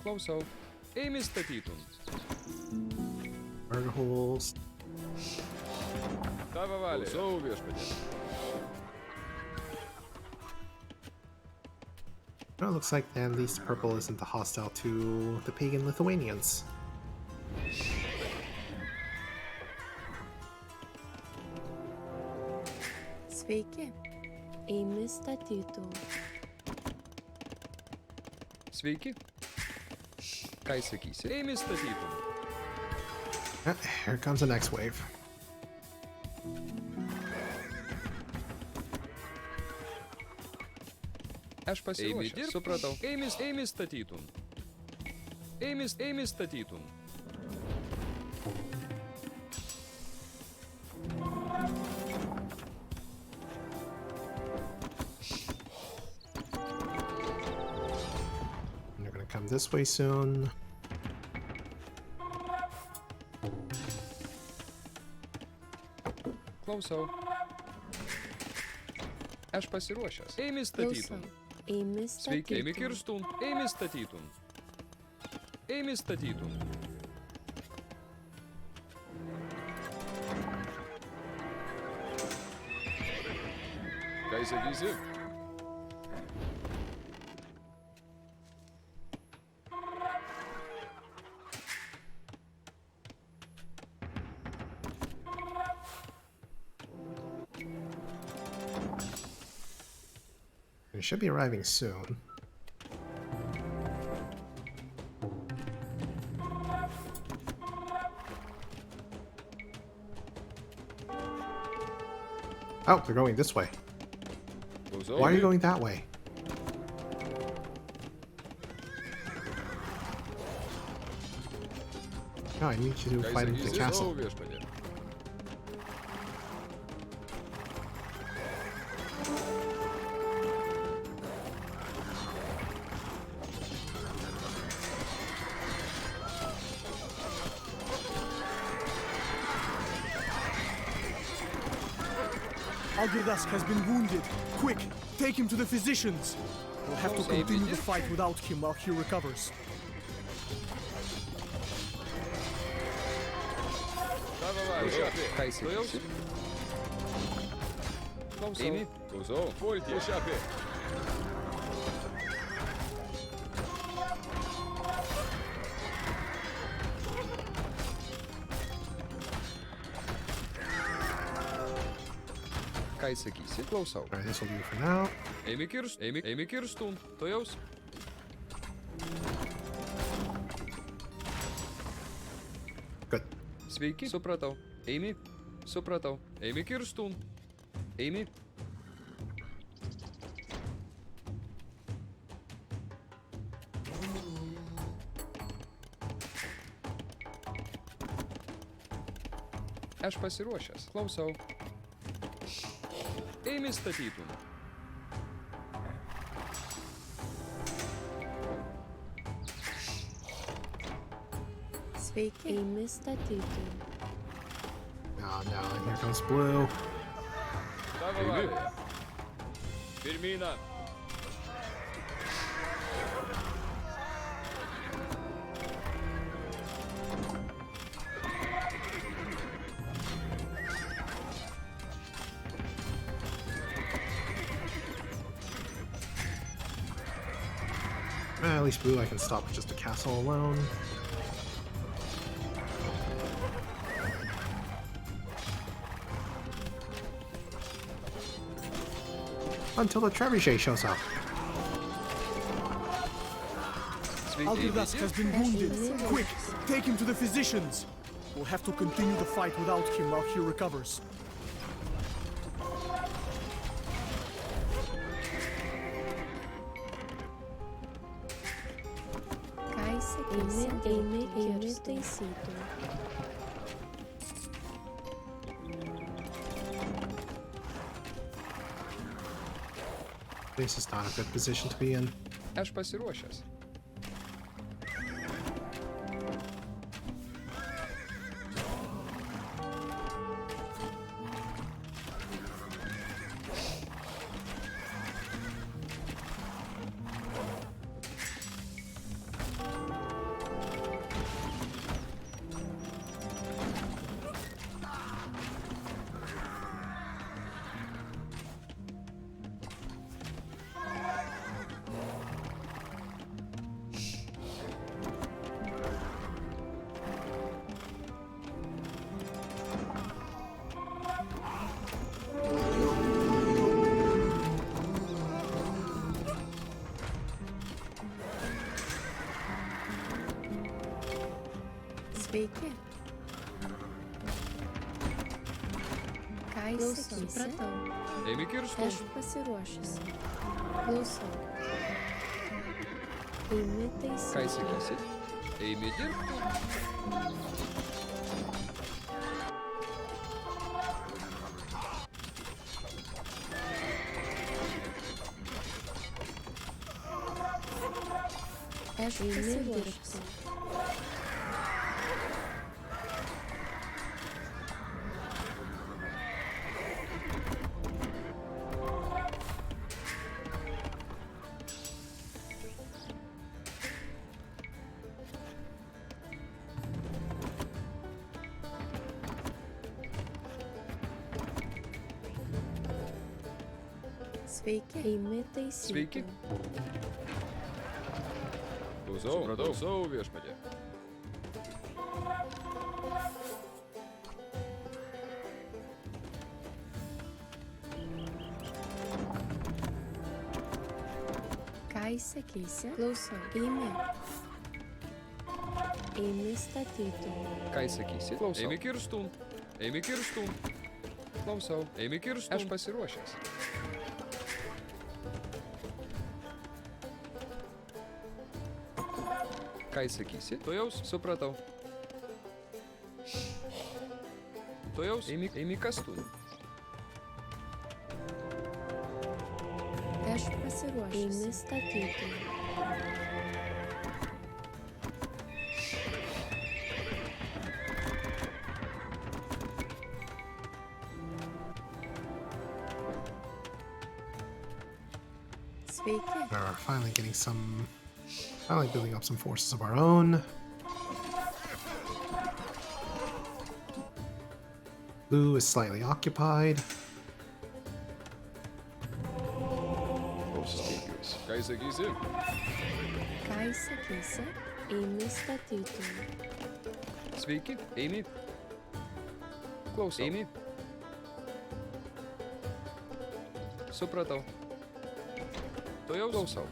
Klausau. Eimi statytum. Murder holes. Tavo valia. Klausau viešpatie. Well, it looks like at least purple isn't hostile to the pagan Lithuanians. Sveiki. Eimi statytų. Sveiki. Ką įsakysi? Eimi statytum. Here comes the next wave. Aš pasiruošęs. Supratau. Eimi statytum. Eimi statytum. They're gonna come this way soon. Klausau. Aš pasiruošęs. Eimi statytum. Sveiki. Eimi kirstum. Eimi statytum. Eimi statytum. Ką įsakysi? It should be arriving soon. Oh, they're going this way. Why are you going that way? No, I need you to fight into the castle. Algirdas has been wounded. Quick, take him to the physicians. We'll have to continue the fight without him while he recovers. Ką įsakysi? Klausau. Eimi. Klausau. Pulti. Pušapė. Ką sakysi? Klausau. Alright, this will do for now. Eimi kirstun. Tuojaus. Good. Sveiki. Supratau. Eimi. Supratau. Eimi kirstun. Eimi. Aš pasiruošęs. Klausau. Eimi statytum. Sveiki. Eimi statytum. Oh no, here comes blue. Eimi. Pirmina. At least blue I can stop with just a castle alone. Until the trebuchet shows up. Algirdas has been wounded. Quick, take him to the physicians. We'll have to continue the fight without him while he recovers. Eimi taisytų. This is not a good position to be in. Aš pasiruošęs. Sveiki. Ką įsakysi? Supratau. Eimi kirstun. Aš pasiruošęs. Klausau. Eimi taisytų. Ką įsakysi? Eimi dirbti. Aš pasiruošęs. Sveiki. Eimi taisytų. Sveiki. Klausau, viešpatie. Ką įsakysi? Klausau. Eimi. Eimi statytų. Ką įsakysi? Klausau. Eimi kirstun. Eimi kirstun. Klausau. Eimi kirstun. Aš pasiruošęs. Ką įsakysi? Tuojaus. Supratau. Tuojaus. Eimi kastun. Aš pasiruošęs. Eimi statytų. Sveiki. We're finally getting some... finally building up some forces of our own. Blue is slightly occupied. Ką įsakysi? Ką įsakysi? Eimi statytų. Sveiki. Eimi. Klausau. Eimi. Supratau. Tuojau klausau.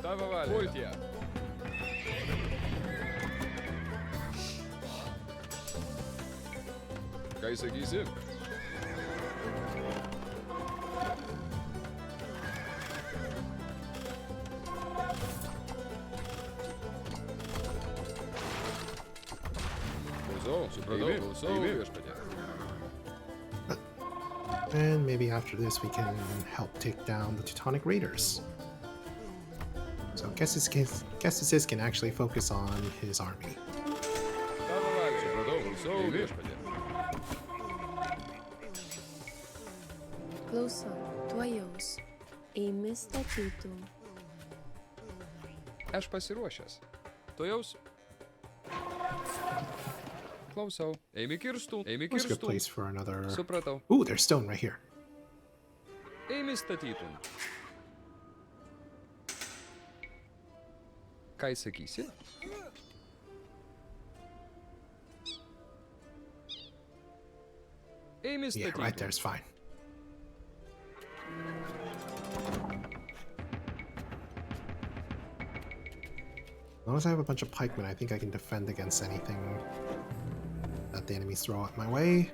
Tavo valia. Pultie. Ką įsakysi? Klausau, supratau, klausau, viešpatie. And maybe after this we can help take down the Teutonic Raiders. So Gestus can actually focus on his army. Tavo valia. Supratau, klausau, viešpatie. Klausau, tuojaus. Eimi statytų. Aš pasiruošęs. Tuojaus. Klausau. Eimi kirstų. Eimi Where's a good kirstų. place for another? Supratau. Ooh, there's stone right here. Eimi statytum. Ką įsakysi? Eimi Yeah, statytum. right there's fine. As long as I have a bunch of pikemen, I think I can defend against anything that the enemies throw at my way.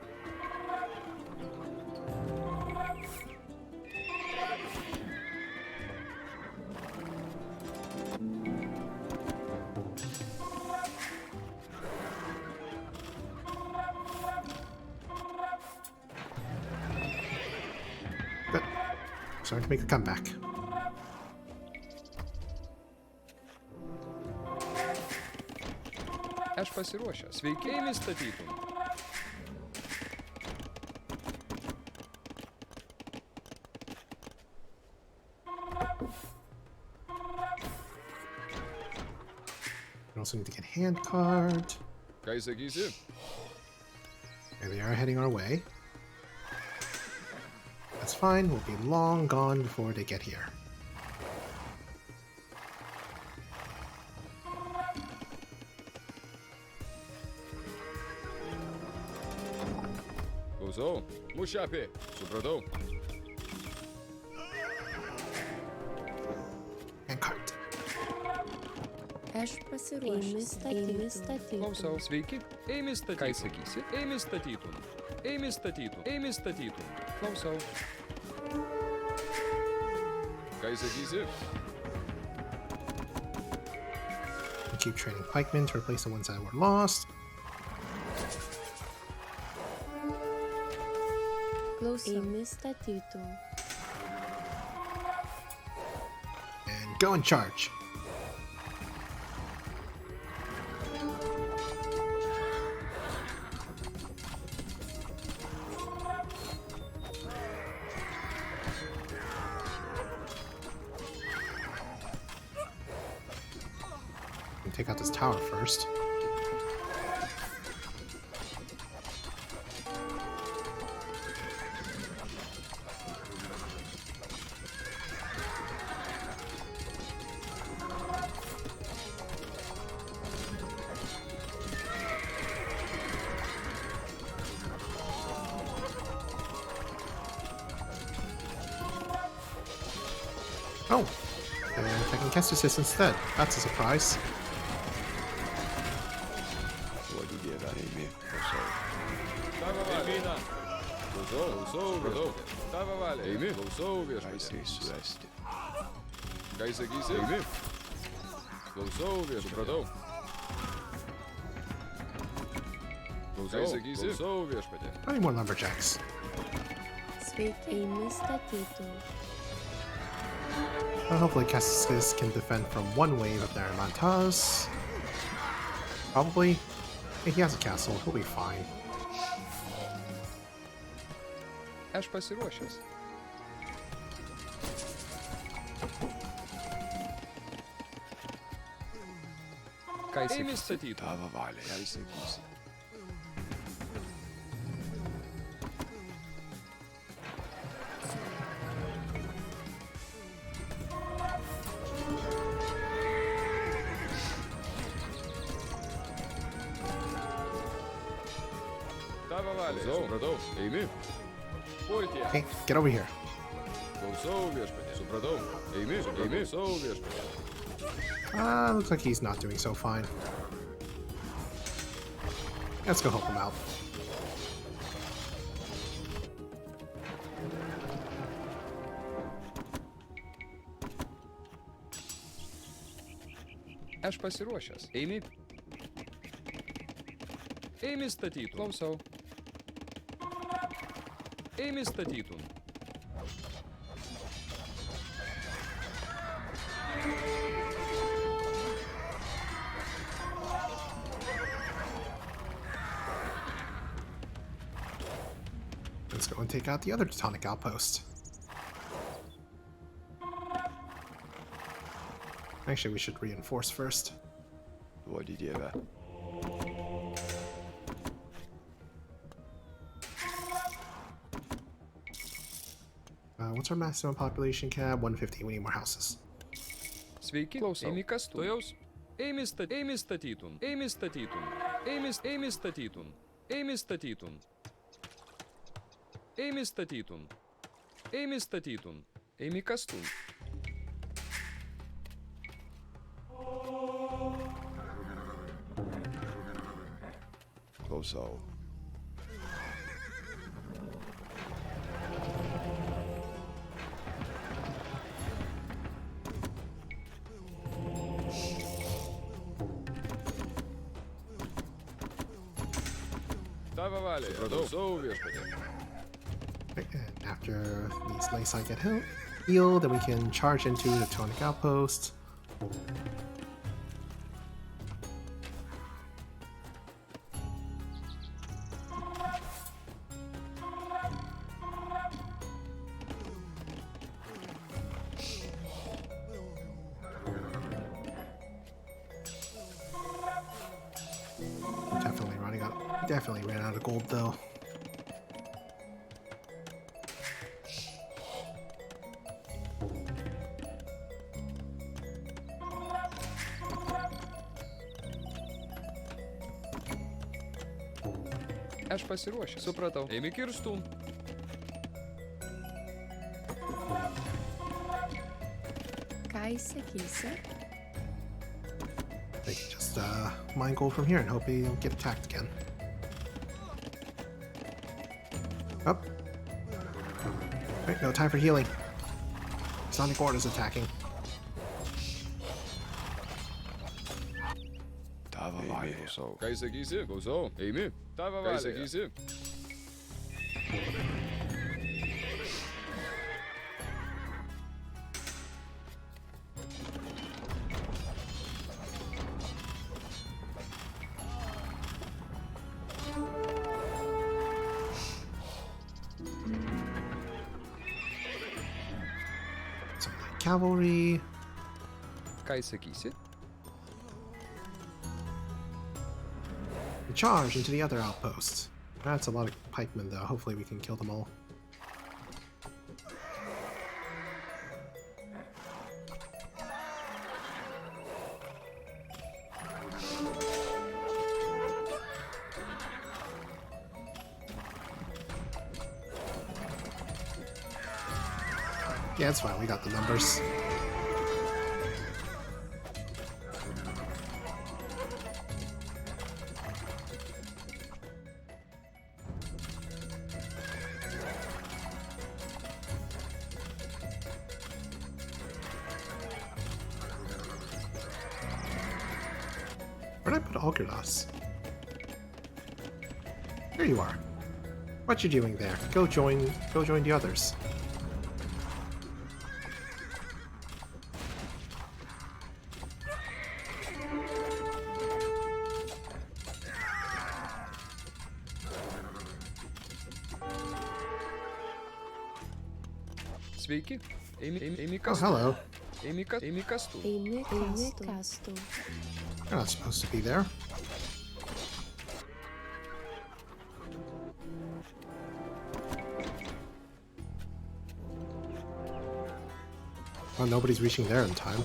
Good. Starting to make a comeback. Aš pasiruošęs. Sveiki, eimi statytum. We also need to get handcart. Ką įsakysi? There they are heading our way. That's fine, we'll be long gone before they get here. Klausau. Mušapė. Supratau. Handcart. Aš pasiruošęs. Eimi statytų. Klausau. Sveiki. Eimi statytum. Ką įsakysi? Eimi statytum. Eimi statytum. Eimi statytum. Klausau. Ką įsakysi? We keep training pikemen to replace the ones that were lost. Klausau. Eimi statytų. And go and charge. Take out this tower first. Oh, they're attacking Kestis instead. That's a surprise. Tavo valia. Klausau, supratau. Tavo valia. Eimi. Klausau, viešpatie. Ką įsakysi? Eimi. Klausau, viešpatie. Supratau. Klausau, įsakysi? Klausau, viešpatie. I need more lumberjacks. Sveiki, eimi statytų. Well, hopefully Kestis can defend from one wave of their Mantas. Probably. Hey, he has a castle. He'll be fine. Aš pasiruošęs. Ką įsakysi? Eimi statytum. Tavo valia. Ką įsakysi? Hey, get over here. Looks like he's not doing so fine. Let's go help him out. Aš pasiruošęs. Eini. Eimi statytum. Klausau. Eimi statytum. Let's go and take out the other Teutonic outpost. Actually, we should reinforce first. What's our maximum population cap? 150. We need more houses. Sveiki, klausau. Eimi kas tu? Tuojaus. Eimi statytum. Eimi statytum. Eimi statytum. Eimi statytum. Eimi statytum. Eimi statytum. Eimi kas tu? Klausau. After these Lysite get healed, then we can charge into the Teutonic outpost. Definitely ran out of gold though. Aš pasiruošęs. Supratau. Eimi kirstum. Ką įsakysi? They can just mine gold from here and hope they don't get attacked again. Up. Right, no time for healing. Sonic Horde is attacking. Ką įsakysi? Klausau. Eimi. Tavo valia. Ką įsakysi? Some light cavalry. Ką įsakysi? Charge into the other outpost. That's a lot of pikemen though. Hopefully we can kill them all. Yeah, it's fine. We got the numbers. Where'd I put Algirdas? Here you are. What you doing there? Go join the others. Sveiki. Eimi Oh, hello. Eimi kas tu? Eimi kas tu? You're not supposed to be there. Oh, nobody's reaching there in time.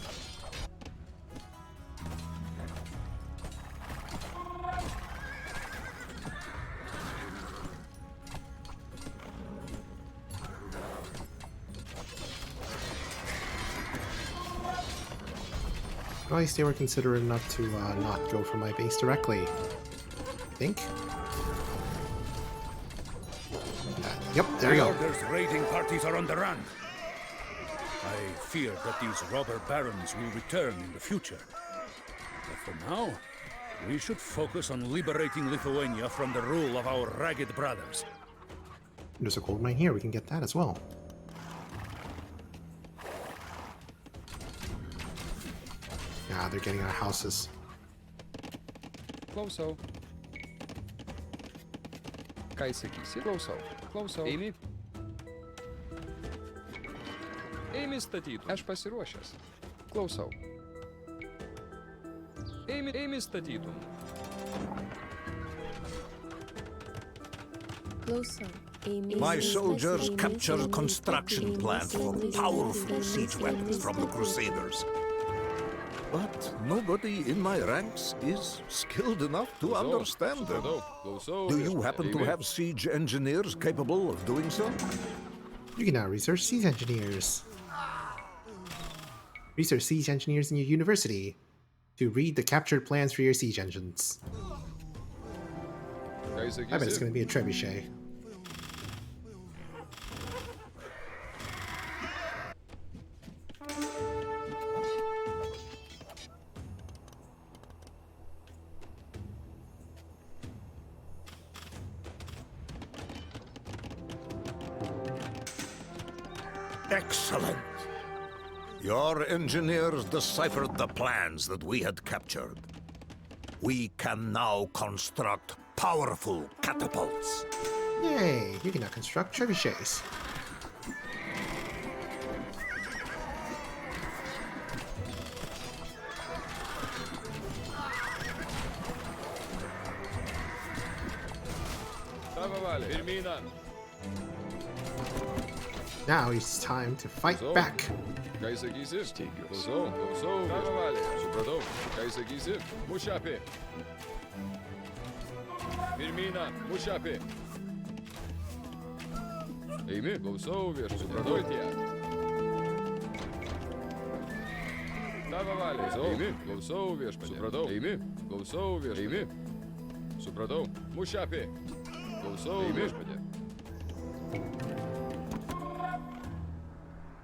At least they were considerate enough to not go for my base directly. I think. Yep, there you go. Order's raiding parties are on the run. I fear that these robber barons will return in the future. But for now, we should focus on liberating Lithuania from the rule of our ragged brothers. There's a gold mine here, we can get that as well. Yeah, they're getting our houses. Klausau. Ką sakysi? Klausau. Klausau. Eimi. Eimi statytum. Aš pasiruošęs. Klausau. Eimi statytum. Klausau. My soldiers captured construction plants for powerful siege weapons from the Crusaders. But nobody in my ranks is skilled enough to understand them. Do you happen to have siege engineers capable of doing so? You can now research siege engineers. Research siege engineers in your university to read the captured plans for your siege engines. I bet it's going to be a trebuchet. Excellent. Your engineers deciphered the plans that we had captured. We can now construct powerful catapults. Yay, you can now construct trebuchets. Now it's time to fight back. Ką sakysi? Klausau. Supratau. Ką sakysi? Mušapė. Pirmyną. Mušapė. Eimi. Klausau viešpatie. Supratau. Tavo valia. Eimi. Klausau viešpatie. Supratau. Eimi. Klausau viešpatie. Eimi. Supratau. Mušapė. Klausau viešpatie.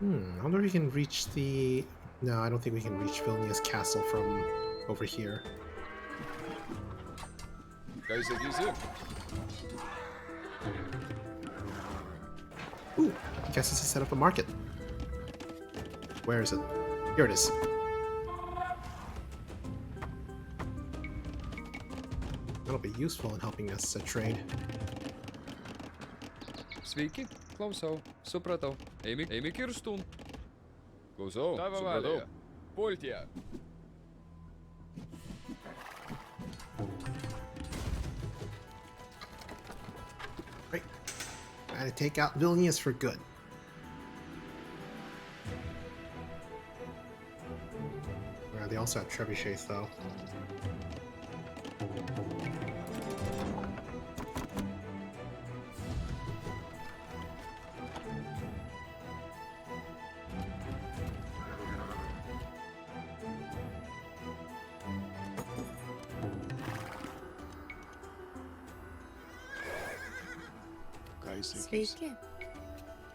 I wonder if we can reach the... No, I don't think we can reach Vilnius Castle from over here. Ką sakysi? Ooh, I guess this is set up a market. Where is it? Here it is. That'll be useful in helping us trade. Sveiki, klausau, supratau. Eimi kirstun. Klausau, supratau. Pultie. Right. Try to take out Vilnius for good. Well, they also have trebuchets, though. Sveiki.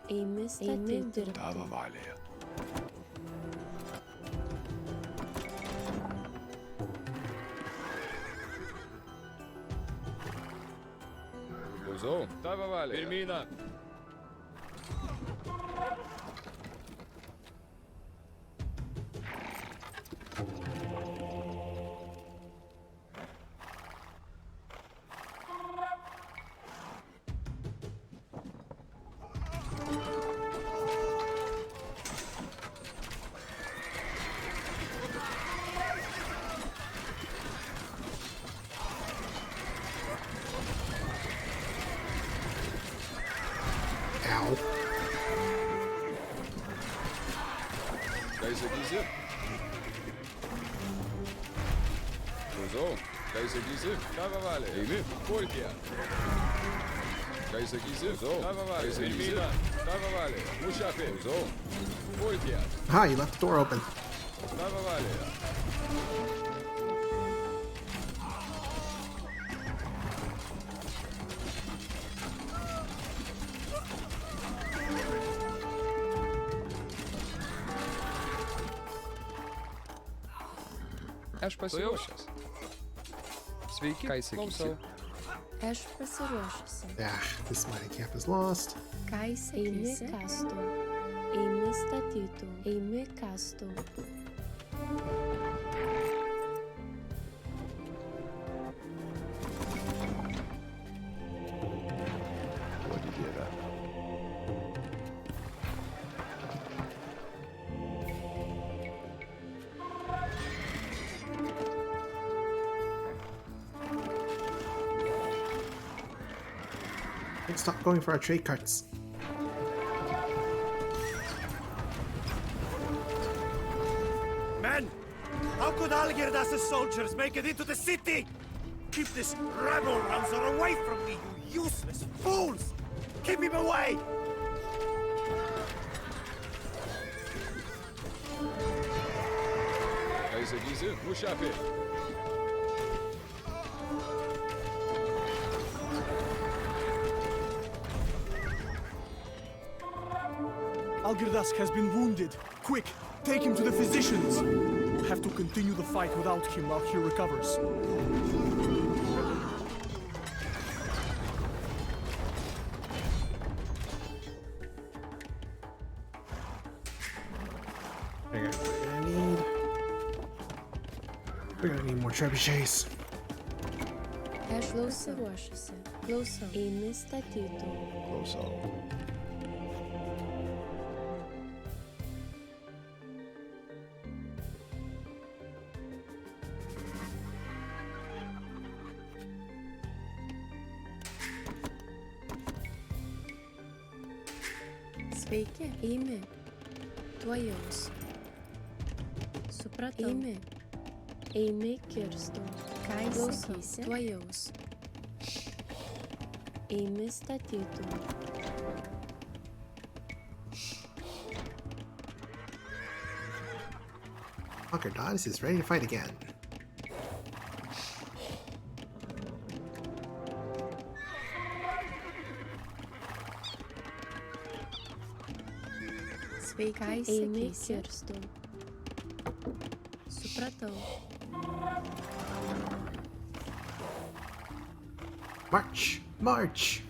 Eimi statyti. Tavo valioje. Klausau, tavo valioje. Pirmyną. Ką sakysi? Klausau, ką sakysi? Tavo valia. Eimi, pultie. Ką sakysi? Klausau, tavo valia. Pirmyną, tavo valia. Mušapė. Klausau, pultie. Ah, you left the door open. Tavo valia. Aš pasiruošęs. Sveiki, ką įsakysiu? Aš pasiruošusi. This mighty camp is lost. Ką įsakysi? Eimi kastu. Eimi statytų. Eimi kastu. Let's stop going for our trade carts. Men! How could Algirdas' soldiers make it into the city? Keep this rabble-rouser away from me, you useless fools! Keep him away! Ką įsakysi? Mušapė. Algirdas has been wounded. Quick, take him to the physicians. We'll have to continue the fight without him while he recovers. We're gonna need more trebuchets. Aš klausiuosi. Klausau. Eimi statytų. Klausau. Sveiki, eimi. Tuojaus. Supratau. Eimi. Eimi kirstų. Ką įsakysi? Tuojaus. Eimi statytų. Algirdas is ready to fight again. Sveika, eimi kirstų. Supratau. March! March!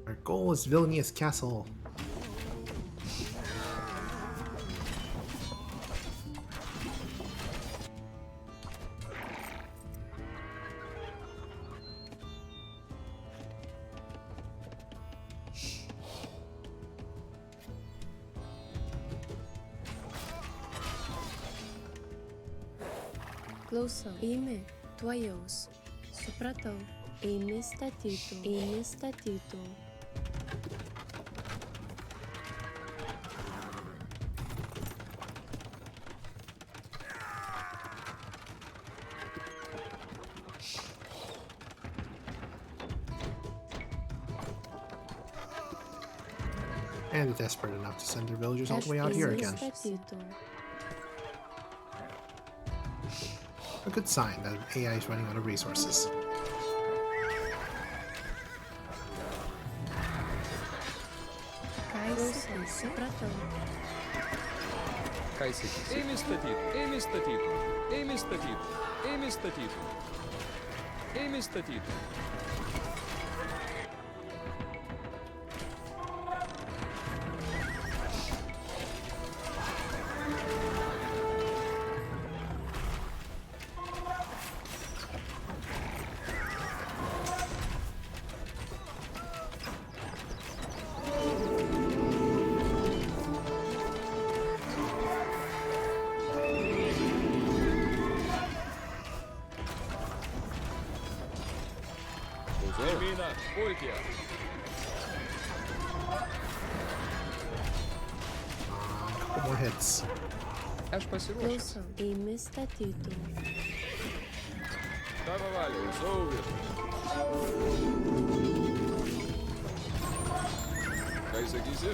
Our goal is Vilnius Castle. Klausau. Eimi. Tuojaus. Supratau. Eimi statytų. Eimi statytų. And they're desperate enough to send their villagers all the way out here again. A good sign that AI is running out of resources. Ką įsakysi? Eimi statytų. Eimi statytų. Eimi statytų. Eimi statytų. Eimi statytų. Emina, pulkė. Couple more hits. Aš pasiruošęs. Klausau. Eimi statytų. Tavo valia, saugi. Ką įsakysi?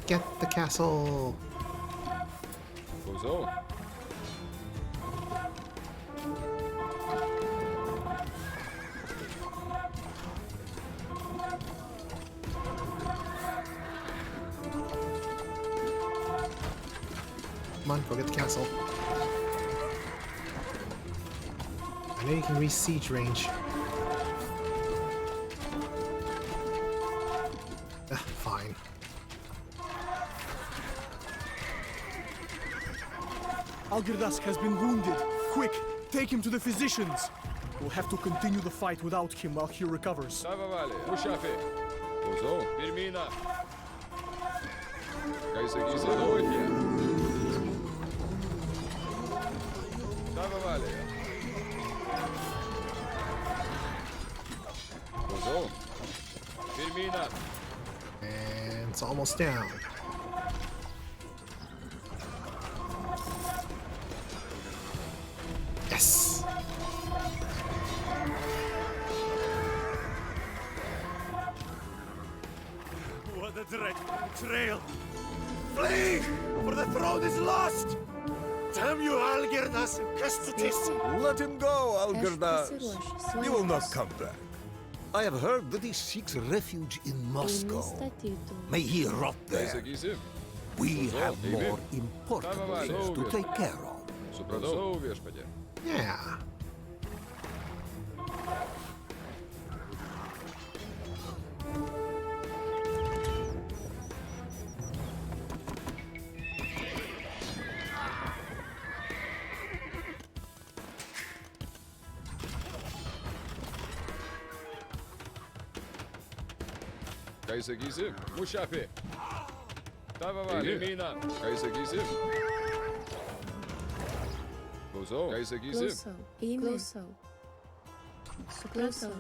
Get the castle. So. Come on, go get the castle. I know you can reach siege range. Fine. Algirdas has been wounded. Quick, take him to the physicians. We'll have to continue the fight without him while he recovers. And it's almost down. Yes! What a dreadful betrayal! Flee! For the throne is lost! Damn you, Algirdas and Kestutis! Let him go, Algirdas. He will not come back. I have heard that he seeks refuge in Moscow. May he rot there. We have more important things to take care of. Yeah. Kaiser Gize, Mushape. Tavavale, Mina. Kaiser Gize. Bozo, Kaiser Gize. Closo. Closo.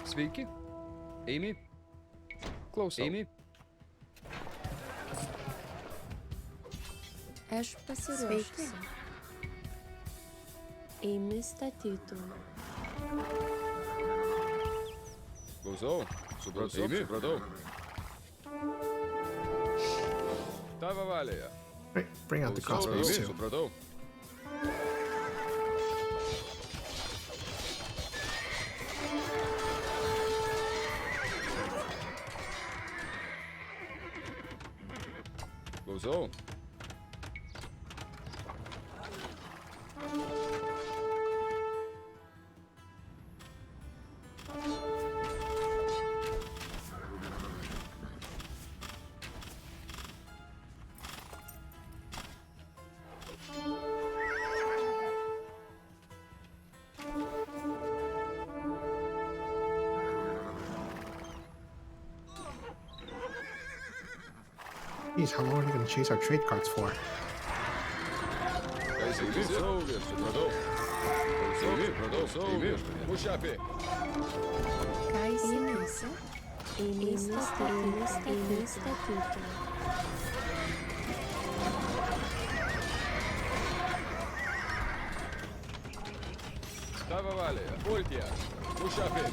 Sveiki. Amy. Klausau. Amy. Aš pasiruošusi. Eimi statytų. Klausau. Supratau. Tavo valėje. Bring out the crossbows too. Supratau. Klausau. Jeez, how long are we going to chase our trade carts for? Tava valė, pulkė. Mušapė.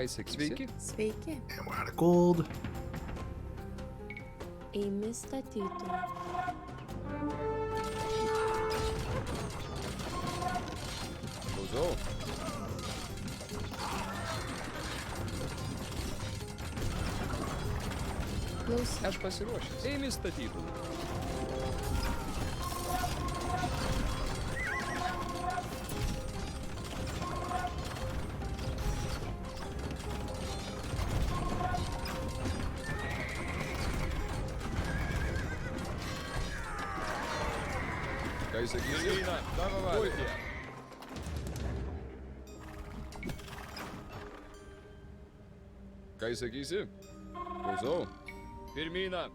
Sveiki. Sveiki. And we're out of gold. Eimi statytų. Klausau. Aš pasiruošęs. Eimi statytų. Sakysime, tavo valė. Kai sakysi? Klausau. Pirmyną.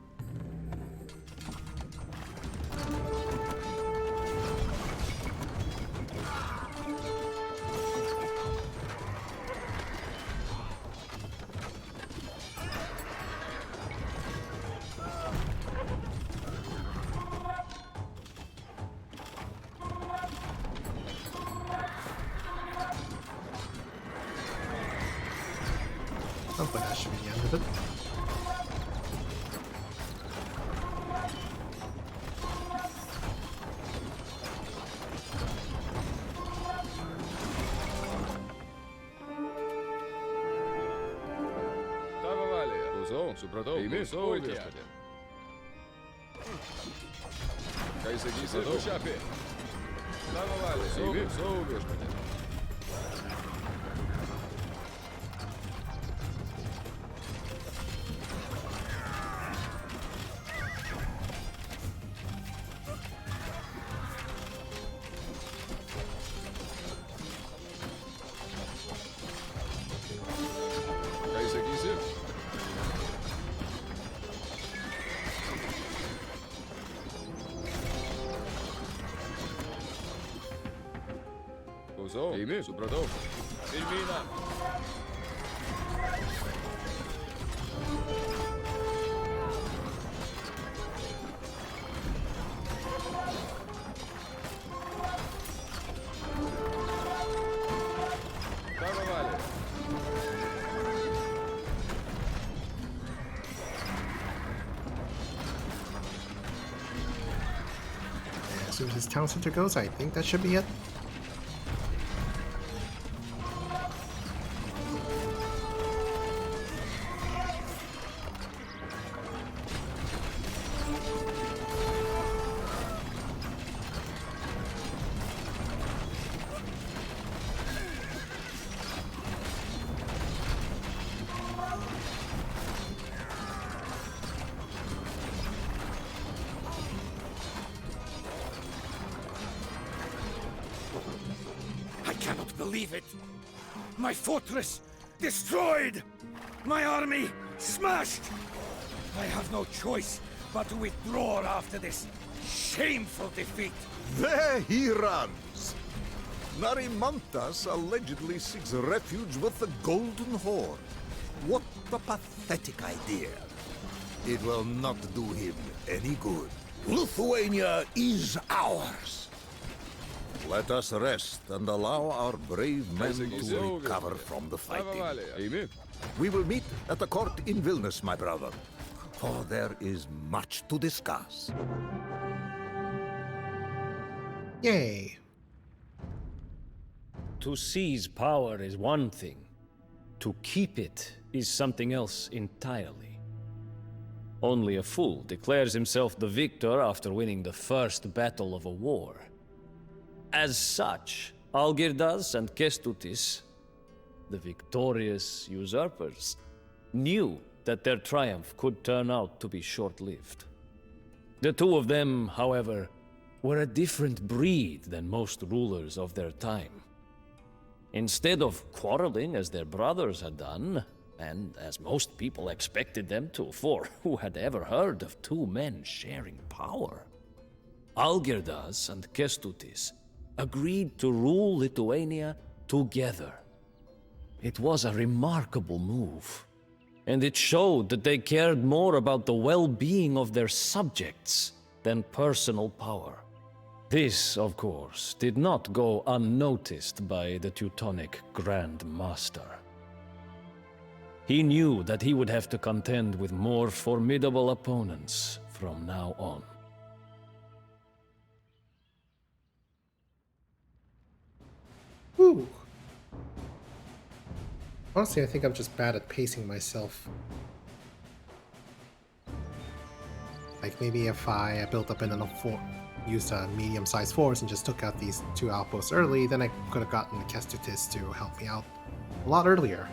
Hopefully that should be the end of it. Ими, Субрадов. Сильмина. As soon as his town center goes, I think that should be it. I cannot believe it! My fortress destroyed! My army smashed! I have no choice but to withdraw after this shameful defeat. There he runs! Narimantas allegedly seeks refuge with the Golden Horde. What a pathetic idea. It will not do him any good. Lithuania is ours. Let us rest and allow our brave men to recover from the fighting. We will meet at the court in Vilnius, my brother, for there is much to discuss. Yay! To seize power is one thing. To keep it is something else entirely. Only a fool declares himself the victor after winning the first battle of a war. As such, Algirdas and Kestutis, the victorious usurpers, knew that their triumph could turn out to be short-lived. The two of them, however, were a different breed than most rulers of their time. Instead of quarreling as their brothers had done, and as most people expected them to, for who had ever heard of two men sharing power? Algirdas and Kestutis agreed to rule Lithuania together. It was a remarkable move, and it showed that they cared more about the well-being of their subjects than personal power. This, of course, did not go unnoticed by the Teutonic Grand Master. He knew that he would have to contend with more formidable opponents from now on. Whew. Honestly, I think I'm just bad at pacing myself. Like maybe if I built up enough used a medium-sized force and just took out these two outposts early, then I could have gotten the Kestutis to help me out a lot earlier.